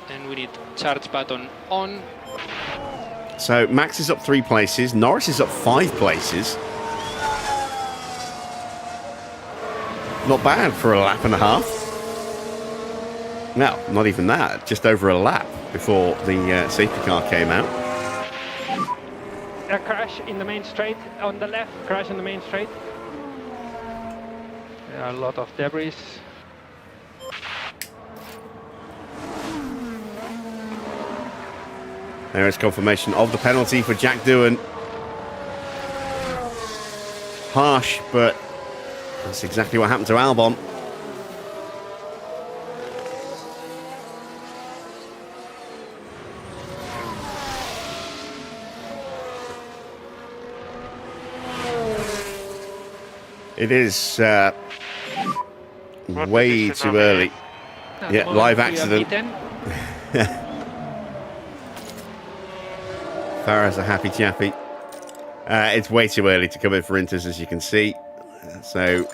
And we need charge button on. So Max is up 3 places, Norris is up 5 places. Not bad for a lap and a half. No, not even that, just over a lap before the safety car came out. A crash in the main straight on the left. Crash in the main straight. There are a lot of debris. There is confirmation of the penalty for Jack Doohan. Harsh, but that's exactly what happened to Albon. It is way too early. Yeah, live accident. Farah's a happy chappy. It's way too early to come in for Inters, as you can see. So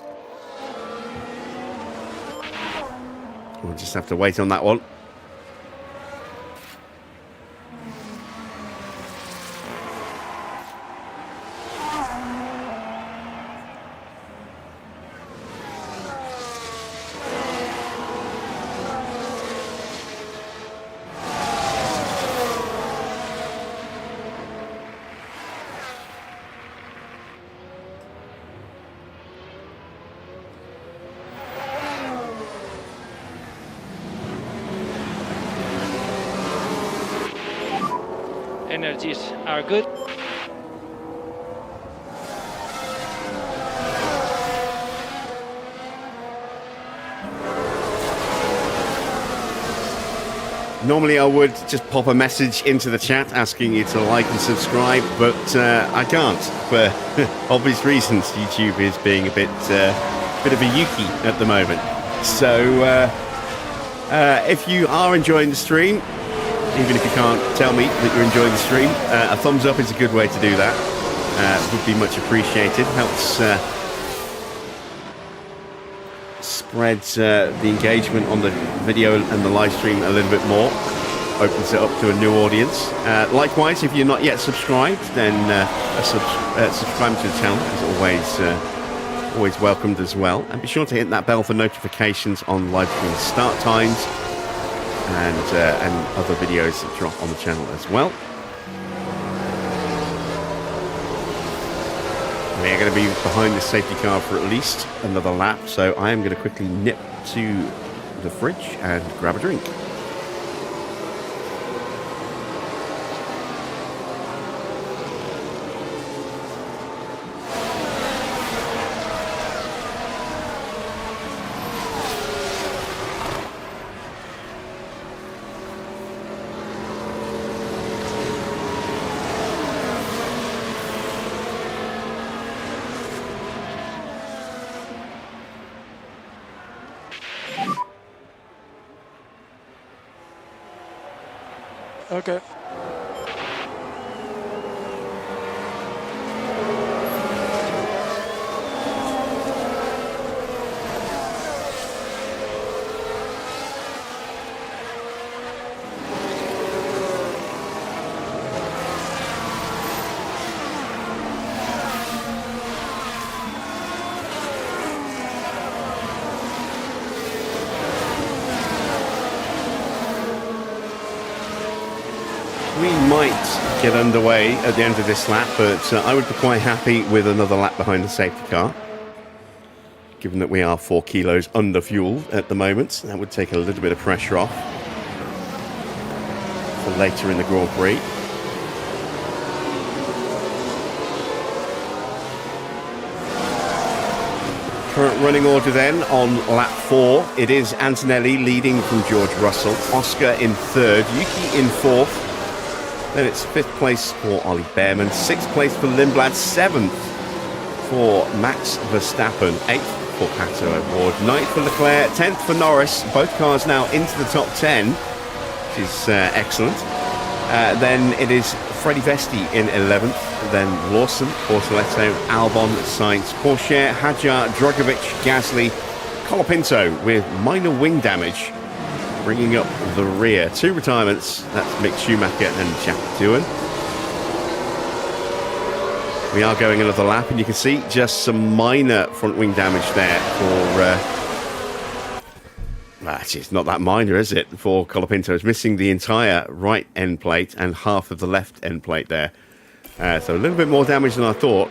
we'll just have to wait on that one. Energies are good. Normally I would just pop a message into the chat asking you to like and subscribe, but I can't for obvious reasons. YouTube is being a bit bit of a Yuki at the moment. So if you are enjoying the stream, even if you can't tell me that you're enjoying the stream, a thumbs up is a good way to do that. Would be much appreciated. Helps spread the engagement on the video and the live stream a little bit more. Opens it up to a new audience. Likewise, if you're not yet subscribed, then subscribe to the channel is always welcomed as well. And be sure to hit that bell for notifications on live stream start times and other videos that drop on the channel as well. We're going to be behind the safety car for at least another lap, so I am going to quickly nip to the fridge and grab a drink. Okay. We might get underway at the end of this lap, but I would be quite happy with another lap behind the safety car. Given that we are 4 kilos under fuel at the moment, that would take a little bit of pressure off for later in the Grand Prix. Current running order then on lap 4. It is Antonelli leading from George Russell, Oscar in 3rd, Yuki in 4th. Then it's 5th place for Ollie Bearman, 6th place for Lindblad, 7th for Max Verstappen, 8th for Pato O'Ward, 9th for Leclerc, 10th for Norris. Both cars now into the top 10, which is excellent. Then it is Freddie Vesti in 11th, then Lawson, Bortoletto, Albon, Sainz, Porsche, Hadjar, Drogovic, Gasly, Colapinto with minor wing damage, bringing up the rear. 2 retirements, that's Mick Schumacher and Jack Doohan. We are going another lap, and you can see just some minor front wing damage there for... it's not that minor, is it? For Colapinto. It's missing the entire right end plate and half of the left end plate there. So a little bit more damage than I thought.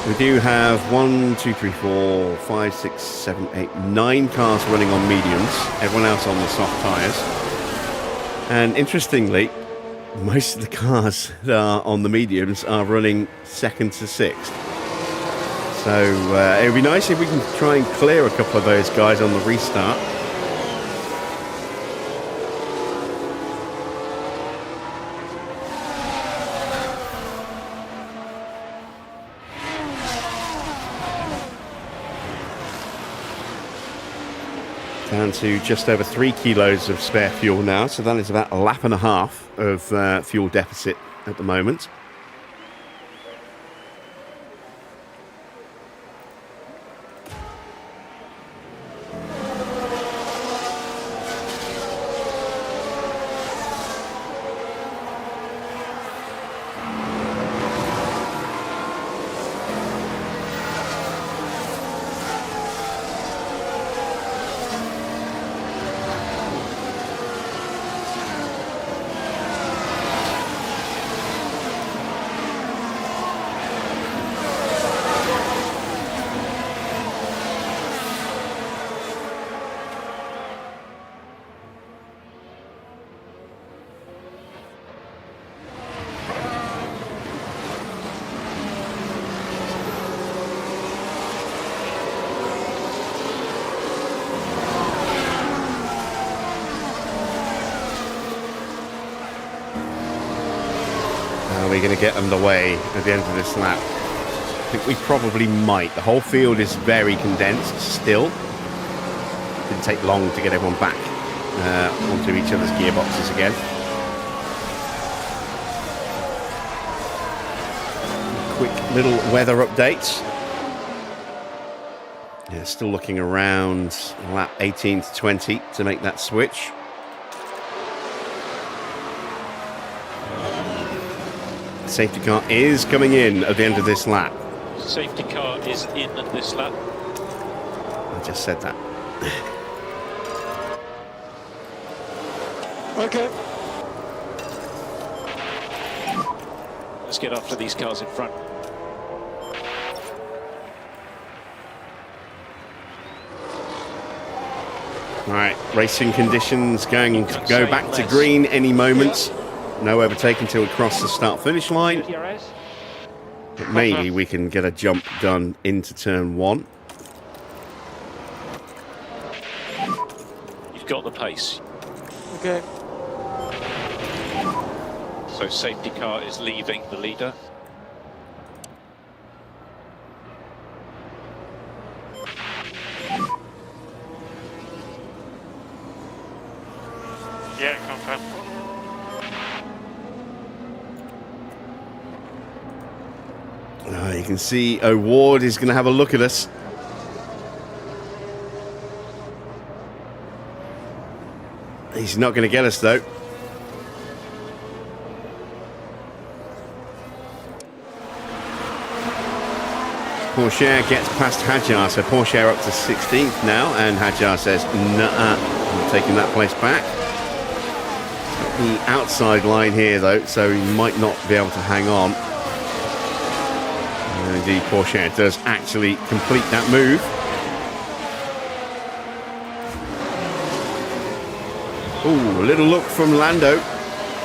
We do have 1, 2, 3, 4, 5, 6, 7, 8, 9 cars running on mediums. Everyone else on the soft tyres. And interestingly, most of the cars that are on the mediums are running 2nd to 6th. So it would be nice if we can try and clear a couple of those guys on the restart. Down to just over 3 kilos of spare fuel now, so that is about a lap and a half of fuel deficit at the moment. We're going to get underway at the end of this lap. I think we probably might. The whole field is very condensed still. Didn't take long to get everyone back onto each other's gearboxes again. Quick little weather updates. Yeah, still looking around lap 18 to 20 to make that switch. The safety car is coming in at the end of this lap. Safety car is in this lap. I just said that. Okay. Let's get after these cars in front. All right, racing conditions going to go back to green any moment. No overtaking until we cross the start-finish line. But maybe we can get a jump done into turn 1. You've got the pace. Okay. So safety car is leaving the leader. Yeah, confirm. You can see O'Ward is going to have a look at us. He's not going to get us though. Porsche gets past Hadjar, so Porsche up to 16th now, and Hadjar says, "Nuh-uh, I'm taking that place back." The outside line here though, so he might not be able to hang on. And indeed, Porsche does actually complete that move. Ooh, a little look from Lando,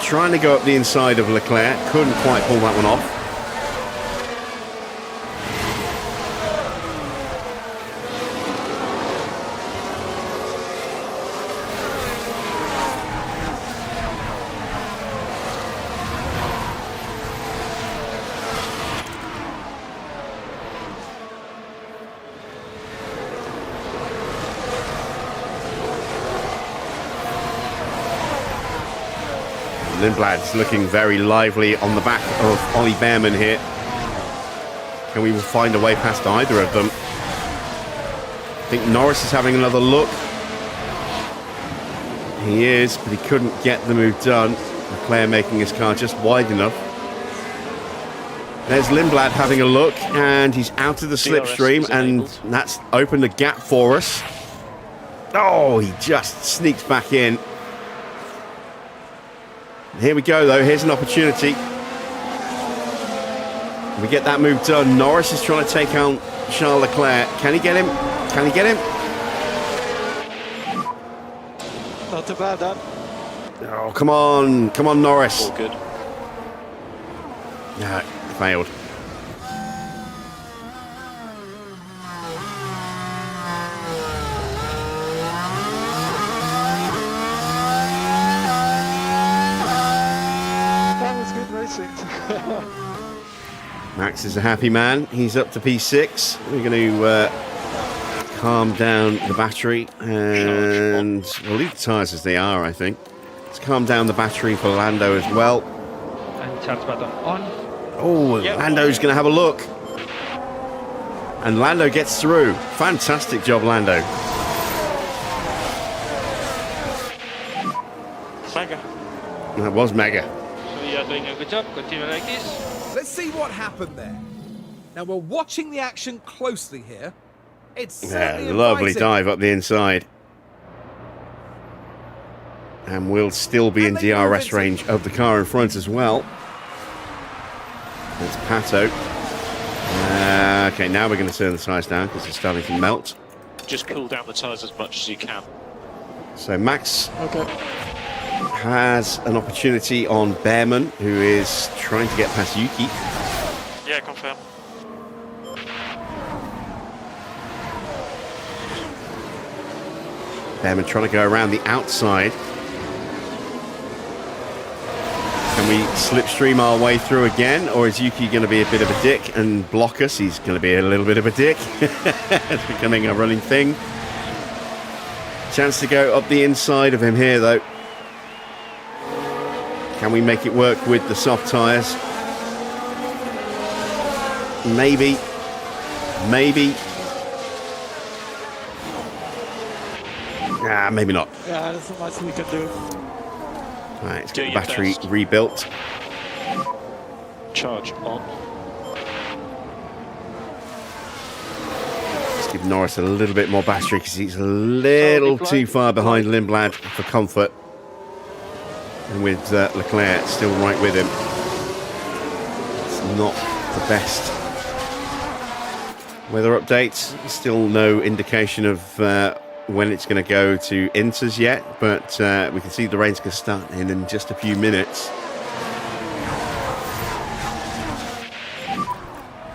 trying to go up the inside of Leclerc, couldn't quite pull that one off. Lindblad's looking very lively on the back of Ollie Bearman here. And we will find a way past either of them. I think Norris is having another look. He is, but he couldn't get the move done. Leclerc making his car just wide enough. There's Lindblad having a look, and he's out of the slipstream, and that's opened a gap for us. Oh, he just sneaks back in. Here we go though, here's an opportunity. We get that move done. Norris is trying to take on Charles Leclerc. Can he get him? Can he get him? Not too bad, that. Oh, come on. Come on, Norris. All good. No, failed. Max is a happy man. He's up to P6. We're going to calm down the battery and we'll leave the tyres as they are, I think. Let's calm down the battery for Lando as well. And charge button on. Oh, yep. Lando's going to have a look. And Lando gets through. Fantastic job, Lando. Mega. That was mega. So you are doing a good job. Continue like this. Let's see what happened there. Now we're watching the action closely here. It's certainly lovely inviting. dive up the inside. And we'll still be in DRS range of the car in front as well. It's Pato. Okay, now we're going to turn the tyres down because it's starting to melt. Just cool down the tyres as much as you can. So Max has an opportunity on Bearman, who is trying to get past Yuki. Yeah, confirm. Bearman trying to go around the outside. Can we slipstream our way through again, or is Yuki going to be a bit of a dick and block us? He's going to be a little bit of a dick. It's becoming a running thing. Chance to go up the inside of him here, though. Can we make it work with the soft tyres? Maybe. Maybe. Maybe not. Yeah, there's not much we can do. Right, let's get the battery rebuilt. Charge on. Let's give Norris a little bit more battery because he's a little too far behind Lindblad for comfort. And with Leclerc still right with him. It's not the best. Weather updates, still no indication of when it's going to go to Inters yet, but we can see the rain's going to start in just a few minutes.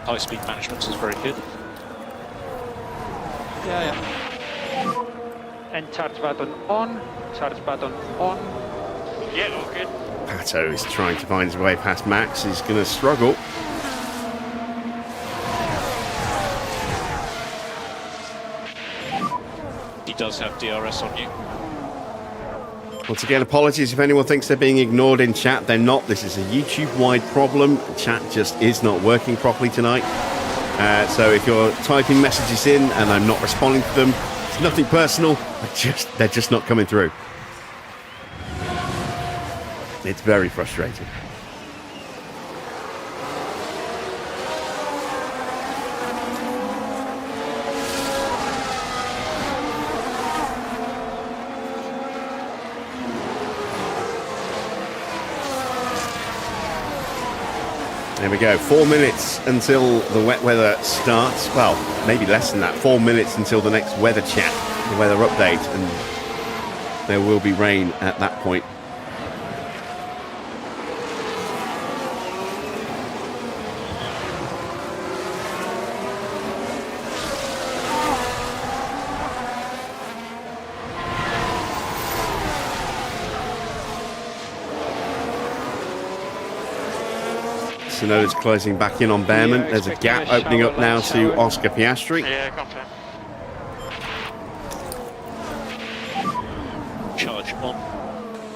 High speed management is very good. Yeah. And charge button on. Charge button on. Yeah, okay. Pato is trying to find his way past Max. He's going to struggle. He does have DRS on you. Once again, apologies if anyone thinks they're being ignored in chat. They're not. This is a YouTube-wide problem. Chat just is not working properly tonight. So if you're typing messages in and I'm not responding to them, it's nothing personal. They're just not coming through. It's very frustrating. There we go, 4 minutes until the wet weather starts. Well, maybe less than that, 4 minutes until the next weather chat, the weather update, and there will be rain at that point. Tsunoda's closing back in on Bearman. There's a gap opening up now to Oscar Piastri. Yeah, confirm. Charge on.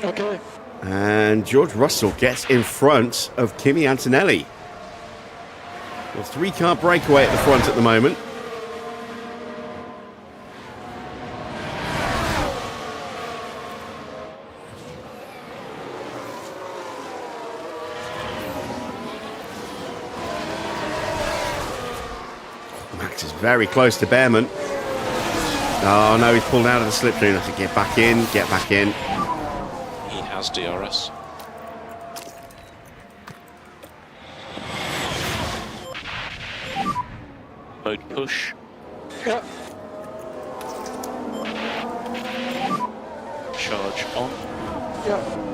Okay. And George Russell gets in front of Kimi Antonelli. Well, 3-car breakaway at the front at the moment. Max is very close to Bearman. Oh no, he's pulled out of the slipstream. I have to get back in, get back in. He has DRS. Mode push. Yeah. Charge on. Yeah.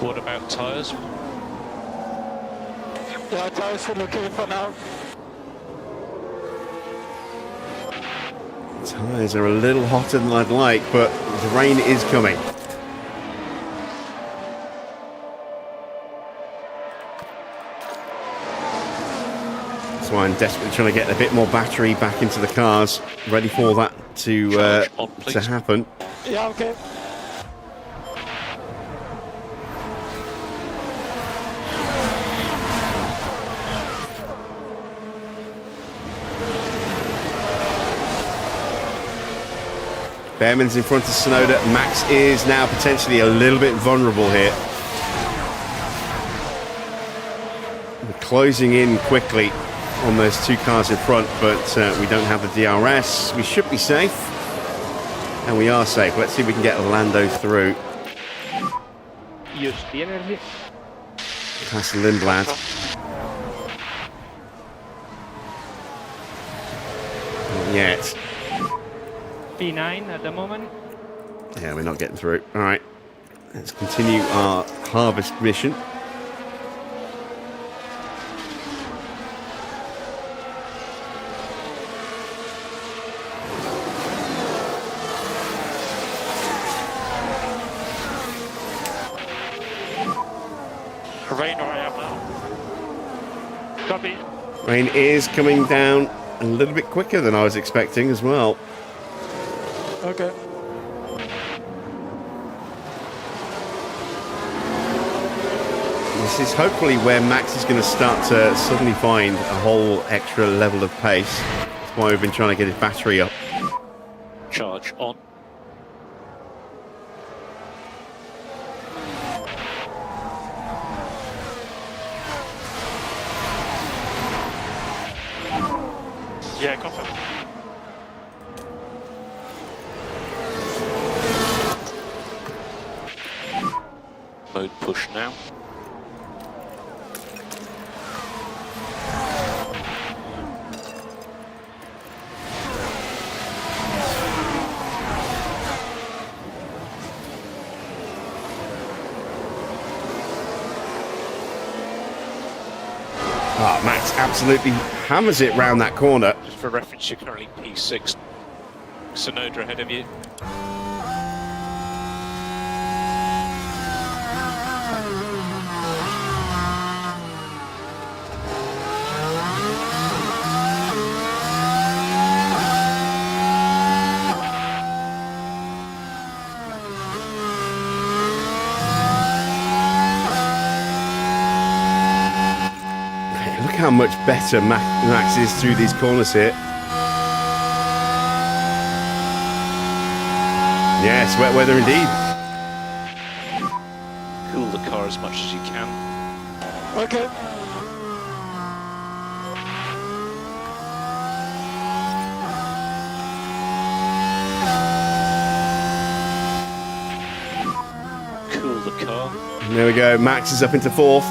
What about tyres? Yeah, tires are okay for now. Tyres are a little hotter than I'd like, but the rain is coming. That's why I'm desperately trying to get a bit more battery back into the cars, ready for that to happen. Yeah, okay. Bearman's in front of Tsunoda. Max is now potentially a little bit vulnerable here. We're closing in quickly on those 2 cars in front, but we don't have the DRS. We should be safe. And we are safe. Let's see if we can get Lando through. Use the energy. Past Lindblad. Not yet. P9 at the moment. Yeah, we're not getting through. All right, let's continue our harvest mission. Rain is coming down a little bit quicker than I was expecting as well. Okay. This is hopefully where Max is going to start to suddenly find a whole extra level of pace. That's why we've been trying to get his battery up. Charge on. Yeah, confirm. Mode push now. Oh, Max absolutely hammers it round that corner. Just for reference, you're currently P6. Sonoda ahead of you. Look how much better Max is through these corners here. Yes, wet weather indeed. Cool the car as much as you can. Okay. Cool the car. And there we go, Max is up into fourth.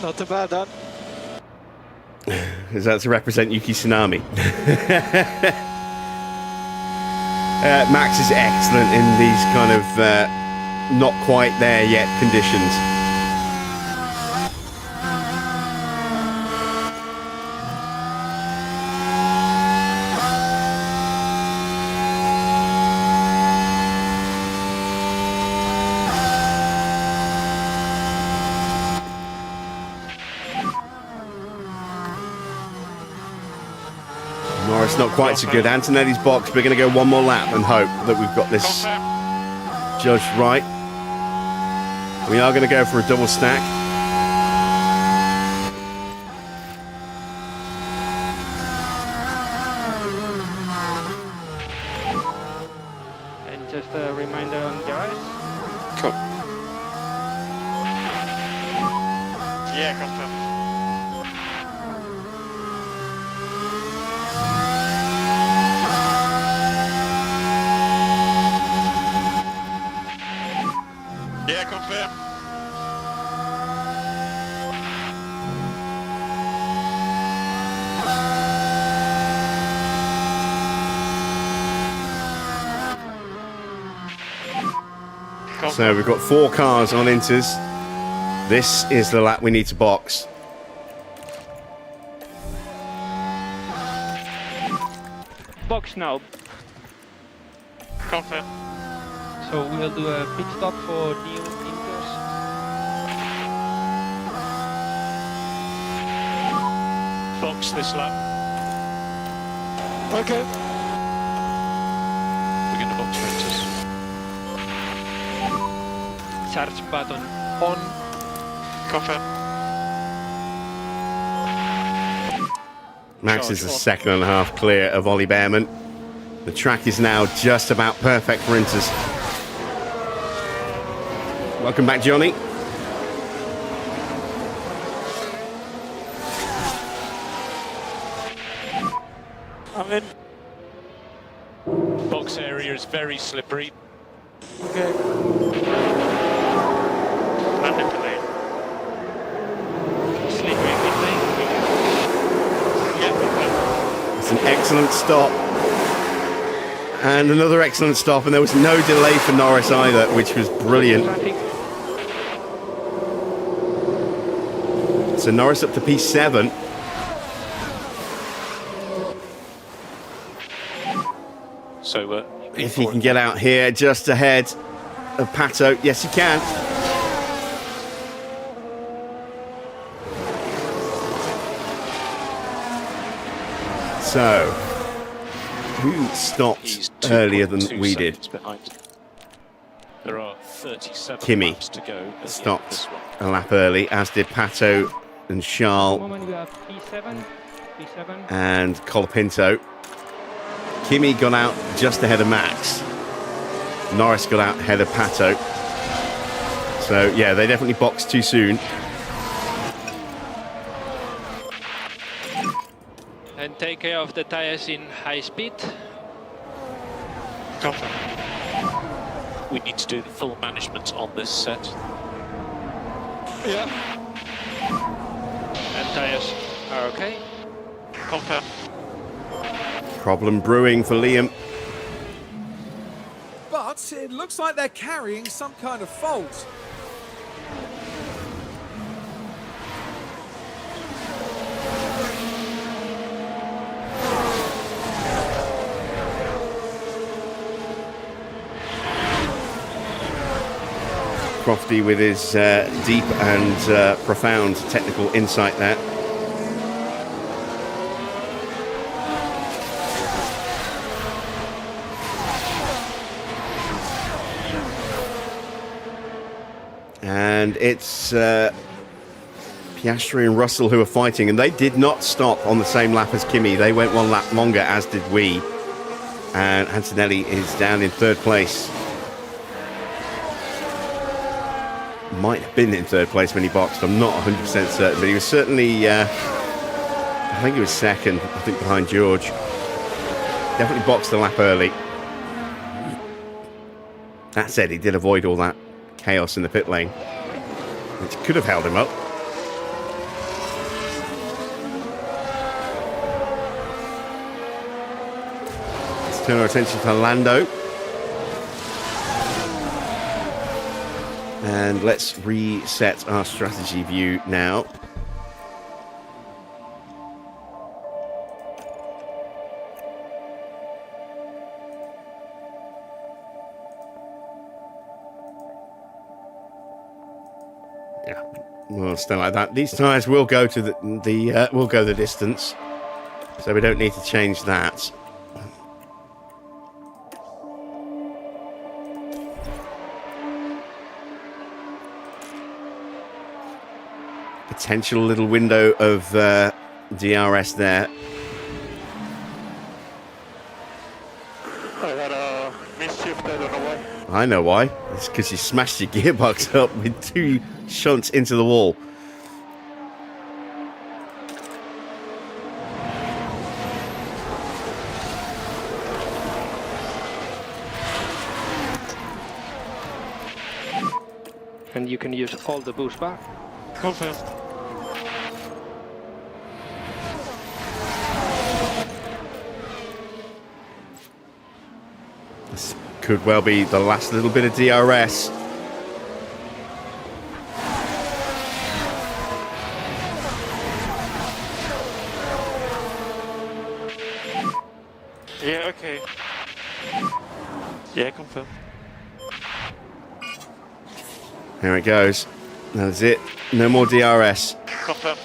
Not too bad, Dan. Is that to represent Yuki Tsunami? Max is excellent in these kind of not quite there yet conditions. Norris not quite so good. Antonelli's box. We're going to go one more lap and hope that we've got this judged right. We are going to go for a double stack. And just a reminder on the eyes. Cool. Yeah, confirm. Yeah, confirm. So we've got 4 cars on inters. This is the lap we need to box. Box now. Confirm. So we'll do a pit stop for new inters. Box this lap. Okay. We're going to box renters. Charge button on. Confirm. Max is a second and a half clear of Ollie Bearman. The track is now just about perfect for inters. Welcome back, Johnny. I'm in. Box area is very slippery. Okay. Land into lane. Slippery pit lane. Yeah. It's an excellent stop. And another excellent stop, and there was no delay for Norris either, which was brilliant. Traffic. So Norris up to P7. So if he can get out here just ahead of Pato. Yes, he can. So, who stopped earlier than we did? Behind. There are 37 Kimi laps to go. stopped a lap early, as did Pato and Charles moment we have P7, and Colapinto. Kimi got out just ahead of Max. Norris got out ahead of Pato. So, yeah, they definitely boxed too soon. And take care of the tires in high speed. We need to do the full management on this set. Yeah. And tires are okay. Confirm. Problem brewing for Liam. But it looks like they're carrying some kind of fault. Crofty with his deep and profound technical insight there. And it's Piastri and Russell who are fighting, and they did not stop on the same lap as Kimi. They went one lap longer, as did we. And Antonelli is down in third place. Might have been in third place when he boxed. I'm not 100% certain, but he was certainly, I think he was second, I think behind George. Definitely boxed a lap early. That said, he did avoid all that chaos in the pit lane, which could have held him up. Let's turn our attention to Lando. And let's reset our strategy view now. Yeah, we'll stay like that. These tyres will go to will go the distance, so we don't need to change that. Potential little window of DRS there. I had a mischief, I don't know why. I know why. It's because you smashed your gearbox up with two shunts into the wall. and you can use all the boost back. Confirm. This could well be the last little bit of DRS. Yeah, okay. Yeah, confirm. There it goes. That's it. No more DRS. Confirm.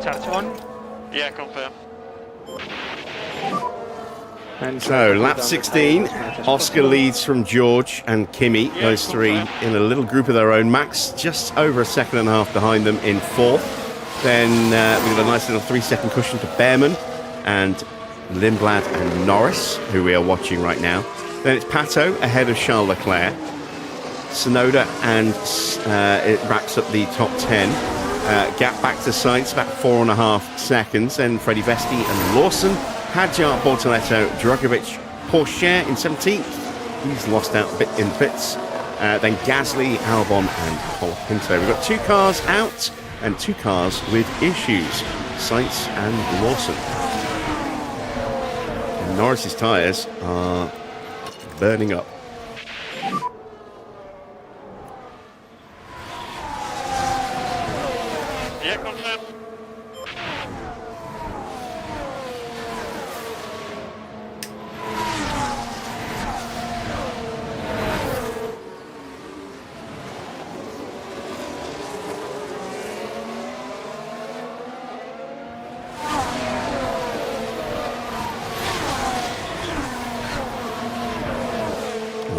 Touch on. Yeah, confirm. And So, lap 16, Oscar leads from George and Kimi, those three in a little group of their own. Max just over a second and a half behind them in fourth. Then we've got a nice little 3-second cushion to Bearman and Lindblad and Norris, who we are watching right now. Then it's Pato ahead of Charles Leclerc. Sonoda, and it wraps up the top 10. Gap back to Sainz, about 4.5 seconds. Then Freddie Vesti and Lawson. Hadjar, Bortoletto, Drogovic, Porsche in 17th. He's lost out a bit in the pits. Then Gasly, Albon and Colapinto. We've got 2 cars out and 2 cars with issues. Sainz and Lawson. And Norris's tyres are burning up. Yeah, confirm.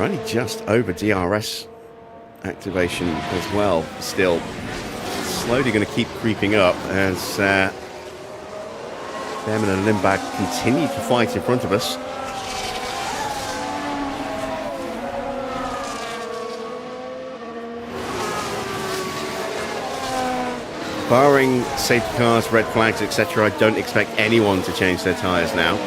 We're only just over DRS activation as well. Still slowly going to keep creeping up as Bearman and Lindberg continue to fight in front of us. Barring safety cars, red flags, etc., I don't expect anyone to change their tyres now.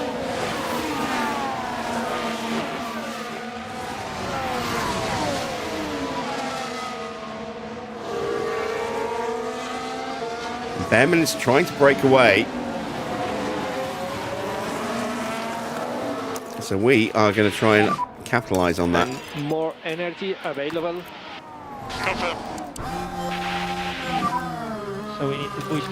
Bearman is trying to break away. So we are going to try and capitalize on that. And more energy available. Confirm. So we need to push.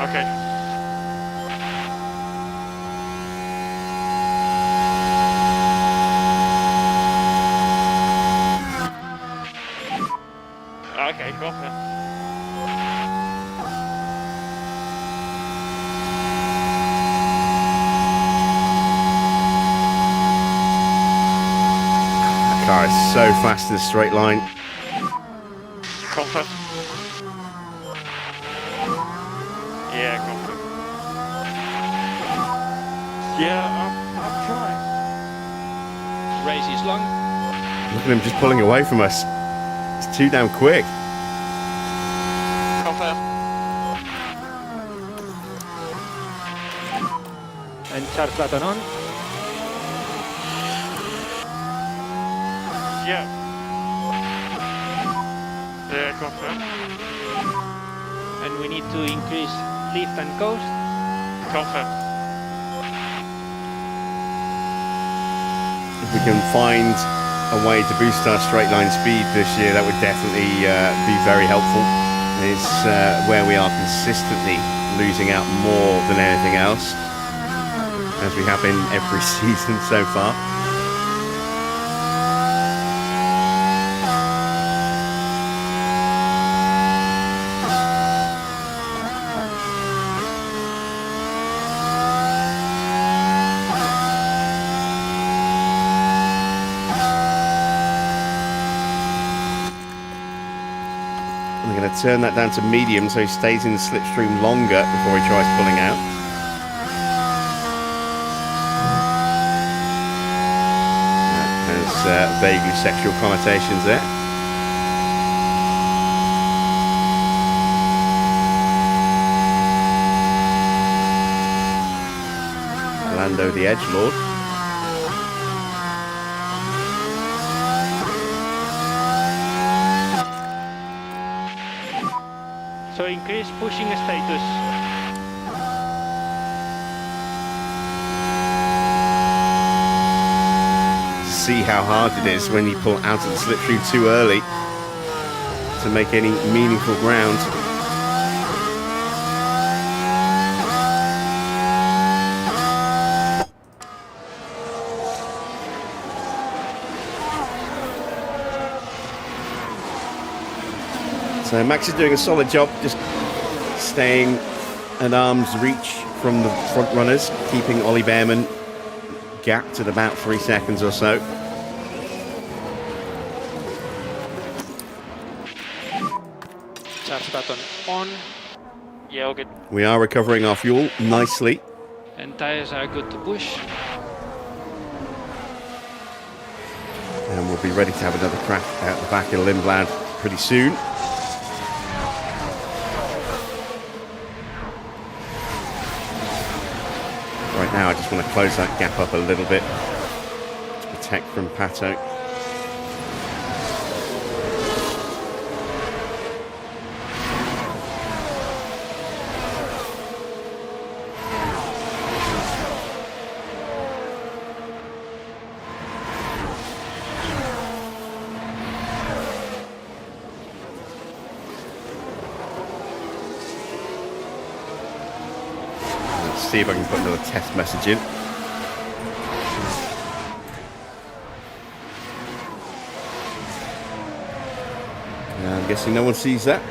Okay. Okay, copy. Car is so fast in the straight line. Confirm. Yeah, confirm. Yeah, I'm trying. Race is long. Look at him just pulling away from us. It's too damn quick. Confirm. And charge button on. Yeah. Yeah, confirm. And we need to increase lift and coast. Confirm. If we can find a way to boost our straight line speed this year, that would definitely be very helpful. It's where we are consistently losing out more than anything else, as we have been every season so far. We're going to turn that down to medium so he stays in the slipstream longer before he tries pulling out. That has vaguely sexual connotations there. Lando the Edgelord. So increase pushing status. See how hard it is when you pull out of the slipstream too early to make any meaningful ground. So Max is doing a solid job, just staying at arm's reach from the front runners, keeping Ollie Bearman gapped at about 3 seconds or so. Charge button on. Yeah, all good. We are recovering our fuel nicely. And tires are good to push. And we'll be ready to have another crack at the back of Lindblad pretty soon. Right now I just want to close that gap up a little bit to protect from Pato. See if I can put another test message in. I'm guessing no one sees that.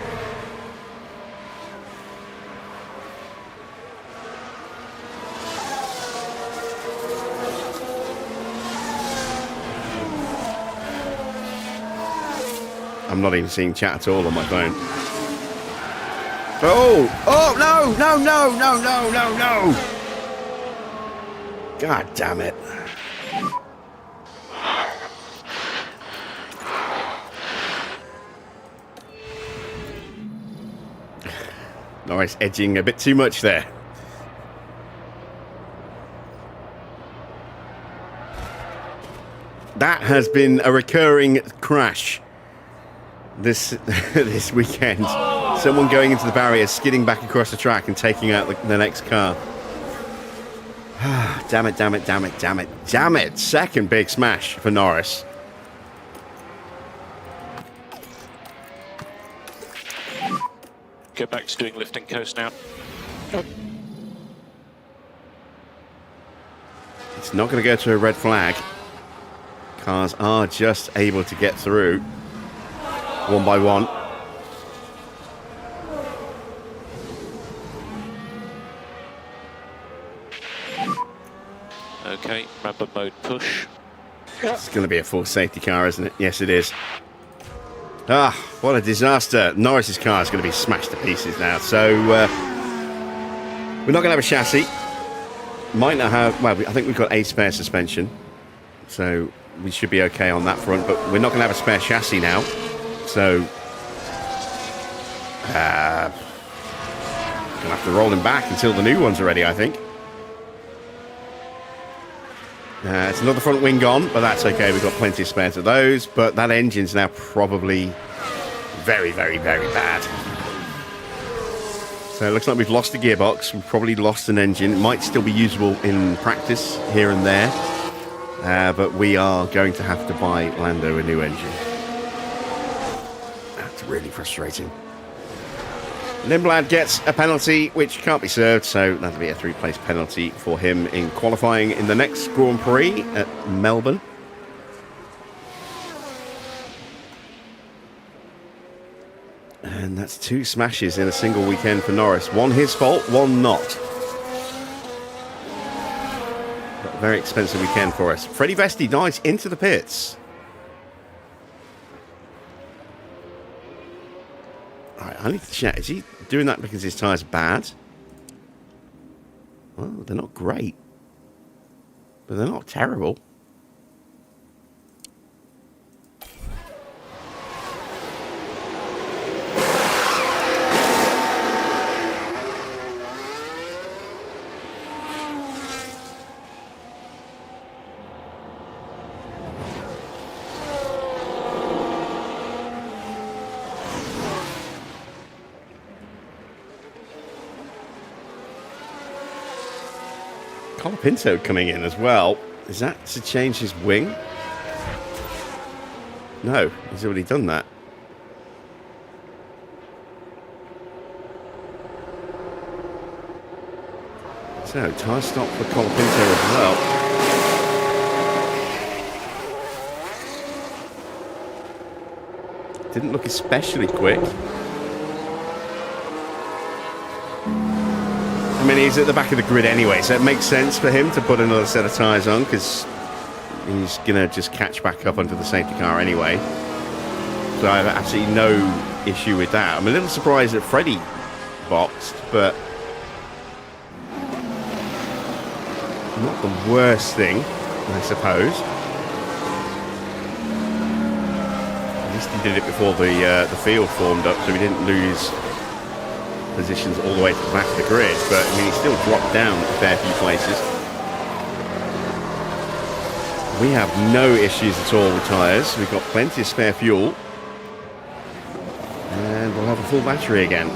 I'm not even seeing chat at all on my phone. Oh! Oh, no! No, no, no, no, no, no! God damn it. Norris edging a bit too much there. That has been a recurring crash this this weekend. Someone going into the barrier, skidding back across the track and taking out the next car. Damn it, damn it, damn it, damn it, damn it. Second big smash for Norris. Go back to doing lift and coast now. It's not going to go to a red flag. Cars are just able to get through one by one. Okay, ramper mode push. It's going to be a full safety car, isn't it? Yes, it is. Ah, what a disaster. Norris's car is going to be smashed to pieces now. So, we're not going to have a chassis. Might not have... Well, I think we've got a spare suspension. So, we should be okay on that front. But we're not going to have a spare chassis now. So... going to have to roll him back until the new ones are ready, I think. It's another front wing gone, but that's okay. We've got plenty of spares of those. But that engine's now probably very, very, very bad. So it looks like we've lost a gearbox. We've probably lost an engine. It might still be usable in practice here and there. But we are going to have to buy Lando a new engine. That's really frustrating. Lindblad gets a penalty, which can't be served, so that'll be a 3-place penalty for him in qualifying in the next Grand Prix at Melbourne. And that's 2 smashes in a single weekend for Norris. One his fault, one not. But a very expensive weekend for us. Freddie Vesti dives into the pits. Alright, I need to check. Is he doing that because his tyres are bad? Well, they're not great. But they're not terrible. Pinto coming in as well. Is that to change his wing? No, he's already done that. So, tyre stop for Colapinto as well. Didn't look especially quick. I mean, he's at the back of the grid anyway, so it makes sense for him to put another set of tyres on because he's going to just catch back up onto the safety car anyway. So I have absolutely no issue with that. I'm a little surprised that Freddie boxed, but not the worst thing, I suppose. At least he did it before the field formed up, so he didn't lose positions all the way to the back of the grid, but I mean he still dropped down a fair few places. We have no issues at all with tyres. We've got plenty of spare fuel and we'll have a full battery again.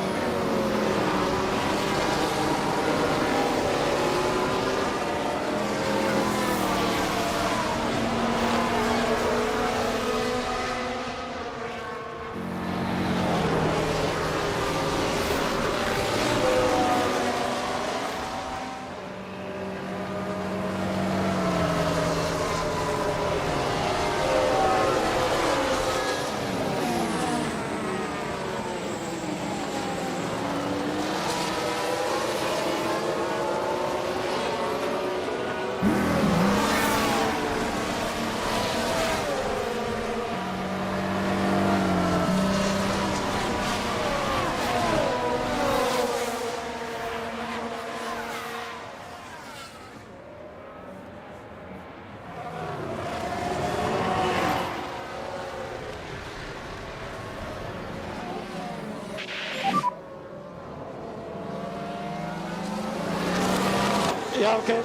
Okay.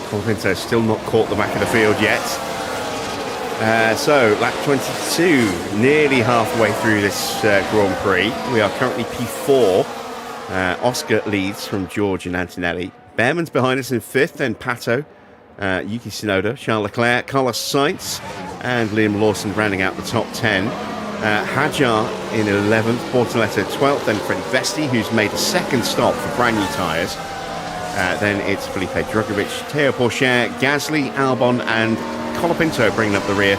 Colapinto still not caught the back of the field yet. So, lap 22, nearly halfway through this Grand Prix. We are currently P4. Oscar leads from George and Antonelli. Bearman's behind us in 5th, then Pato, Yuki Tsunoda, Charles Leclerc, Carlos Sainz, and Liam Lawson rounding out the top 10. Hajar in 11th, Bortoleto 12th, then Freddie Vesti, who's made a second stop for brand new tyres. Then it's Felipe Drugovich, Teo Pourchaire, Gasly, Albon, and Colapinto bringing up the rear.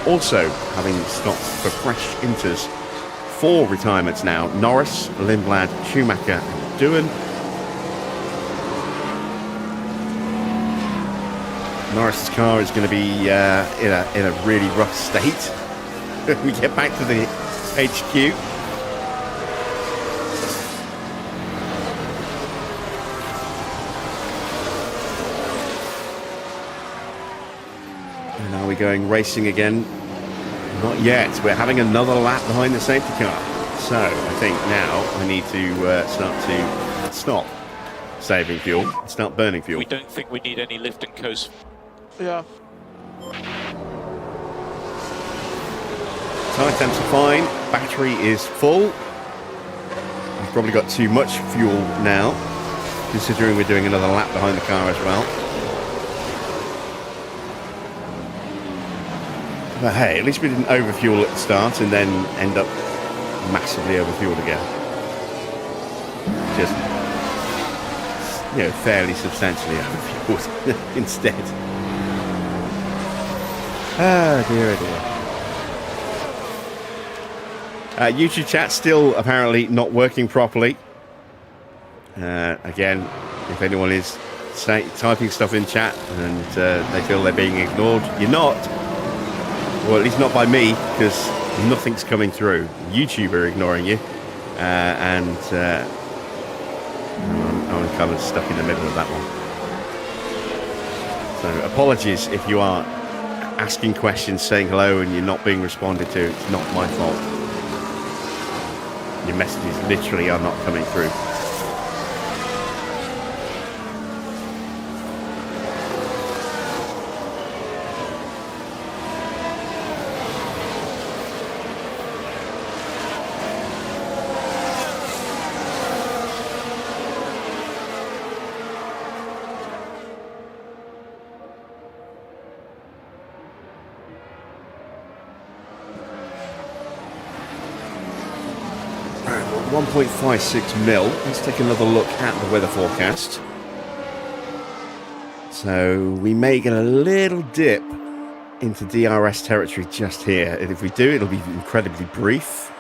Also having stopped for fresh inters. 4 retirements now. Norris, Lindblad, Schumacher, and Doohan. Norris's car is going to be in a really rough state. We get back to the HQ. And are we going racing again? Not yet. We're having another lap behind the safety car. So I think now I need to stop saving fuel, start burning fuel. We don't think we need any lift and coast. Yeah. Tyre temps are fine. Battery is full. We've probably got too much fuel now, considering we're doing another lap behind the car as well. But hey, at least we didn't overfuel at the start and then end up massively overfueled again. Just, you know, fairly substantially overfueled instead. Ah, dear, dear. YouTube chat still apparently not working properly. Again, if anyone is typing stuff in chat and they feel they're being ignored, you're not. Well, at least not by me, because nothing's coming through. YouTube are ignoring you, and I'm kind of stuck in the middle of that one. So apologies if you are asking questions, saying hello, and you're not being responded to. It's not my fault. Your messages literally are not coming through. Right, 1.56 mil. Let's take another look at the weather forecast. So we may get a little dip into DRS territory just here. And if we do, it'll be incredibly brief.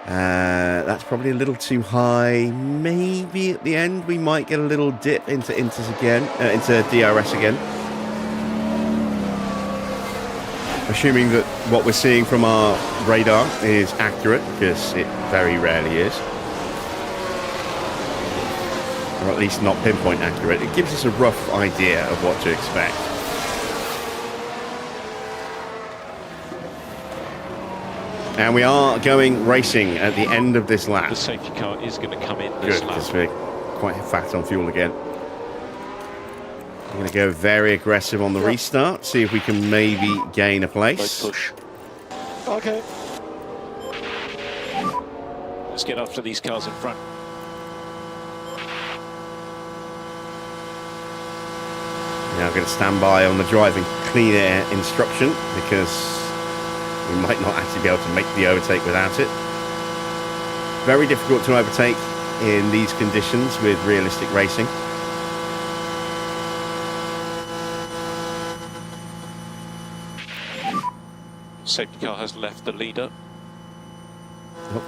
That's probably a little too high. Maybe at the end we might get a little dip into DRS again. Assuming that what we're seeing from our radar is accurate, because it very rarely is. Or at least not pinpoint accurate. It gives us a rough idea of what to expect. And we are going racing at the end of this lap. The safety car is going to come in this Good, lap. because we're quite fat on fuel again. We're going to go very aggressive on the restart, see if we can maybe gain a place. Push. Okay. Let's get after these cars in front. Now I'm going to stand by on the driving clean air instruction, because we might not actually be able to make the overtake without it. Very difficult to overtake in these conditions with realistic racing. Safety car has left the leader. Oh,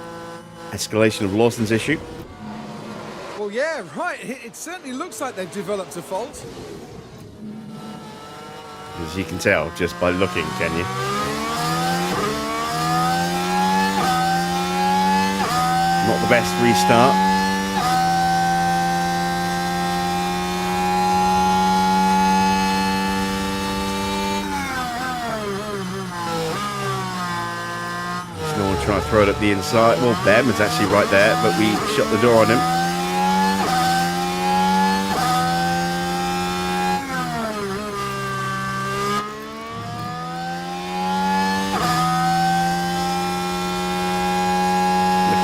escalation of Lawson's issue. Well, yeah, right. It certainly looks like they've developed a fault. As you can tell just by looking, can you? Not the best restart. There's no one trying to throw it up the inside. Well, Bearman's actually right there, but we shut the door on him.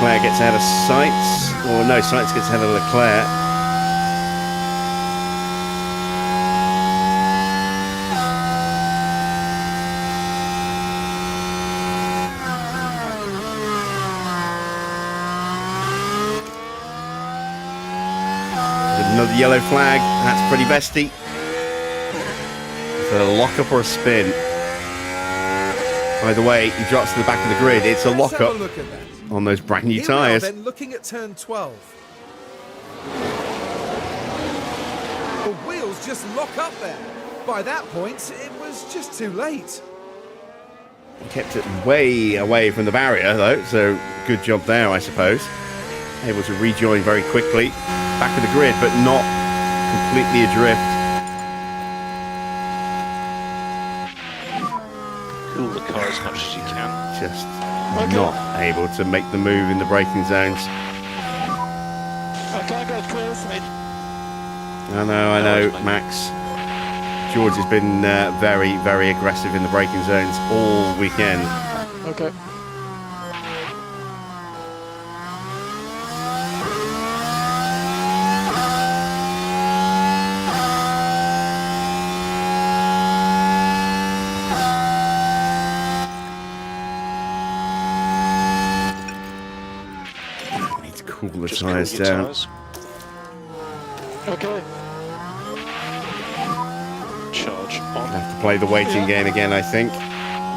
Leclerc gets out of Sainz, or no, Sainz gets out of Leclerc. Another yellow flag, that's pretty bestie. It's a lock-up or a spin. Either way, he drops to the back of the grid. It's a Let's have lock-up look at that. on those brand new Here we are tyres. then looking at turn 12. The wheels just lock up there. By that point, it was just too late. Kept it way away from the barrier though, so good job there, I suppose. Able to rejoin very quickly. Back of the grid, but not completely adrift. Cool the car as much as you can. Just not able to make the move in the braking zones. I can't go close, mate. I know, Max. George has been very, very aggressive in the braking zones all weekend. Okay. Need to cool the Just tyres cool your down. tyres. Okay. Charge on. Have to play the waiting game again, I think.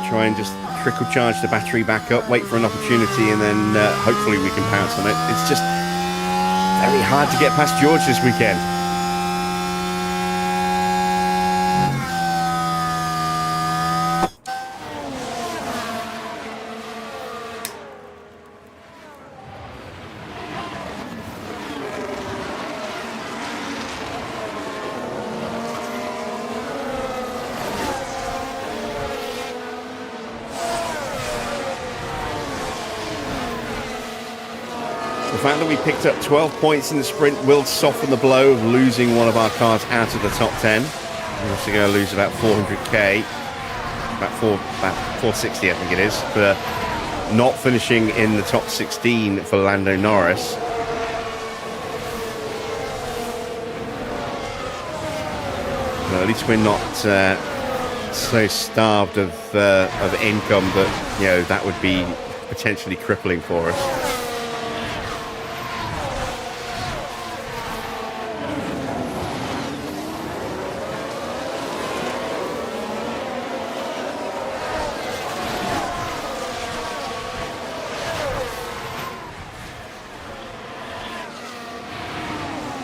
Try and just trickle charge the battery back up, wait for an opportunity, and then hopefully we can pounce on it. It's just very hard to get past George this weekend. The fact that we picked up 12 points in the sprint will soften the blow of losing one of our cars out of the top 10. We're also going to lose about 400k, about 460 I think it is, for not finishing in the top 16 for Lando Norris. Well, at least we're not so starved of income that, you know, that would be potentially crippling for us.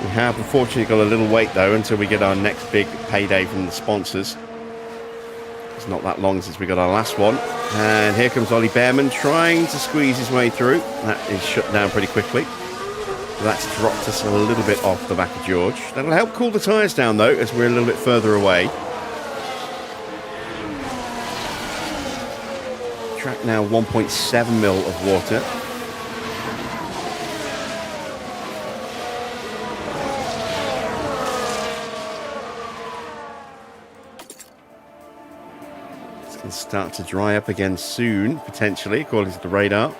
We have unfortunately got a little wait though until we get our next big payday from the sponsors. It's not that long since we got our last one. And here comes Ollie Bearman trying to squeeze his way through. That is shut down pretty quickly. That's dropped us a little bit off the back of George. That'll help cool the tyres down though, as we're a little bit further away. Track now 1.7 mil of water. It's going to start to dry up again soon, potentially, according to the radar.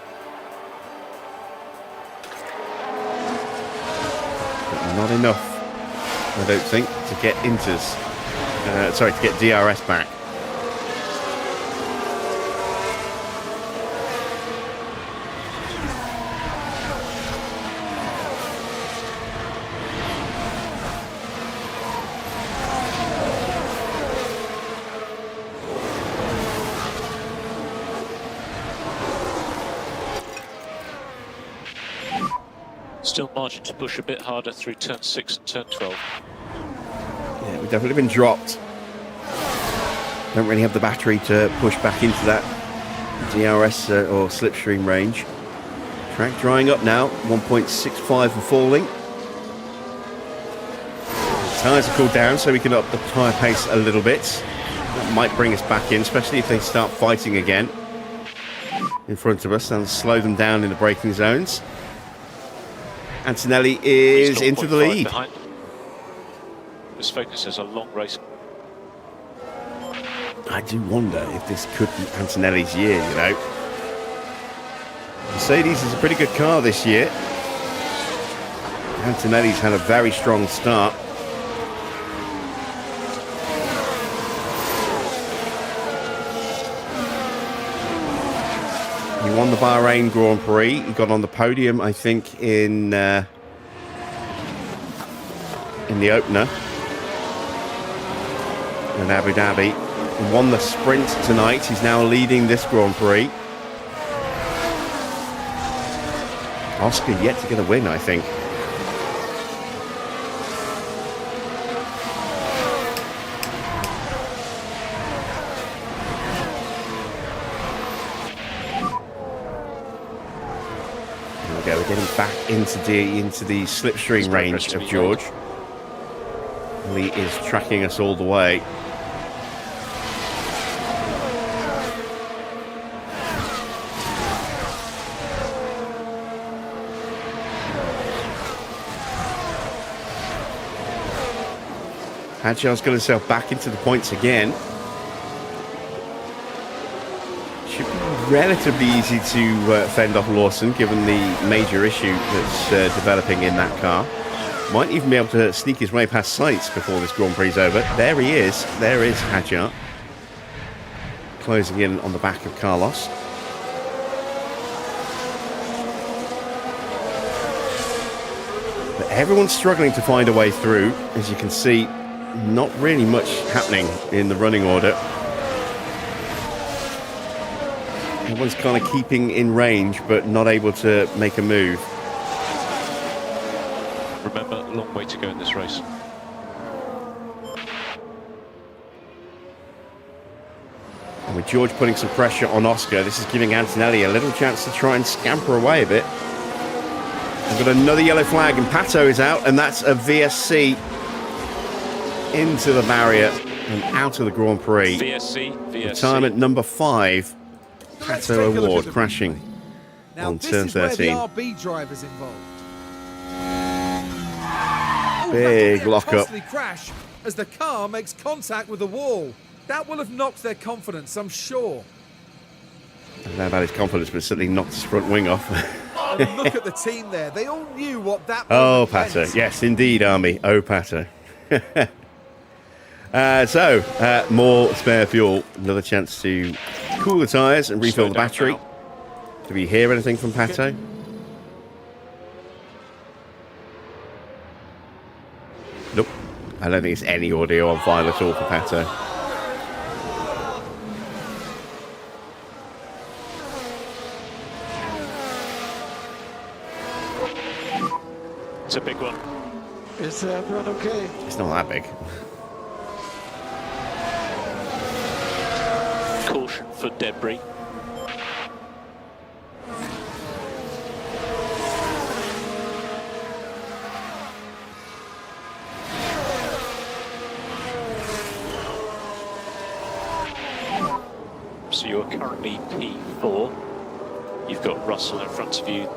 But not enough, I don't think, to get Inters. To get DRS back. Still margin to push a bit harder through turn 6 and turn 12. Yeah, we've definitely been dropped. Don't really have the battery to push back into that DRS or slipstream range. Track drying up now, 1.65 and falling. Tyres are cooled down so we can up the tyre pace a little bit. That might bring us back in, especially if they start fighting again in front of us. That'll slow them down in the braking zones. Antonelli is into the lead. Behind. This Focus is a long race. I do wonder if this could be Antonelli's year, you know. Mercedes is a pretty good car this year. Antonelli's had a very strong start. He won the Bahrain Grand Prix. He got on the podium, I think, in the opener in Abu Dhabi. He won the sprint tonight. He's now leading this Grand Prix. Oscar yet to get a win, I think. There we go, we're getting back into the slipstream range of George. He is tracking us all the way. Hadjar's got himself back into the points again. Should be relatively easy to fend off Lawson, given the major issue that's developing in that car. Might even be able to sneak his way past Sainz before this Grand Prix is over. There he is. There is Hadjar. Closing in on the back of Carlos. But everyone's struggling to find a way through, as you can see. Not really much happening in the running order. Everyone's kind of keeping in range, but not able to make a move. Remember, a long way to go in this race. And with George putting some pressure on Oscar, this is giving Antonelli a little chance to try and scamper away a bit. We've got another yellow flag, and Pato is out, and that's a VSC into the barrier and out of the Grand Prix. VSC. Retirement number 5. Pato Award crashing on turn 13. Now this is where the RB driver's involved. Big lock-up. Crash as the car makes contact with the wall. That will have knocked their confidence, I'm sure. I don't know about his confidence, but certainly knocked his front wing off. And look at the team there. They all knew what that Oh, moment Pato. meant. Yes, indeed, Army. Oh, Pato. More spare fuel. Another chance to cool the tyres and refill the battery. Do we hear anything from Pato? Nope. I don't think it's any audio on file at all for Pato. It's a big one. Is everyone okay? It's not that big. Caution for debris. So you're currently P4. You've got Russell in front of you.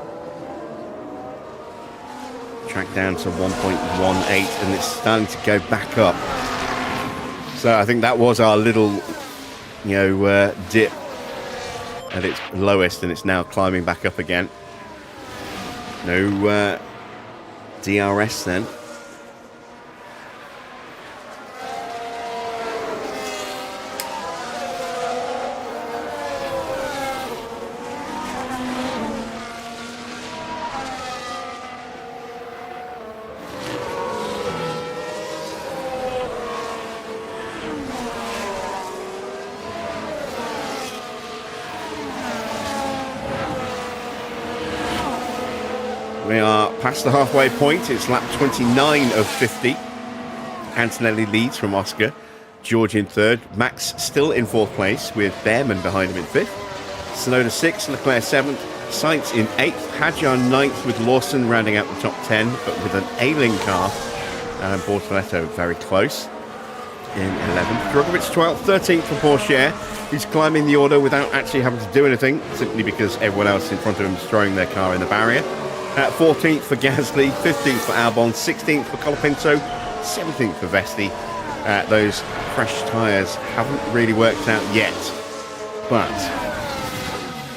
Track down to 1.18, and it's starting to go back up. So I think that was our little, dip at its lowest, and it's now climbing back up again. No DRS then. We are past the halfway point. It's lap 29 of 50. Antonelli leads from Oscar. George in third. Max still in fourth place with Bearman behind him in fifth. Sonoda 6th, Leclerc 7th, Sainz in 8th, Hadjar 9th, with Lawson rounding out the top 10, but with an Ailing car. Bortoletto very close in 11th. Drogovic 12th, 13th for Porsche, who's climbing the order without actually having to do anything, simply because everyone else in front of him is throwing their car in the barrier. 14th for Gasly, 15th for Albon, 16th for Colapinto, 17th for Vesti. Those fresh tyres haven't really worked out yet, but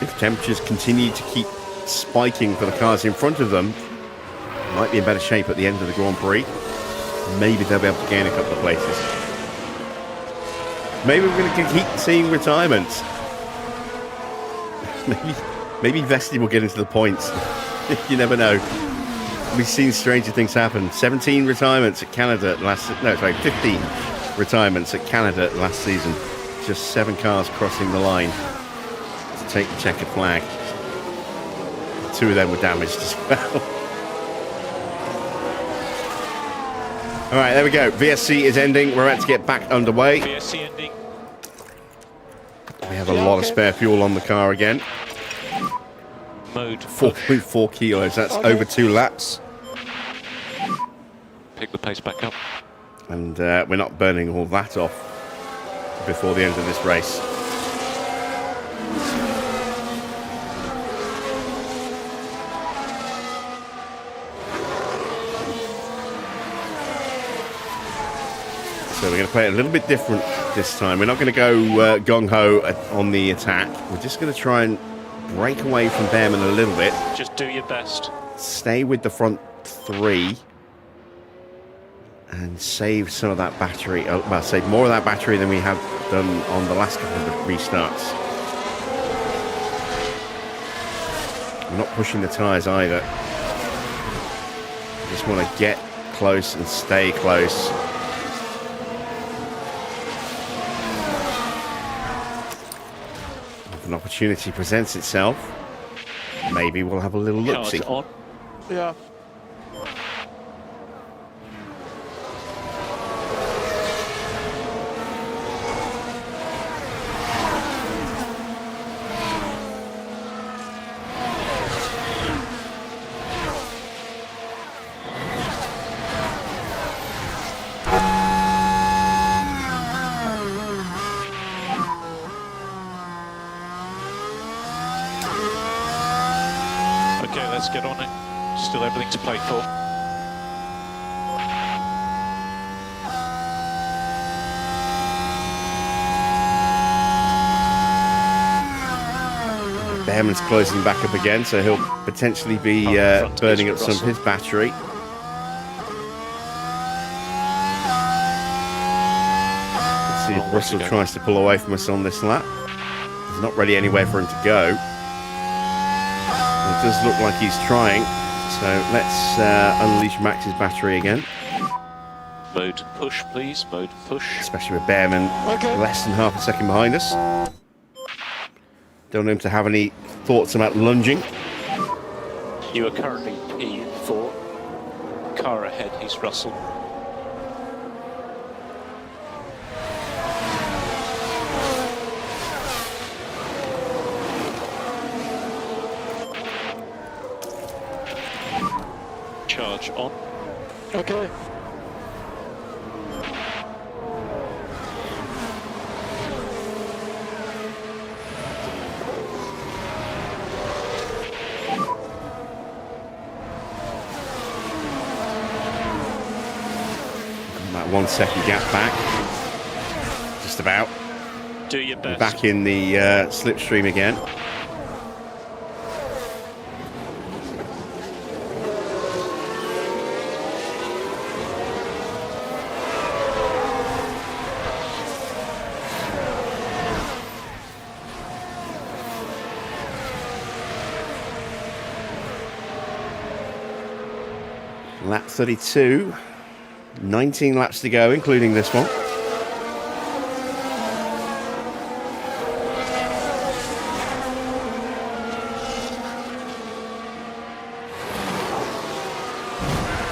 if temperatures continue to keep spiking for the cars in front of them, might be in better shape at the end of the Grand Prix. Maybe they'll be able to gain a couple of places. Maybe we're going to keep seeing retirements. Maybe Vesti will get into the points. You never know. We've seen stranger things happen. 17 retirements at Canada last... No, sorry, 15 retirements at Canada last season. Just 7 cars crossing the line to take the checkered flag. 2 of them were damaged as well. All right, there we go. VSC is ending. We're about to get back underway. VSC ending. We have a lot of spare fuel on the car again. Mode 4.4 kilos. That's over 2 laps. Pick the pace back up. And we're not burning all that off before the end of this race. So we're going to play it a little bit different this time. We're not going to go gung-ho on the attack. We're just going to try and break away from Bearman a little bit. Just do your best. Stay with the front 3. And save some of that battery. Well, save more of that battery than we have done on the last couple of restarts. We're not pushing the tyres either. Just want to get close and stay close. If an opportunity presents itself, maybe we'll have a little look-see. On. Yeah. Let's get on it. Still everything to play for. Bearman's closing back up again, so he'll potentially be burning up some of his battery. Let's see if Russell tries to pull away from us on this lap. There's not really anywhere for him to go. It does look like he's trying, so let's unleash Max's battery again. Mode push, please. Mode push. Especially with Bearman less than half a second behind us. Don't want him to have any thoughts about lunging. You are currently P4. Car ahead, he's Russell. Charge on. Okay. That 1 second gap back. Just about. Do your best. Back in the slipstream again. Lap 32, 19 laps to go, including this one.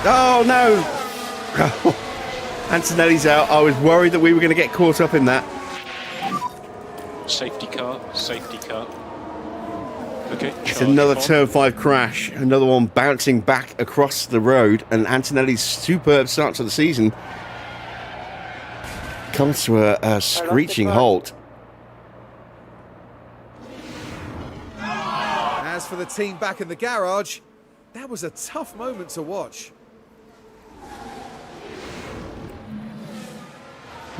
Oh no! Antonelli's out. I was worried that we were going to get caught up in that. Safety car, safety car. Okay. It's another turn 5 crash, another one bouncing back across the road, and Antonelli's superb start to the season comes to a screeching halt. As for the team back in the garage, that was a tough moment to watch.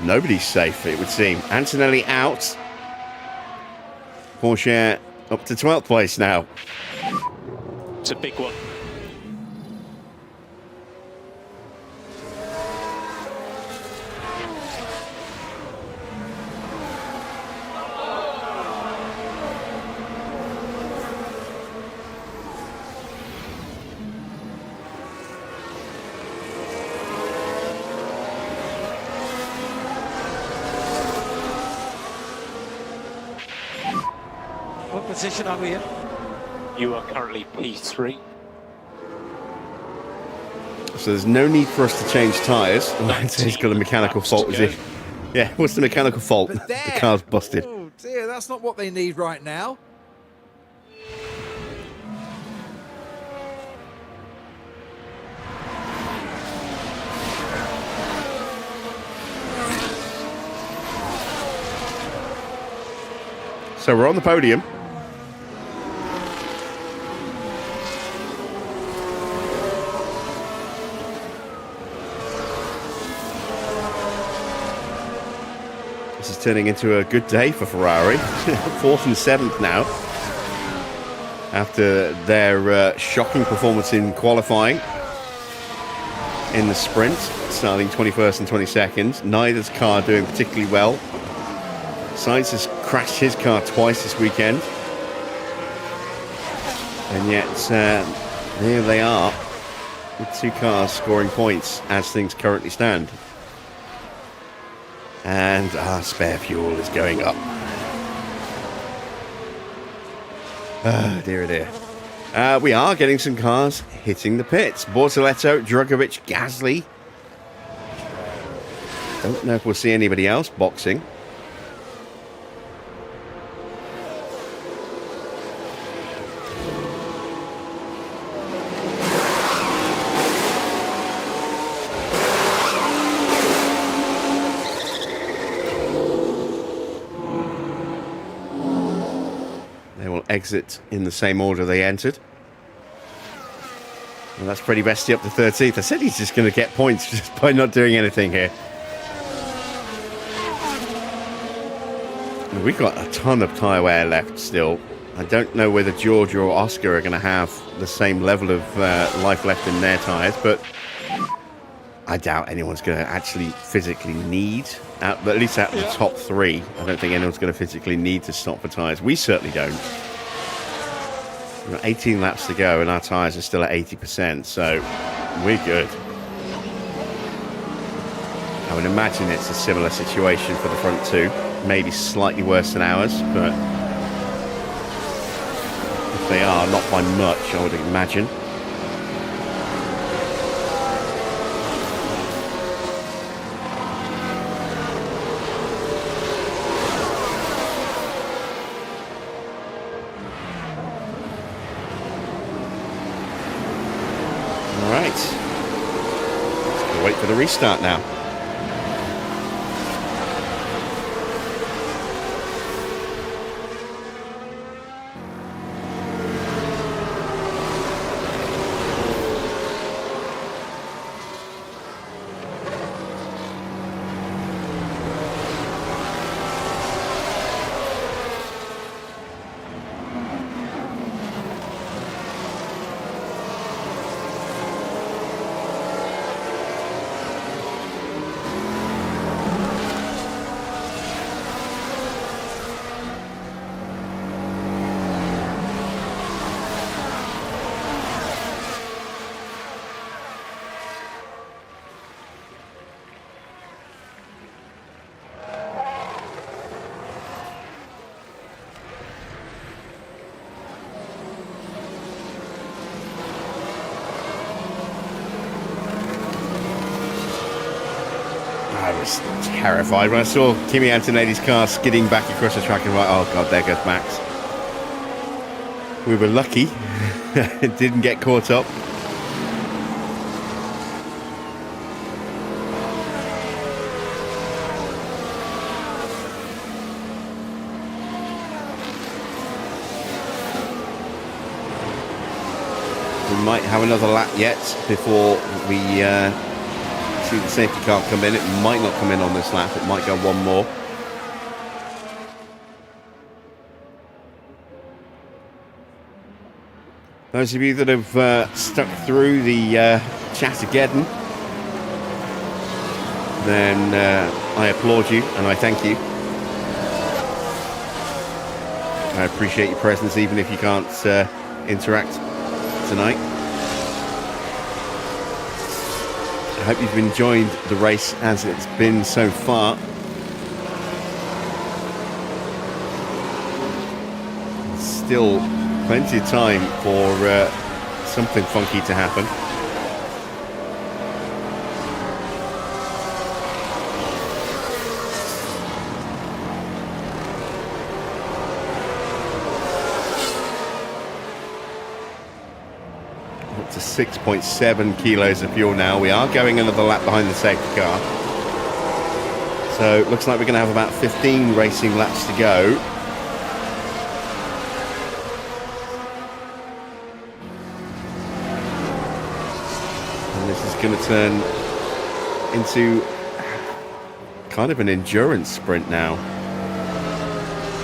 Nobody's safe, it would seem. Antonelli out. Porsche up to 12th place now. It's a big one. What position are we in? You are currently P3. So there's no need for us to change tyres. He's got a mechanical fault, is he? Yeah, what's the mechanical fault? But The car's busted. Oh dear, that's not what they need right now. So we're on the podium. This is turning into a good day for Ferrari. 4th and 7th now. After their shocking performance in qualifying in the sprint, starting 21st and 22nd. Neither's car doing particularly well. Sainz has crashed his car twice this weekend. And yet, there they are, with 2 cars scoring points as things currently stand. And our spare fuel is going up. Ah, dear, dear. We are getting some cars hitting the pits. Bortoletto, Drugovic, Gasly. Don't know if we'll see anybody else boxing. Exit in the same order they entered. And that's pretty besty up to 13th. I said he's just going to get points just by not doing anything here. And we've got a ton of tyre wear left still. I don't know whether George or Oscar are going to have the same level of life left in their tyres, but I doubt anyone's going to actually physically need, at least out of the top 3, I don't think anyone's going to physically need to stop for tyres. We certainly don't. We've got 18 laps to go and our tyres are still at 80%, so we're good. I would imagine it's a similar situation for the front 2, maybe slightly worse than ours, but if they are, not by much, I would imagine. Wait for the restart now. I was terrified when I saw Kimi Antonelli's car skidding back across the track and right, oh god, there goes Max. We were lucky. It didn't get caught up. We might have another lap yet before we see the safety car come in. It might not come in on this lap. It might go one more. Those of you that have stuck through the chat again, then I applaud you and I thank you. I appreciate your presence even if you can't interact tonight. I hope you've enjoyed the race as it's been so far. Still plenty of time for something funky to happen. Up to 6.7 kilos of fuel now. We are going another lap behind the safety car. So it looks like we're going to have about 15 racing laps to go. Going to turn into kind of an endurance sprint now.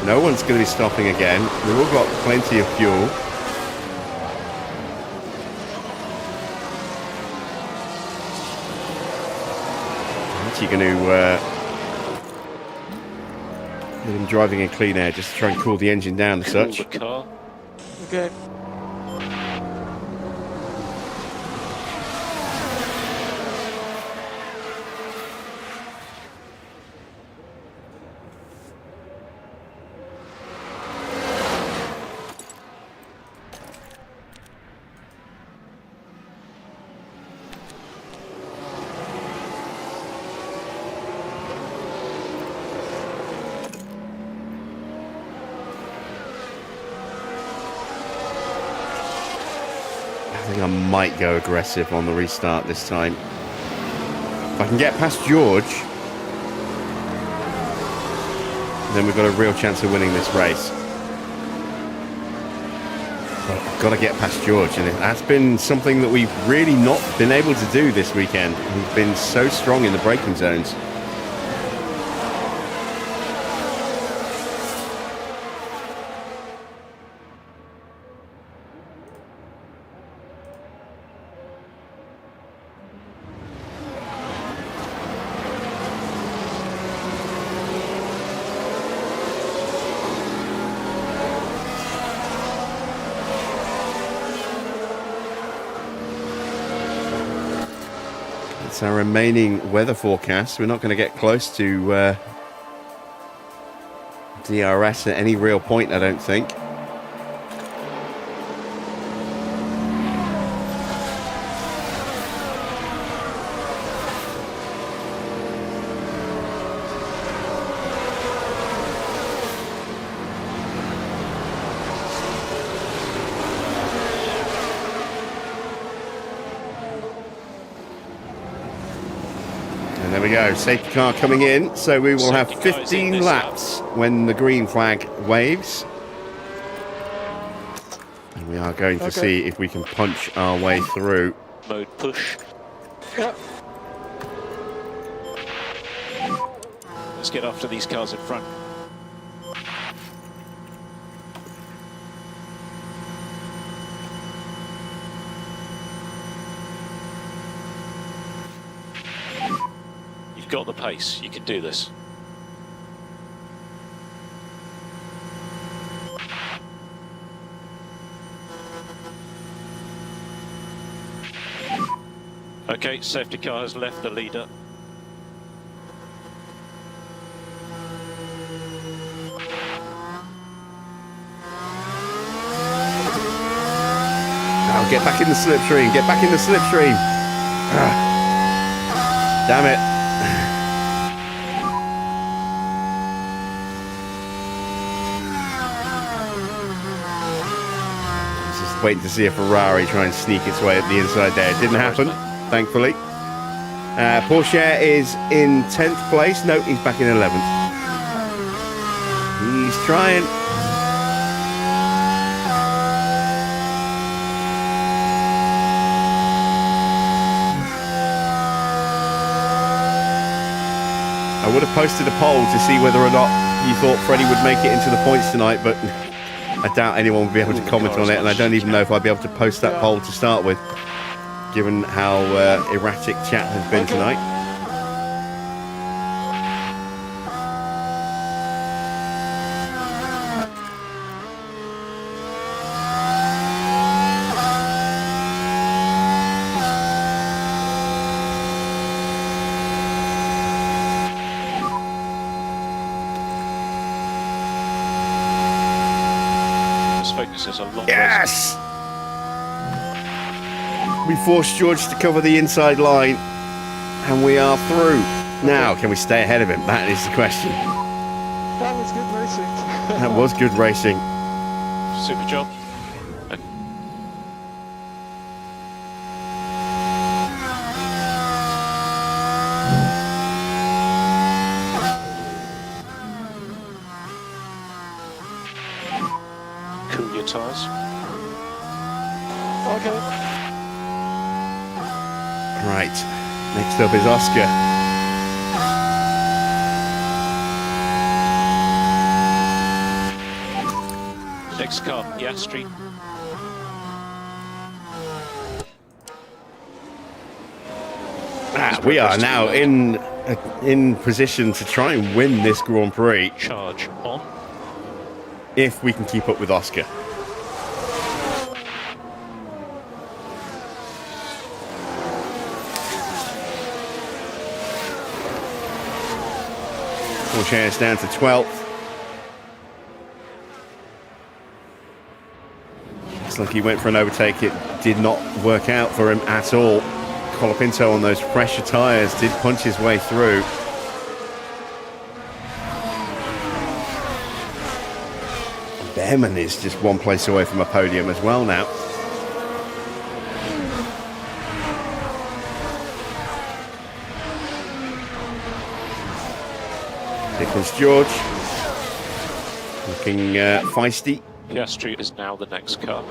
No one's going to be stopping again. We've all got plenty of fuel. I'm actually going to get him driving in clean air just to try and cool the engine down and such. The car. Okay. I think I might go aggressive on the restart this time. If I can get past George, then we've got a real chance of winning this race. But I've got to get past George, and that's been something that we've really not been able to do this weekend. We've been so strong in the braking zones. Our remaining weather forecast. We're not going to get close to DRS at any real point, I don't think. There we go, safety car coming in, so we will have 15 laps when the green flag waves. And we are going to see if we can punch our way through. Mode push. Yep. Let's get after these cars in front. Got the pace, you can do this. Okay, safety car has left the leader. Now get back in the slipstream, get back in the slipstream. Damn it. waiting to see a Ferrari try and sneak its way at the inside there. It didn't happen, thankfully. Porsche is in 10th place. No, he's back in 11th. He's trying. I would have posted a poll to see whether or not you thought Freddie would make it into the points tonight, but I doubt anyone would be able to comment on it, and I don't even know if I'd be able to post that poll to start with, given how erratic chat has been tonight. Yes! We forced George to cover the inside line, and we are through. Now, can we stay ahead of him? That is the question. That was good racing. That was good racing. Super job. Cool your tyres. Okay. Right, next up is Oscar. Next car, Piastri. We are now in position to try and win this Grand Prix Charge on. if we can keep up with Oscar. Porsche is down to 12th. Looks like he went for an overtake. It did not work out for him at all. Colapinto on those fresher tyres did punch his way through. Bearman is just one place away from a podium as well now. Here comes George. Looking feisty. Piastri is now the next car.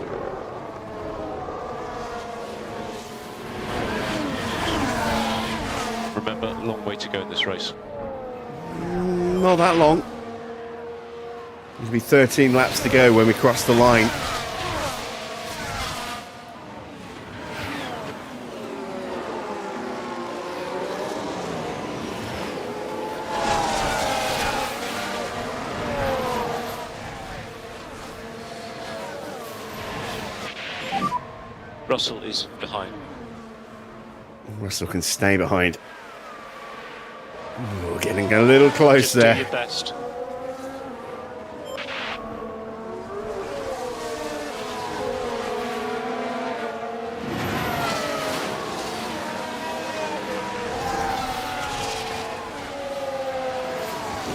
Remember, long way to go in this race. Not that long. There'll be 13 laps to go when we cross the line. Russell is behind. Russell can stay behind. Ooh, getting a little close Just there. do your best.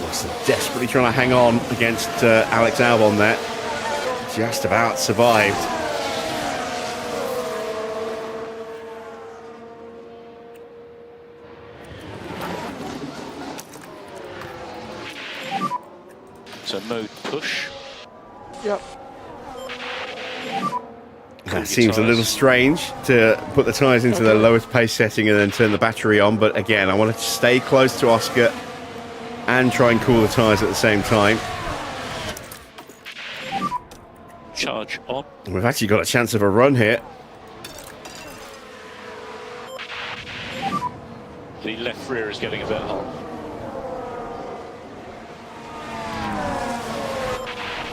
Russell desperately trying to hang on against Alex Albon there. Just about survived. So mode push. Yep. That seems a little strange to put the tyres into the lowest pace setting and then turn the battery on, but again, I want to stay close to Oscar and try and cool the tyres at the same time. Charge on. We've actually got a chance of a run here. The left rear is getting a bit hot.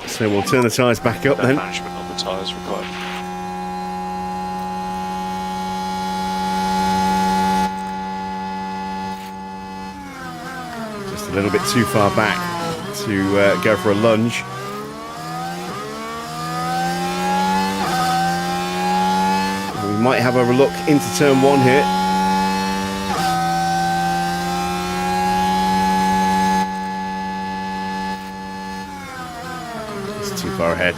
So we'll turn the tyres back up No then. management on the tyres required. Just a little bit too far back to go for a lunge. We might have a look into turn one here. It's too far ahead.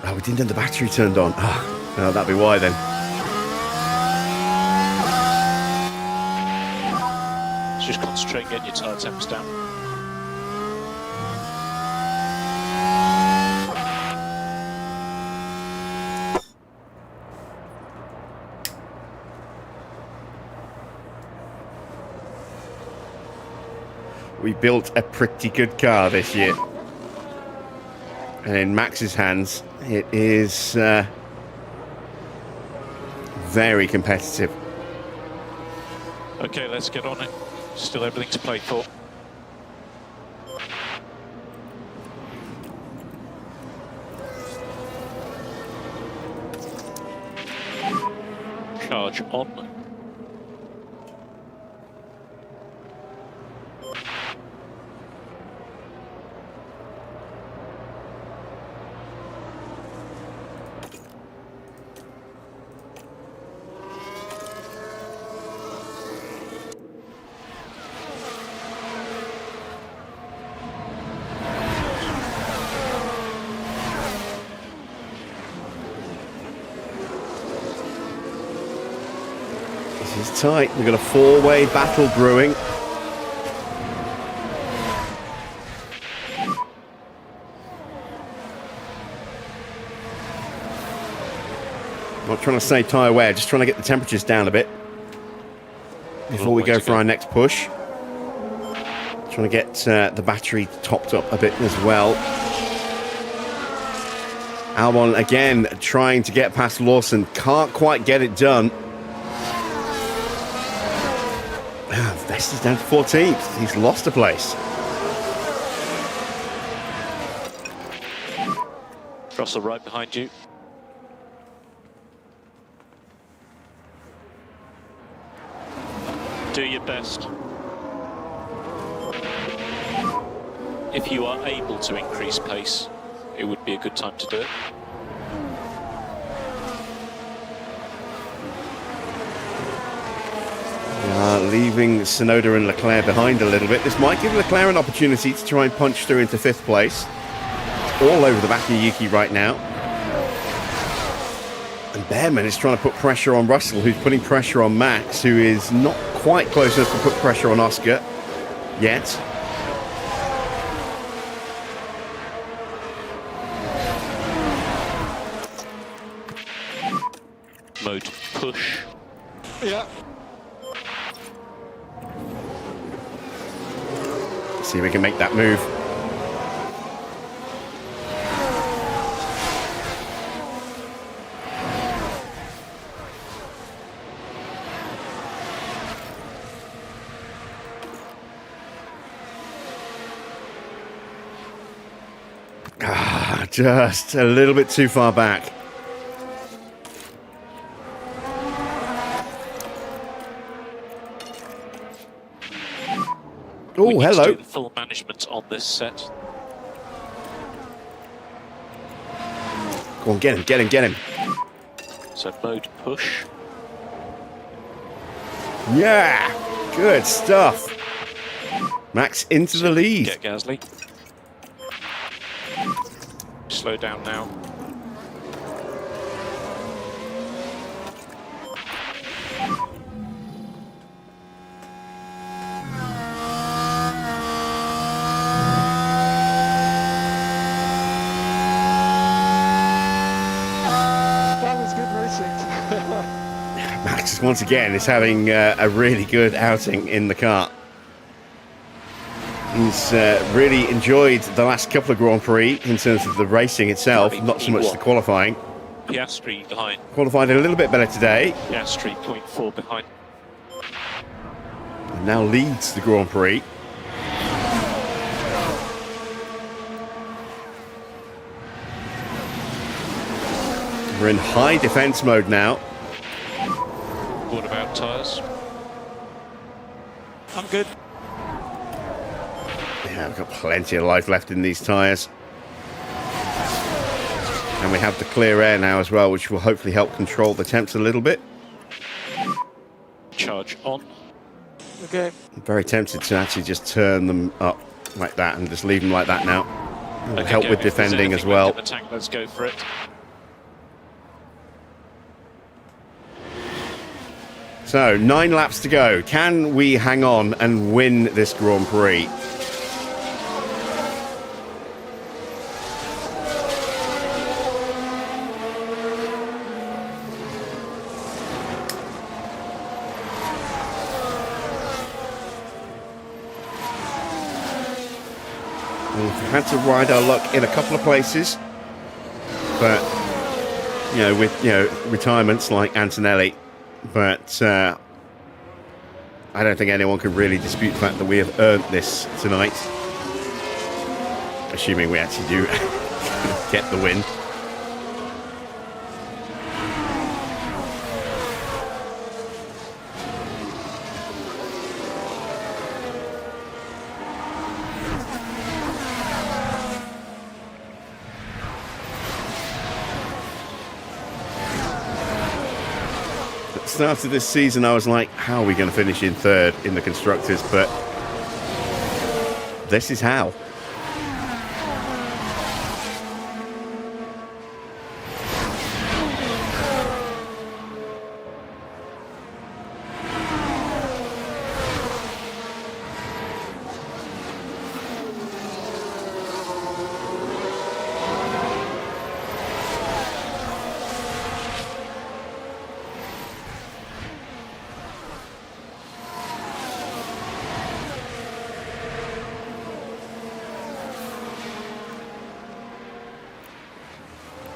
Oh, we didn't have the battery turned on. Oh, no, that'd be why then. Just concentrate on getting your tyre temps down. We built a pretty good car this year. And in Max's hands, it is very competitive. Okay, let's get on it. Still everything to play for. Charge on. This is tight. We've got a four-way battle brewing. Not trying to save tyre wear, just trying to get the temperatures down a bit before we go for our next push. Trying to get the battery topped up a bit as well. Albon again trying to get past Lawson, can't quite get it done. Vettel's down to 14th. He's lost a place. Russell right behind you. Do your best. If you are able to increase pace, it would be a good time to do it. Leaving Tsunoda and Leclerc behind a little bit. This might give Leclerc an opportunity to try and punch through into 5th place. All over the back of Yuki right now. And Bearman is trying to put pressure on Russell, who's putting pressure on Max, who is not quite close enough to put pressure on Oscar yet. Mode push. Yeah. See if we can make that move. Just a little bit too far back. Oh, hello. Do the full management on this set. Go on, get him, get him, get him. So mode push. Yeah, good stuff. Max into the lead. Get Gasly. Slow down now. That was good racing. Max once again is having a really good outing in the car. He's really enjoyed the last couple of Grand Prix in terms of the racing itself, not so much the qualifying. Piastri behind. Qualified a little bit better today, Piastri 0.4 behind. and now leads the Grand Prix. We're in high defense mode now. What about tyres? I'm good. Yeah, we've got plenty of life left in these tyres. And we have the clear air now as well, which will hopefully help control the temps a little bit. Charge on. Okay. I'm very tempted to actually just turn them up like that and just leave them like that now. It'll help with defending as well. The tank, let's go for it. So, 9 laps to go. Can we hang on and win this Grand Prix? We've had to ride our luck in a couple of places, but with retirements like Antonelli, but I don't think anyone could really dispute the fact that we have earned this tonight, assuming we actually do get the win. Start of this season, I was like, how are we going to finish in third in the Constructors? But this is how.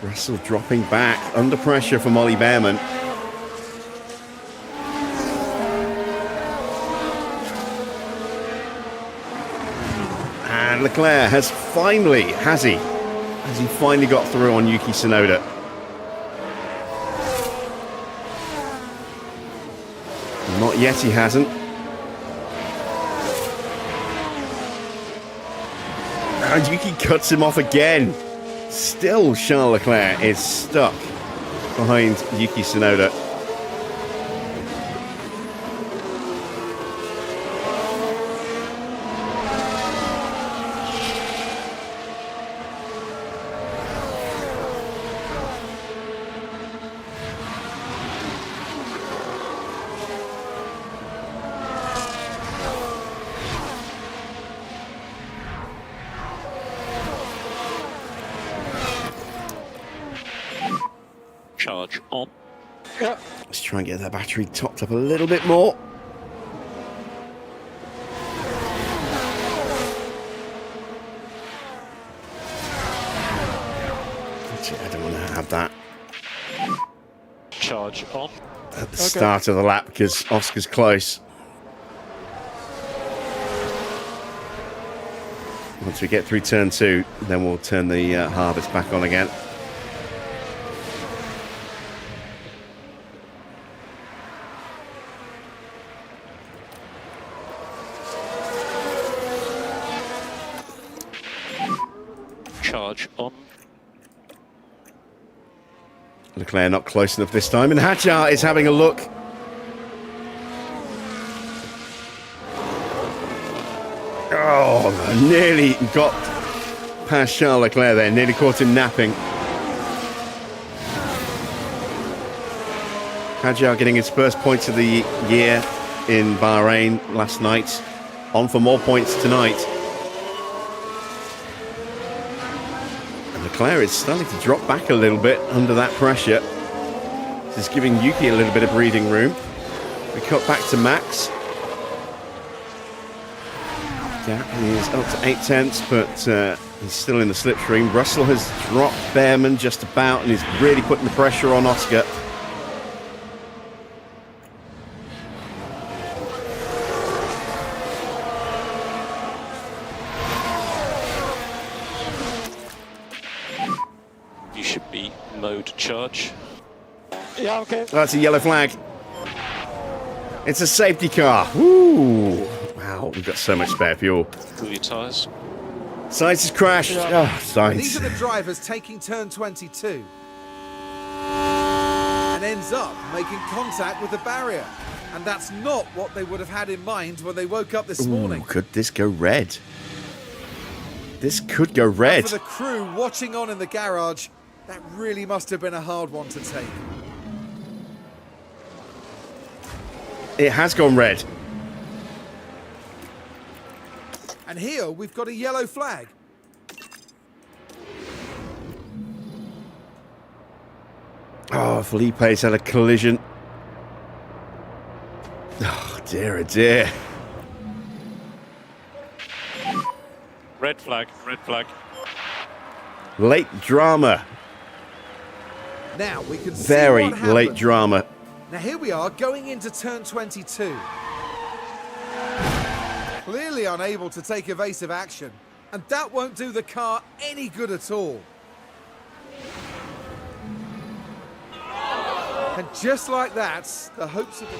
Russell dropping back under pressure from Ollie Bearman. And Leclerc has finally got through on Yuki Tsunoda. Not yet, he hasn't. And Yuki cuts him off again. Still, Charles Leclerc is stuck behind Yuki Tsunoda. Charge on. Let's try and get that battery topped up a little bit more. Actually, I don't want to have that Charge on. at the start of the lap because Oscar's close. Once we get through turn 2, then we'll turn the harvest back on again. Charge on. Leclerc not close enough this time, and Hadjar is having a look. Oh, nearly got past Charles Leclerc there, nearly caught him napping. Hadjar getting his first points of the year in Bahrain last night, on for more points tonight. Leclerc is starting to drop back a little bit under that pressure. This is giving Yuki a little bit of breathing room. We cut back to Max. Gap is up to 8/10, but he's still in the slipstream. Russell has dropped Bearman just about and is really putting the pressure on Oscar. Mode charge. Yeah, okay. That's a yellow flag. It's a safety car. Woo! Wow, we've got so much spare fuel. Cool your tyres. Sainz has crashed. Oh, Sainz. These are the drivers taking turn 22. And ends up making contact with the barrier. And that's not what they would have had in mind when they woke up this morning. Could this go red? This could go red. And for the crew watching on in the garage, that really must have been a hard one to take. It has gone red. And here we've got a yellow flag. Oh, Felipe's had a collision. Oh, dear, oh dear. Red flag, red flag. Late drama. Now we can see Very what happened. late drama. Now here we are going into turn 22. Clearly unable to take evasive action, and that won't do the car any good at all. And just like that, the hopes of the...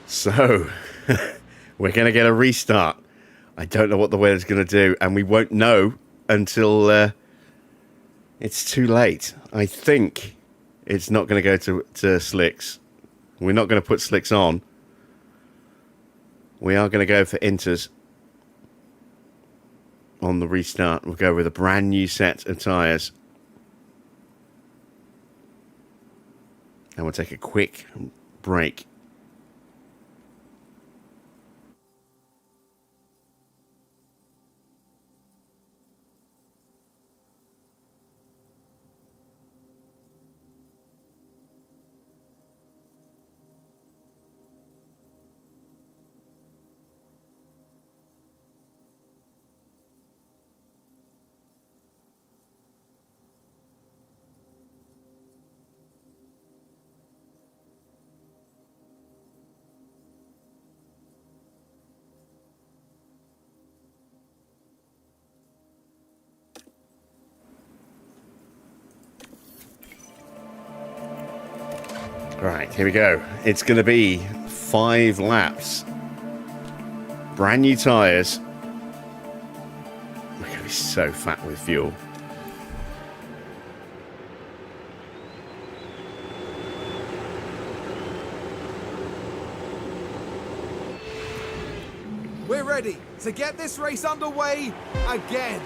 So, we're going to get a restart. I don't know what the weather's going to do, and we won't know until it's too late. I think it's not going to go to slicks. We're not going to put slicks on. We are going to go for inters on the restart. We'll go with a brand new set of tyres. And we'll take a quick break. Right, here we go. It's going to be 5 laps. Brand new tyres. We're going to be so fat with fuel. We're ready to get this race underway again.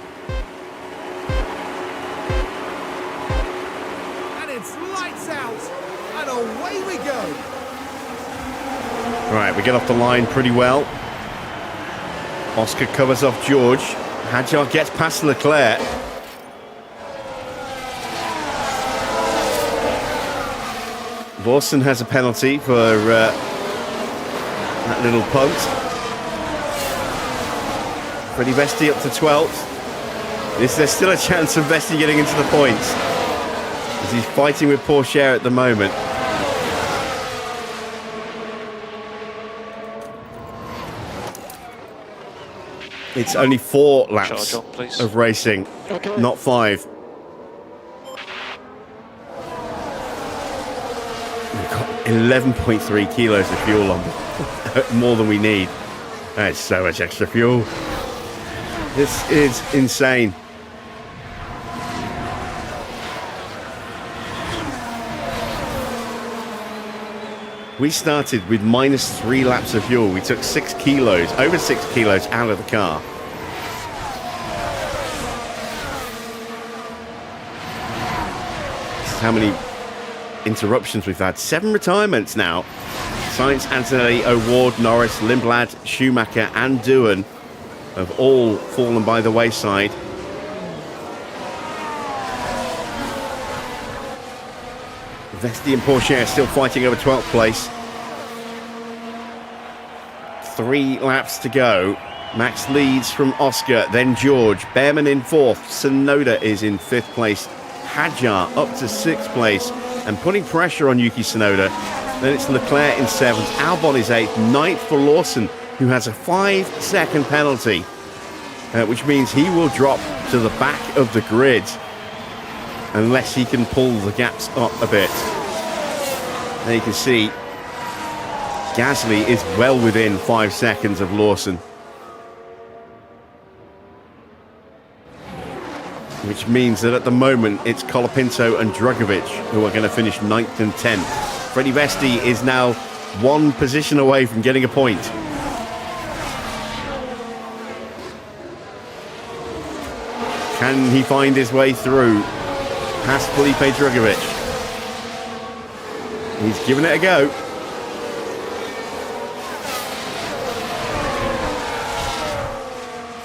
And it's lights out. And away we go. Right, we get off the line pretty well. Oscar covers off George. Hadjar gets past Leclerc. Lawson has a penalty for that little punt. Freddie Vesti up to 12th. There's still a chance of Vesti getting into the points, as he's fighting with Pourchaire at the moment. It's only 4 laps Charge on, please. of racing, not 5. We've got 11.3 kilos of fuel on, more than we need. That's so much extra fuel. This is insane. We started with minus 3 laps of fuel. We took 6 kilos, over 6 kilos out of the car. This is how many interruptions we've had. 7 retirements now. Sainz, Antonelli, O'Ward, Norris, Lindblad, Schumacher and Doohan have all fallen by the wayside. Vesti and Pourchaire still fighting over 12th place. 3 laps to go. Max leads from Oscar, then George. Bearman in 4th. Tsunoda is in 5th place. Hadjar up to 6th place and putting pressure on Yuki Tsunoda. Then it's Leclerc in 7th. Albon is 8th. 9th for Lawson, who has a 5-second penalty, which means he will drop to the back of the grid unless he can pull the gaps up a bit. There you can see Gasly is well within 5 seconds of Lawson, which means that at the moment it's Colapinto and Drugovich who are going to finish 9th and 10th. Freddie Vesti is now 1 position away from getting a point. Can he find his way through past Felipe Drugovich? He's giving it a go.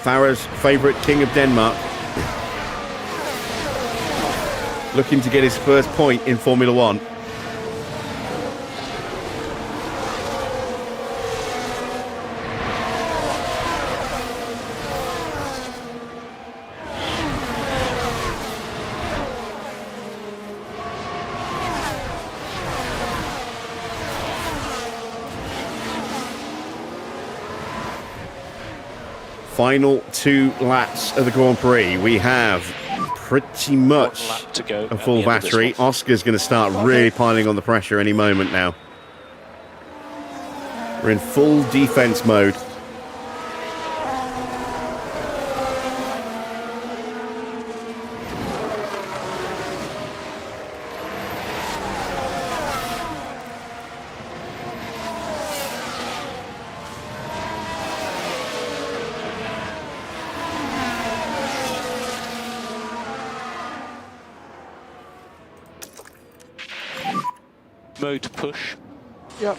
Farah's favourite king of Denmark. Looking to get his first point in Formula One. Final 2 laps of the Grand Prix. We have pretty much to go a full battery. Oscar's going to start really piling on the pressure any moment now. We're in full defense mode. Mode push. Yep.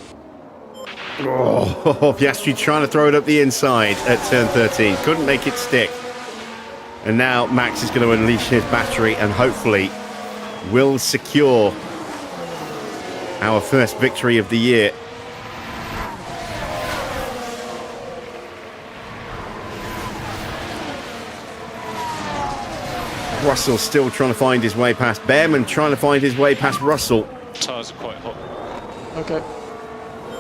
Oh, Piastri trying to throw it up the inside at turn 13. Couldn't make it stick. And now Max is going to unleash his battery and hopefully will secure our first victory of the year. Russell still trying to find his way past Bearman, trying to find his way past Russell. Tyres are quite hot. Okay.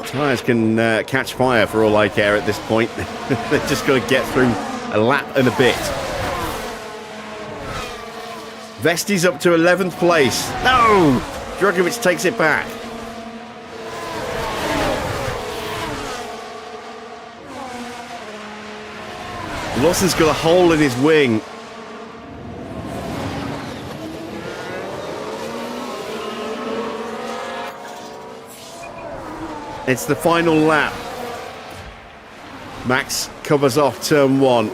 Tyres can catch fire for all I care at this point. They're just got to get through a lap and a bit. Vesti's up to 11th place. No! Drugovich takes it back. Lawson's got a hole in his wing. It's the final lap. Max covers off turn 1.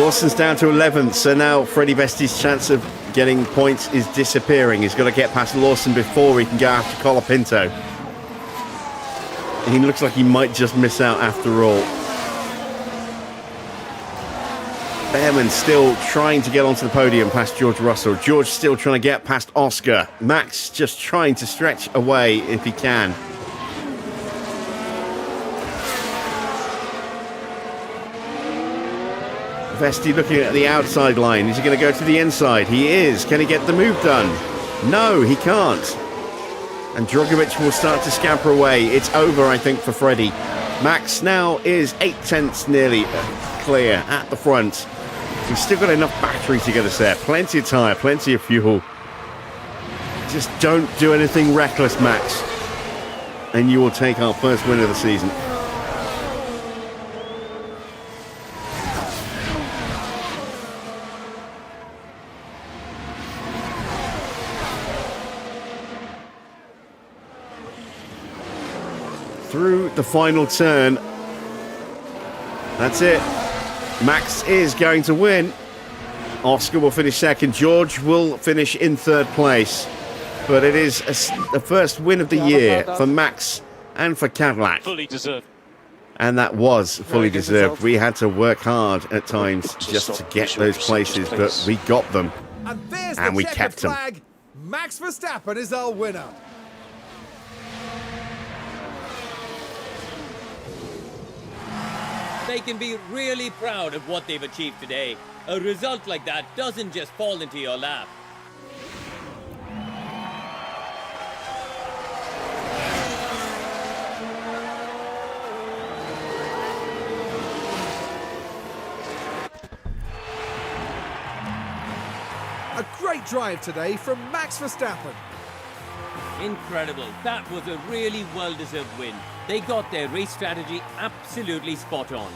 Lawson's down to 11th, so now Freddie Vesti's chance of getting points is disappearing. He's got to get past Lawson before he can go after Colapinto. He looks like he might just miss out after all. Bearman still trying to get onto the podium past George Russell. George still trying to get past Oscar. Max just trying to stretch away if he can. Vesti looking at the outside line. Is he going to go to the inside? He is. Can he get the move done? No, he can't. And Drugovich will start to scamper away. It's over, I think, for Freddie. Max now is 8/10 nearly clear at the front. He's still got enough battery to get us there. Plenty of tyre, plenty of fuel. Just don't do anything reckless, Max. And you will take our first win of the season. Through the final turn. That's it. Max is going to win. Oscar will finish second. George will finish in third place. But it is the first win of the year for Max and for Cadillac. Fully deserved. And that was fully deserved. We had to work hard at times just to get those places, but we got them. And there's And the we checkered kept them. flag. Max Verstappen is our winner. They can be really proud of what they've achieved today. A result like that doesn't just fall into your lap. A great drive today from Max Verstappen. Incredible. That was a really well-deserved win. They got their race strategy absolutely spot on.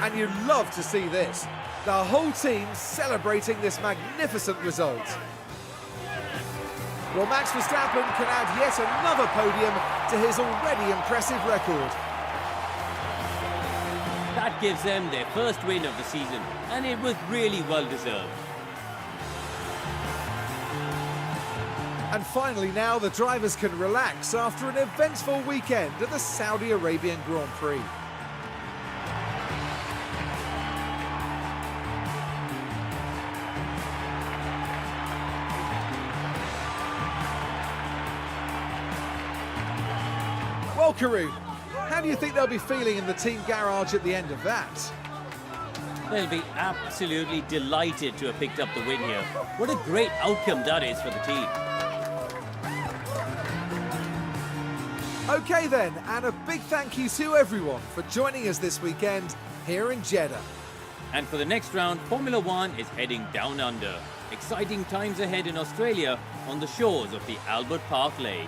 And you love to see this. The whole team celebrating this magnificent result. Well, Max Verstappen can add yet another podium to his already impressive record. That gives them their first win of the season, and it was really well-deserved. And finally now, the drivers can relax after an eventful weekend at the Saudi Arabian Grand Prix. Well, Karun, how do you think they'll be feeling in the team garage at the end of that? They'll be absolutely delighted to have picked up the win here. What a great outcome that is for the team. Okay then, and a big thank you to everyone for joining us this weekend here in Jeddah. And for the next round, Formula One is heading down under. Exciting times ahead in Australia on the shores of the Albert Park Lake.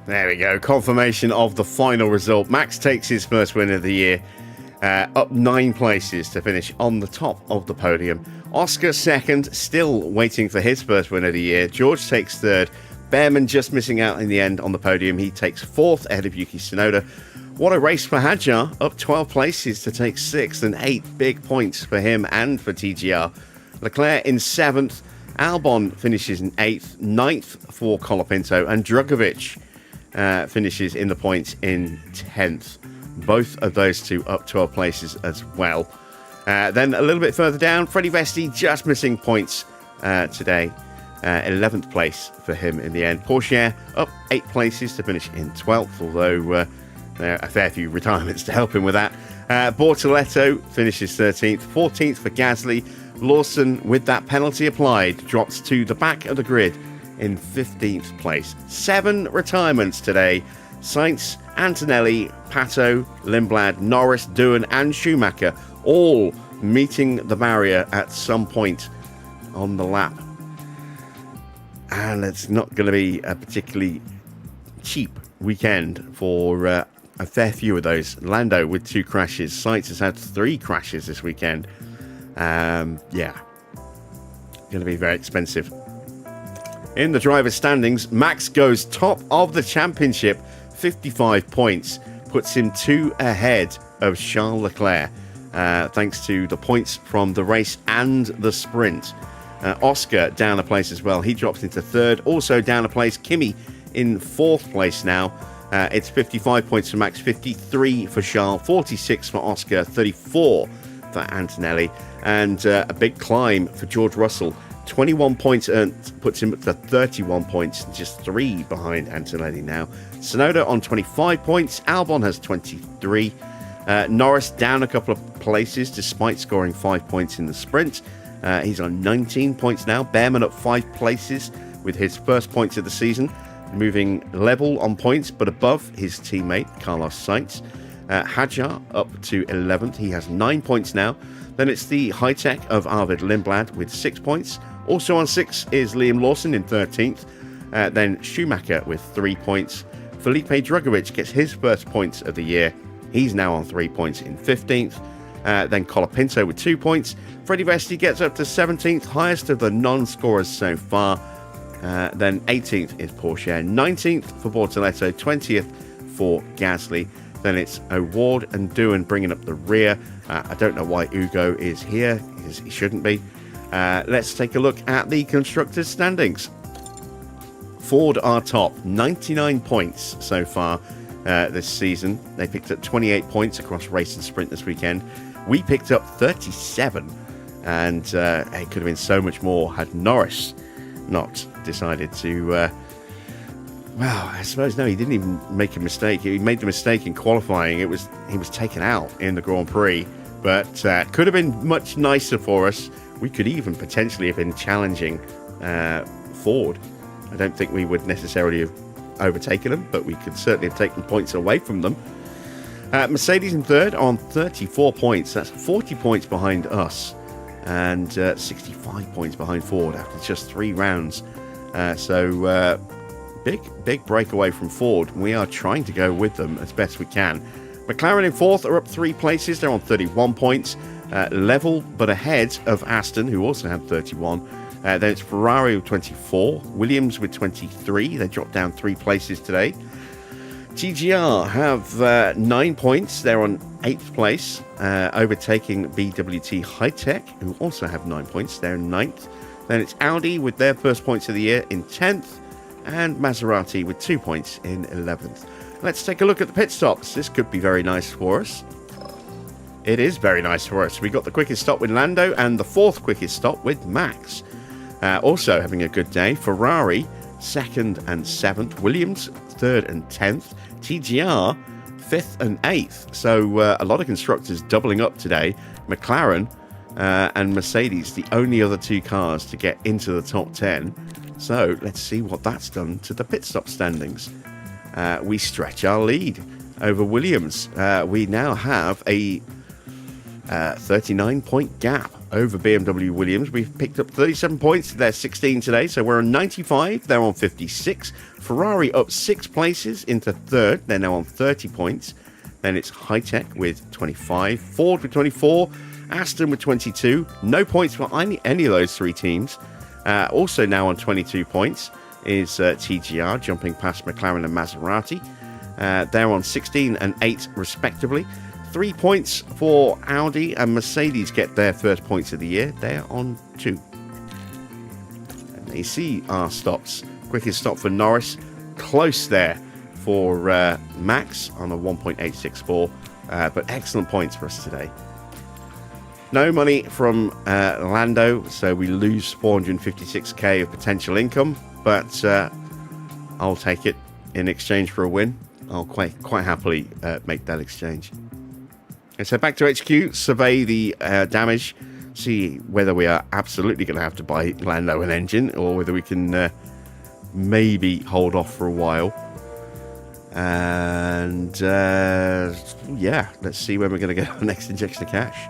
There we go. Confirmation of the final result. Max takes his first win of the year, up 9 places to finish on the top of the podium. Oscar second, still waiting for his first win of the year. George takes third. Bearman just missing out in the end on the podium. He takes fourth ahead of Yuki Tsunoda. What a race for Hadjar, up 12 places to take sixth, and 8 big points for him and for TGR. Leclerc in seventh. Albon finishes in 8th. 9th for Colapinto, and Drugovich finishes in the points in 10th. Both of those two up 12 places as well. Then a little bit further down, Freddie Vesti just missing points today. 11th place for him in the end. Porsche up 8 places to finish in 12th, although there are a fair few retirements to help him with that. Bortoletto finishes 13th. 14th for Gasly. Lawson, with that penalty applied, drops to the back of the grid in 15th place. 7 retirements today. Sainz, Antonelli, Pato, Lindblad, Norris, Doohan and Schumacher all meeting the barrier at some point on the lap. And it's not going to be a particularly cheap weekend for a fair few of those. Lando with 2 crashes. Sainz has had 3 crashes this weekend. Yeah, going to be very expensive. In the driver's standings, Max goes top of the championship, 55 points, puts him 2 ahead of Charles Leclerc, thanks to the points from the race and the sprint. Oscar down a place as well. He drops into 3rd. Also down a place, Kimi in 4th place now. It's 55 points for Max, 53 for Charles, 46 for Oscar, 34 for Antonelli, and a big climb for George Russell. 21 points earned puts him up to 31 points, just 3 behind Antonelli now. Tsunoda on 25 points. Albon has 23. Norris down a couple of places despite scoring 5 points in the sprint. He's on 19 points now. Bearman up 5 places with his first points of the season, moving level on points but above his teammate Carlos Sainz. Hadjar up to 11th. He has 9 points now. Then it's the HiTech of Arvid Lindblad with 6 points. Also on 6 is Liam Lawson in 13th. Then Schumacher with 3 points. Felipe Drugovich gets his first points of the year. He's now on 3 points in 15th. Then Colapinto with 2 points. Freddie Vesti gets up to 17th, highest of the non-scorers so far. Then 18th is Porsche. 19th for Bortoletto. 20th for Gasly. Then it's O'Ward and Doohan bringing up the rear. I don't know why Ugo is here, because he shouldn't be. Let's take a look at the constructors' standings. Ford are top, 99 points so far this season. They picked up 28 points across race and sprint this weekend. We picked up 37, and it could have been so much more had Norris not decided to... well, I suppose no, he didn't even make a mistake. He made the mistake in qualifying. He was taken out in the Grand Prix, but could have been much nicer for us. We could even potentially have been challenging Ford. I don't think we would necessarily have overtaken them, but we could certainly have taken points away from them. Mercedes in 3rd on 34 points. That's 40 points behind us, and 65 points behind Ford after just 3 rounds. So big breakaway from Ford. We are trying to go with them as best we can. McLaren in 4th are up 3 places. They're on 31 points. Level but ahead of Aston, who also had 31. Then it's Ferrari with 24. Williams with 23. They dropped down 3 places today. TGR have 9 points. They're on 8th place, overtaking BWT HiTech, who also have 9 points. They're in 9th. Then it's Audi with their first points of the year in 10th, and Maserati with 2 points in 11th. Let's take a look at the pit stops. This could be very nice for us. It is very nice for us. We got the quickest stop with Lando and the 4th quickest stop with Max. Also having a good day, Ferrari 2nd and 7th, Williams 3rd and 10th, TGR 5th and 8th. So a lot of constructors doubling up today. McLaren and Mercedes, the only other 2 cars to get into the top 10. So let's see what that's done to the pit stop standings. We stretch our lead over Williams. We now have a 39-point gap over BMW Williams. We've picked up 37 points. They're 16 today, so we're on 95. They're on 56. Ferrari up 6 places into 3rd. They're now on 30 points. Then it's HiTech with 25. Ford with 24. Aston with 22. No points for any of those 3 teams. Also now on 22 points is TGR, jumping past McLaren and Maserati. They're on 16 and 8 respectively. 3 points for Audi, and Mercedes get their first points of the year. They're on 2. And you see our stops. Quickest stop for Norris. Close there for Max on a 1.864. But excellent points for us today. No money from Lando, so we lose 456k of potential income. But I'll take it in exchange for a win. I'll quite happily make that exchange. And so back to HQ, survey the damage, see whether we are absolutely going to have to buy Lando an engine, or whether we can maybe hold off for a while. And yeah, let's see when we're going to get our next injection of cash.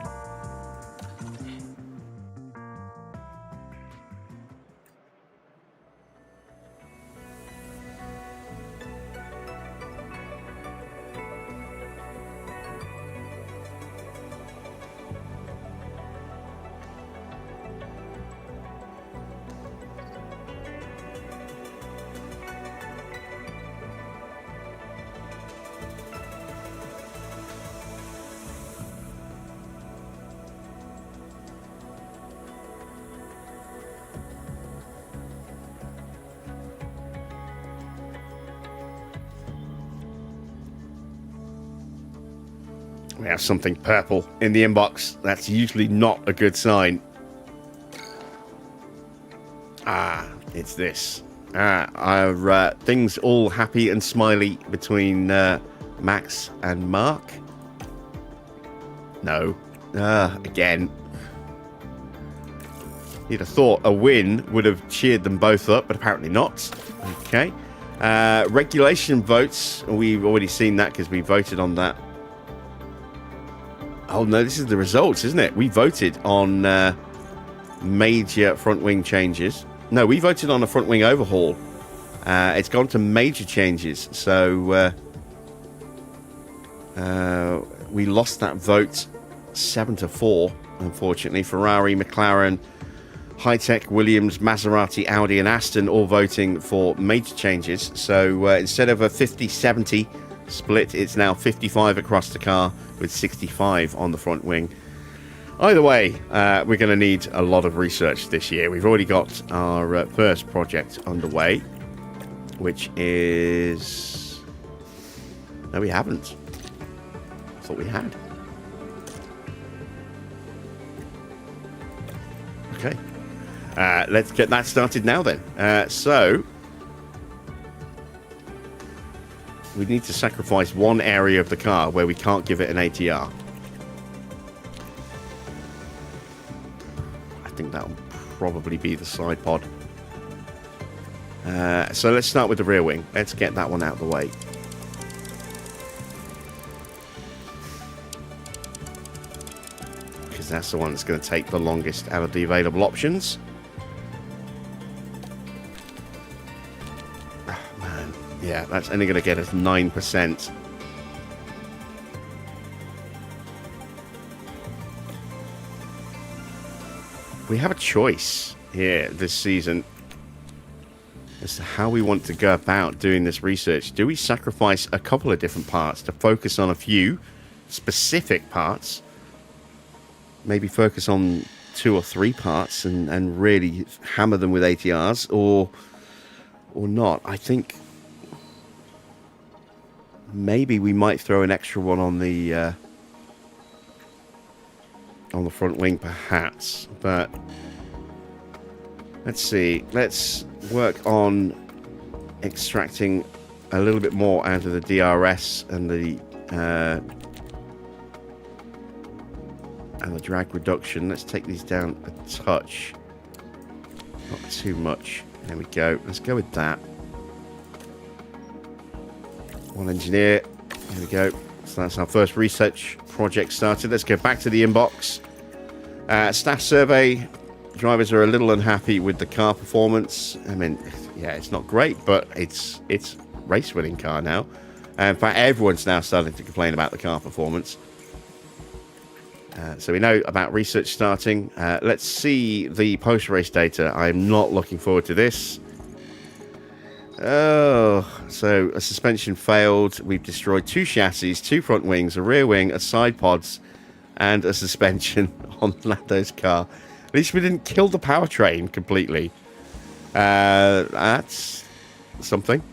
We have something purple in the inbox. That's usually not a good sign. It's this. Are things all happy and smiley between Max and Mark? No. Again. You'd have thought a win would have cheered them both up, but apparently not. Okay. Regulation votes. We've already seen that because we voted on that. Oh no, this is the results, isn't it? We voted on major front wing changes. No, we voted on a front wing overhaul. It's gone to major changes. So we lost that vote 7-4, unfortunately. Ferrari, McLaren, HiTech, Williams, Maserati, Audi and Aston all voting for major changes. So instead of a 50-70 split, it's now 55 across the car with 65 on the front wing. Either way, we're going to need a lot of research this year. We've already got our first project underway, which is... No, we haven't. I thought we had. Okay. Let's get that started now then. So... we need to sacrifice one area of the car where we can't give it an ATR. I think that'll probably be the side pod. So let's start with the rear wing. Let's get that one out of the way. Because that's the one that's going to take the longest out of the available options. Yeah, that's only going to get us 9%. We have a choice here this season. as to how we want to go about doing this research. Do we sacrifice a couple of different parts to focus on a few specific parts? Maybe focus on 2 or 3 parts and really hammer them with ATRs, or not. I think maybe we might throw an extra one on the front wing, perhaps. But let's see. Let's work on extracting a little bit more out of the DRS and the drag reduction. Let's take these down a touch, not too much. There we go. Let's go with that. One engineer. There we go. So that's our first research project started. Let's go back to the inbox. Staff survey. Drivers are a little unhappy with the car performance. I mean, yeah, it's not great, but it's race-winning car now. In fact, everyone's now starting to complain about the car performance. So we know about research starting. Let's see the post-race data. I'm not looking forward to this. Oh, so a suspension failed. We've destroyed 2 chassis, 2 front wings, a rear wing, a side pods, and a suspension on Lando's car. At least we didn't kill the powertrain completely. That's something.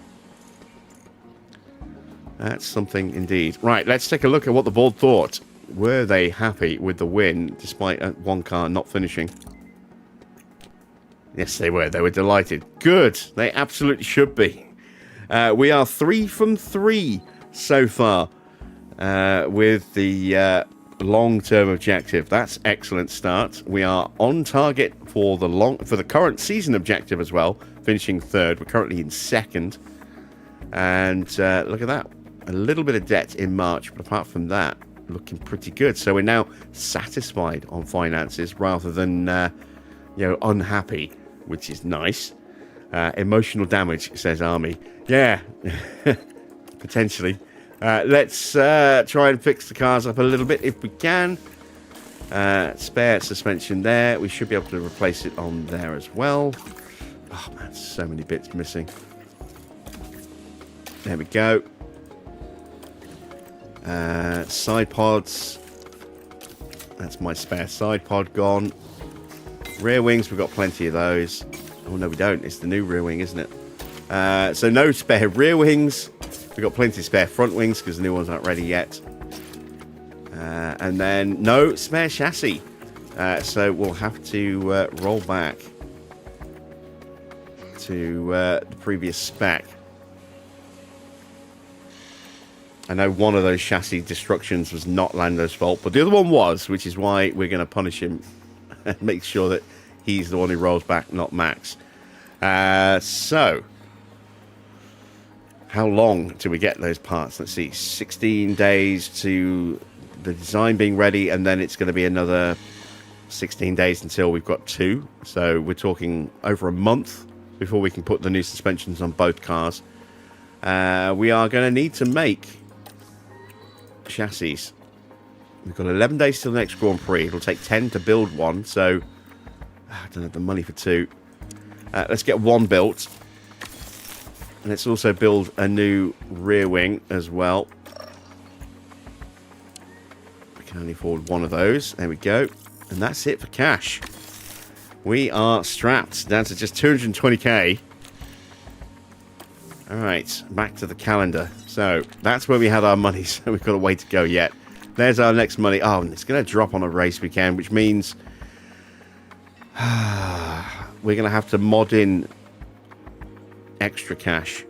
That's something indeed. Right, let's take a look at what the board thought. Were they happy with the win, despite one car not finishing? Yes, they were. They were delighted. Good. They absolutely should be. We are 3 from 3 so far with the long-term objective. That's excellent start. We are on target for the current season objective as well, finishing 3rd. We're currently in 2nd. And look at that. A little bit of debt in March, but apart from that, looking pretty good. So we're now satisfied on finances rather than unhappy, which is nice. Emotional damage, says Army. Yeah, potentially. Let's try and fix the cars up a little bit if we can. Spare suspension there. We should be able to replace it on there as well. Oh man, so many bits missing. There we go. Side pods. That's my spare side pod gone. Rear wings, we've got plenty of those. Oh no, we don't. It's the new rear wing, isn't it? So no spare rear wings. We've got plenty of spare front wings because the new ones aren't ready yet. And then no spare chassis. So we'll have to roll back to the previous spec. I know one of those chassis destructions was not Lando's fault, but the other one was, which is why we're going to punish him and make sure that he's the one who rolls back, not Max. So, how long do we get those parts? Let's see, 16 days to the design being ready, and then it's going to be another 16 days until we've got 2. So we're talking over a month before we can put the new suspensions on both cars. We are going to need to make chassis. We've got 11 days till the next Grand Prix. It'll take 10 to build one, so I don't have the money for 2. Let's get 1 built. And let's also build a new rear wing as well. We can only afford 1 of those. There we go. And that's it for cash. We are strapped down to just 220k. Alright, back to the calendar. So, that's where we had our money, so we've got a way to go yet. There's our next money. Oh, and it's going to drop on a race weekend, which means we're going to have to mod in extra cash.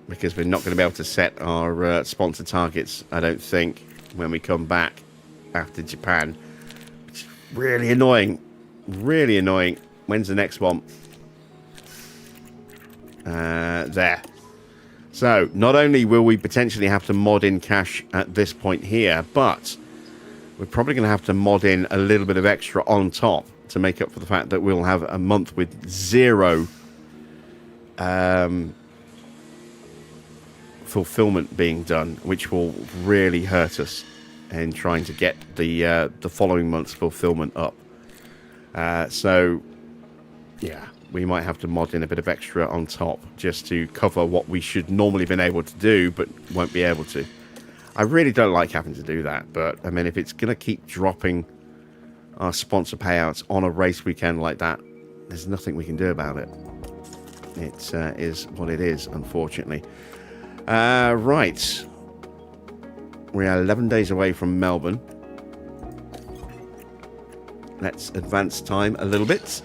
Because we're not going to be able to set our sponsor targets, I don't think, when we come back after Japan. Which is really annoying. Really annoying. When's the next one? There. So, not only will we potentially have to mod in cash at this point here, but we're probably going to have to mod in a little bit of extra on top to make up for the fact that we'll have a month with 0 fulfillment being done, which will really hurt us in trying to get the following month's fulfillment up. So yeah, we might have to mod in a bit of extra on top just to cover what we should normally been able to do, but won't be able to. I really don't like having to do that, but I mean, if it's going to keep dropping our sponsor payouts on a race weekend like that, there's nothing we can do about it. It is what it is, unfortunately. Right. We are 11 days away from Melbourne. Let's advance time a little bit.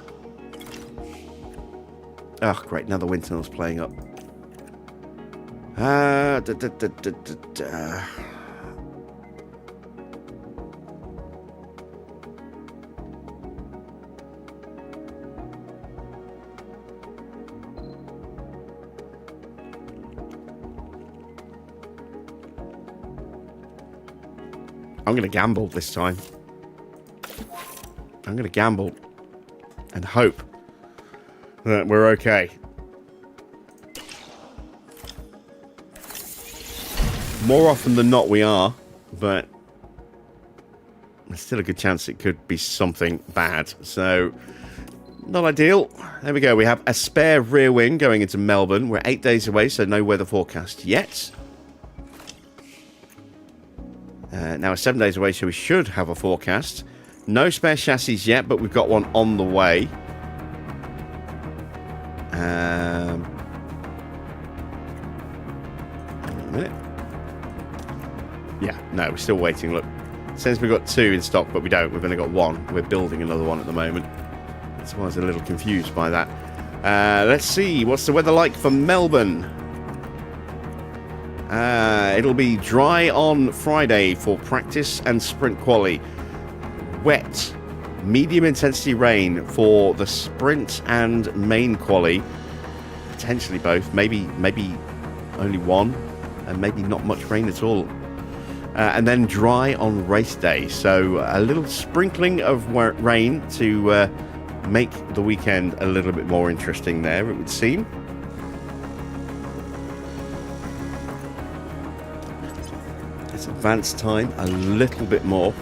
Oh, great. Now the wind tunnel's playing up. I'm going to gamble this time. I'm going to gamble and hope that we're okay. More often than not we are, but there's still a good chance it could be something bad. So, not ideal. There we go. We have a spare rear wing going into Melbourne. We're 8 days away, so no weather forecast yet. Now we're 7 days away, so we should have a forecast. No spare chassis yet, but we've got one on the way. Hang on a minute. Yeah, no, we're still waiting. Look, it says we've got 2 in stock, but we don't. We've only got 1. We're building another one at the moment. That's why I was a little confused by that. Let's see, what's the weather like for Melbourne? It'll be dry on Friday for practice and sprint quali. Wet, medium intensity rain for the sprint and main quali. Potentially both, maybe only one, and maybe not much rain at all. And then dry on race day. So a little sprinkling of rain to make the weekend a little bit more interesting there, it would seem. Let's advance time a little bit more.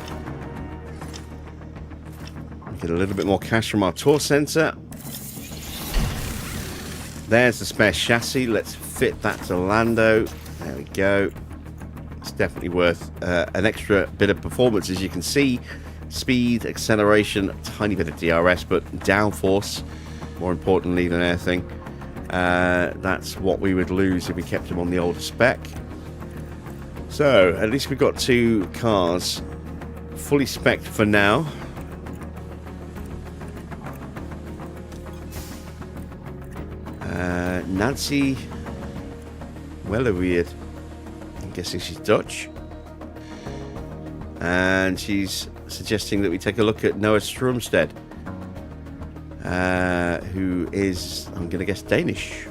Get a little bit more cash from our tour centre. There's the spare chassis. Let's fit that to Lando. There we go. It's definitely worth an extra bit of performance, as you can see. Speed, acceleration, a tiny bit of DRS, but downforce, more importantly than anything. That's what we would lose if we kept him on the older spec. So, at least we've got 2 cars fully spec'd for now. Nancy Welleweird, I'm guessing she's Dutch, and she's suggesting that we take a look at Noah Stromstead, who is, I'm going to guess, Danish,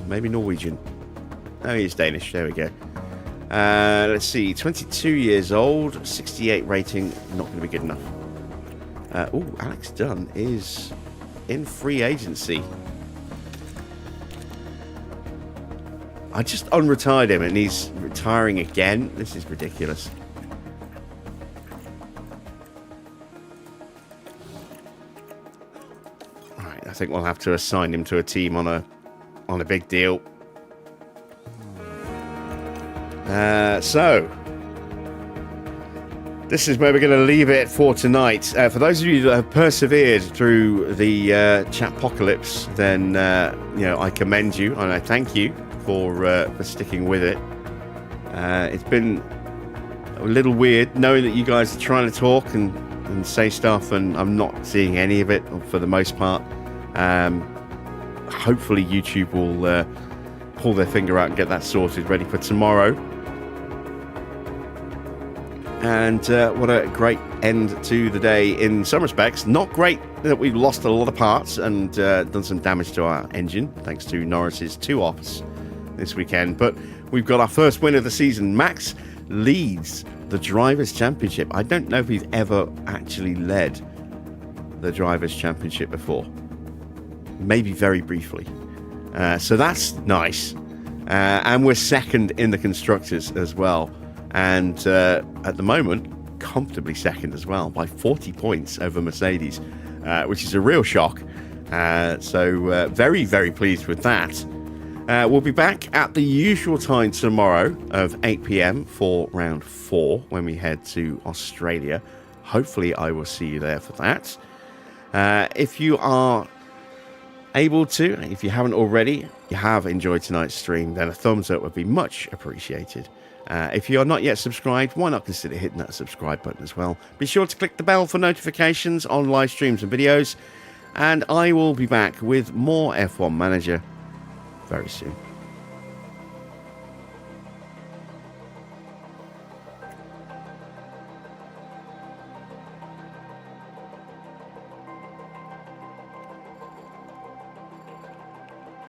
maybe Norwegian. Oh, he's Danish. There we go. Let's see, 22 years old, 68 rating, not going to be good enough. Alex Dunn is in free agency. I just unretired him and he's retiring again. This is ridiculous. Right, I think we'll have to assign him to a team on a big deal. So this is where we're going to leave it for tonight. For those of you that have persevered through the chatpocalypse, then I commend you and I thank you for sticking with it. It's been a little weird knowing that you guys are trying to talk and say stuff, and I'm not seeing any of it for the most part. Hopefully YouTube will pull their finger out and get that sorted, ready for tomorrow. And what a great end to the day in some respects. Not great that we've lost a lot of parts and done some damage to our engine, thanks to Norris's 2 offs this weekend. But we've got our first win of the season. Max leads the Drivers' Championship. I don't know if he's ever actually led the Drivers' Championship before. Maybe very briefly. So that's nice. And we're second in the Constructors as well. And at the moment, comfortably second as well by 40 points over Mercedes. which is a real shock. So very, very pleased with that. We'll be back at the usual time tomorrow of 8 p.m. for round 4 when we head to Australia. Hopefully I will see you there for that. If you are able to, if you haven't already, you have enjoyed tonight's stream, then a thumbs up would be much appreciated. If you are not yet subscribed, why not consider hitting that subscribe button as well. Be sure to click the bell for notifications on live streams and videos, and I will be back with more F1 Manager very soon.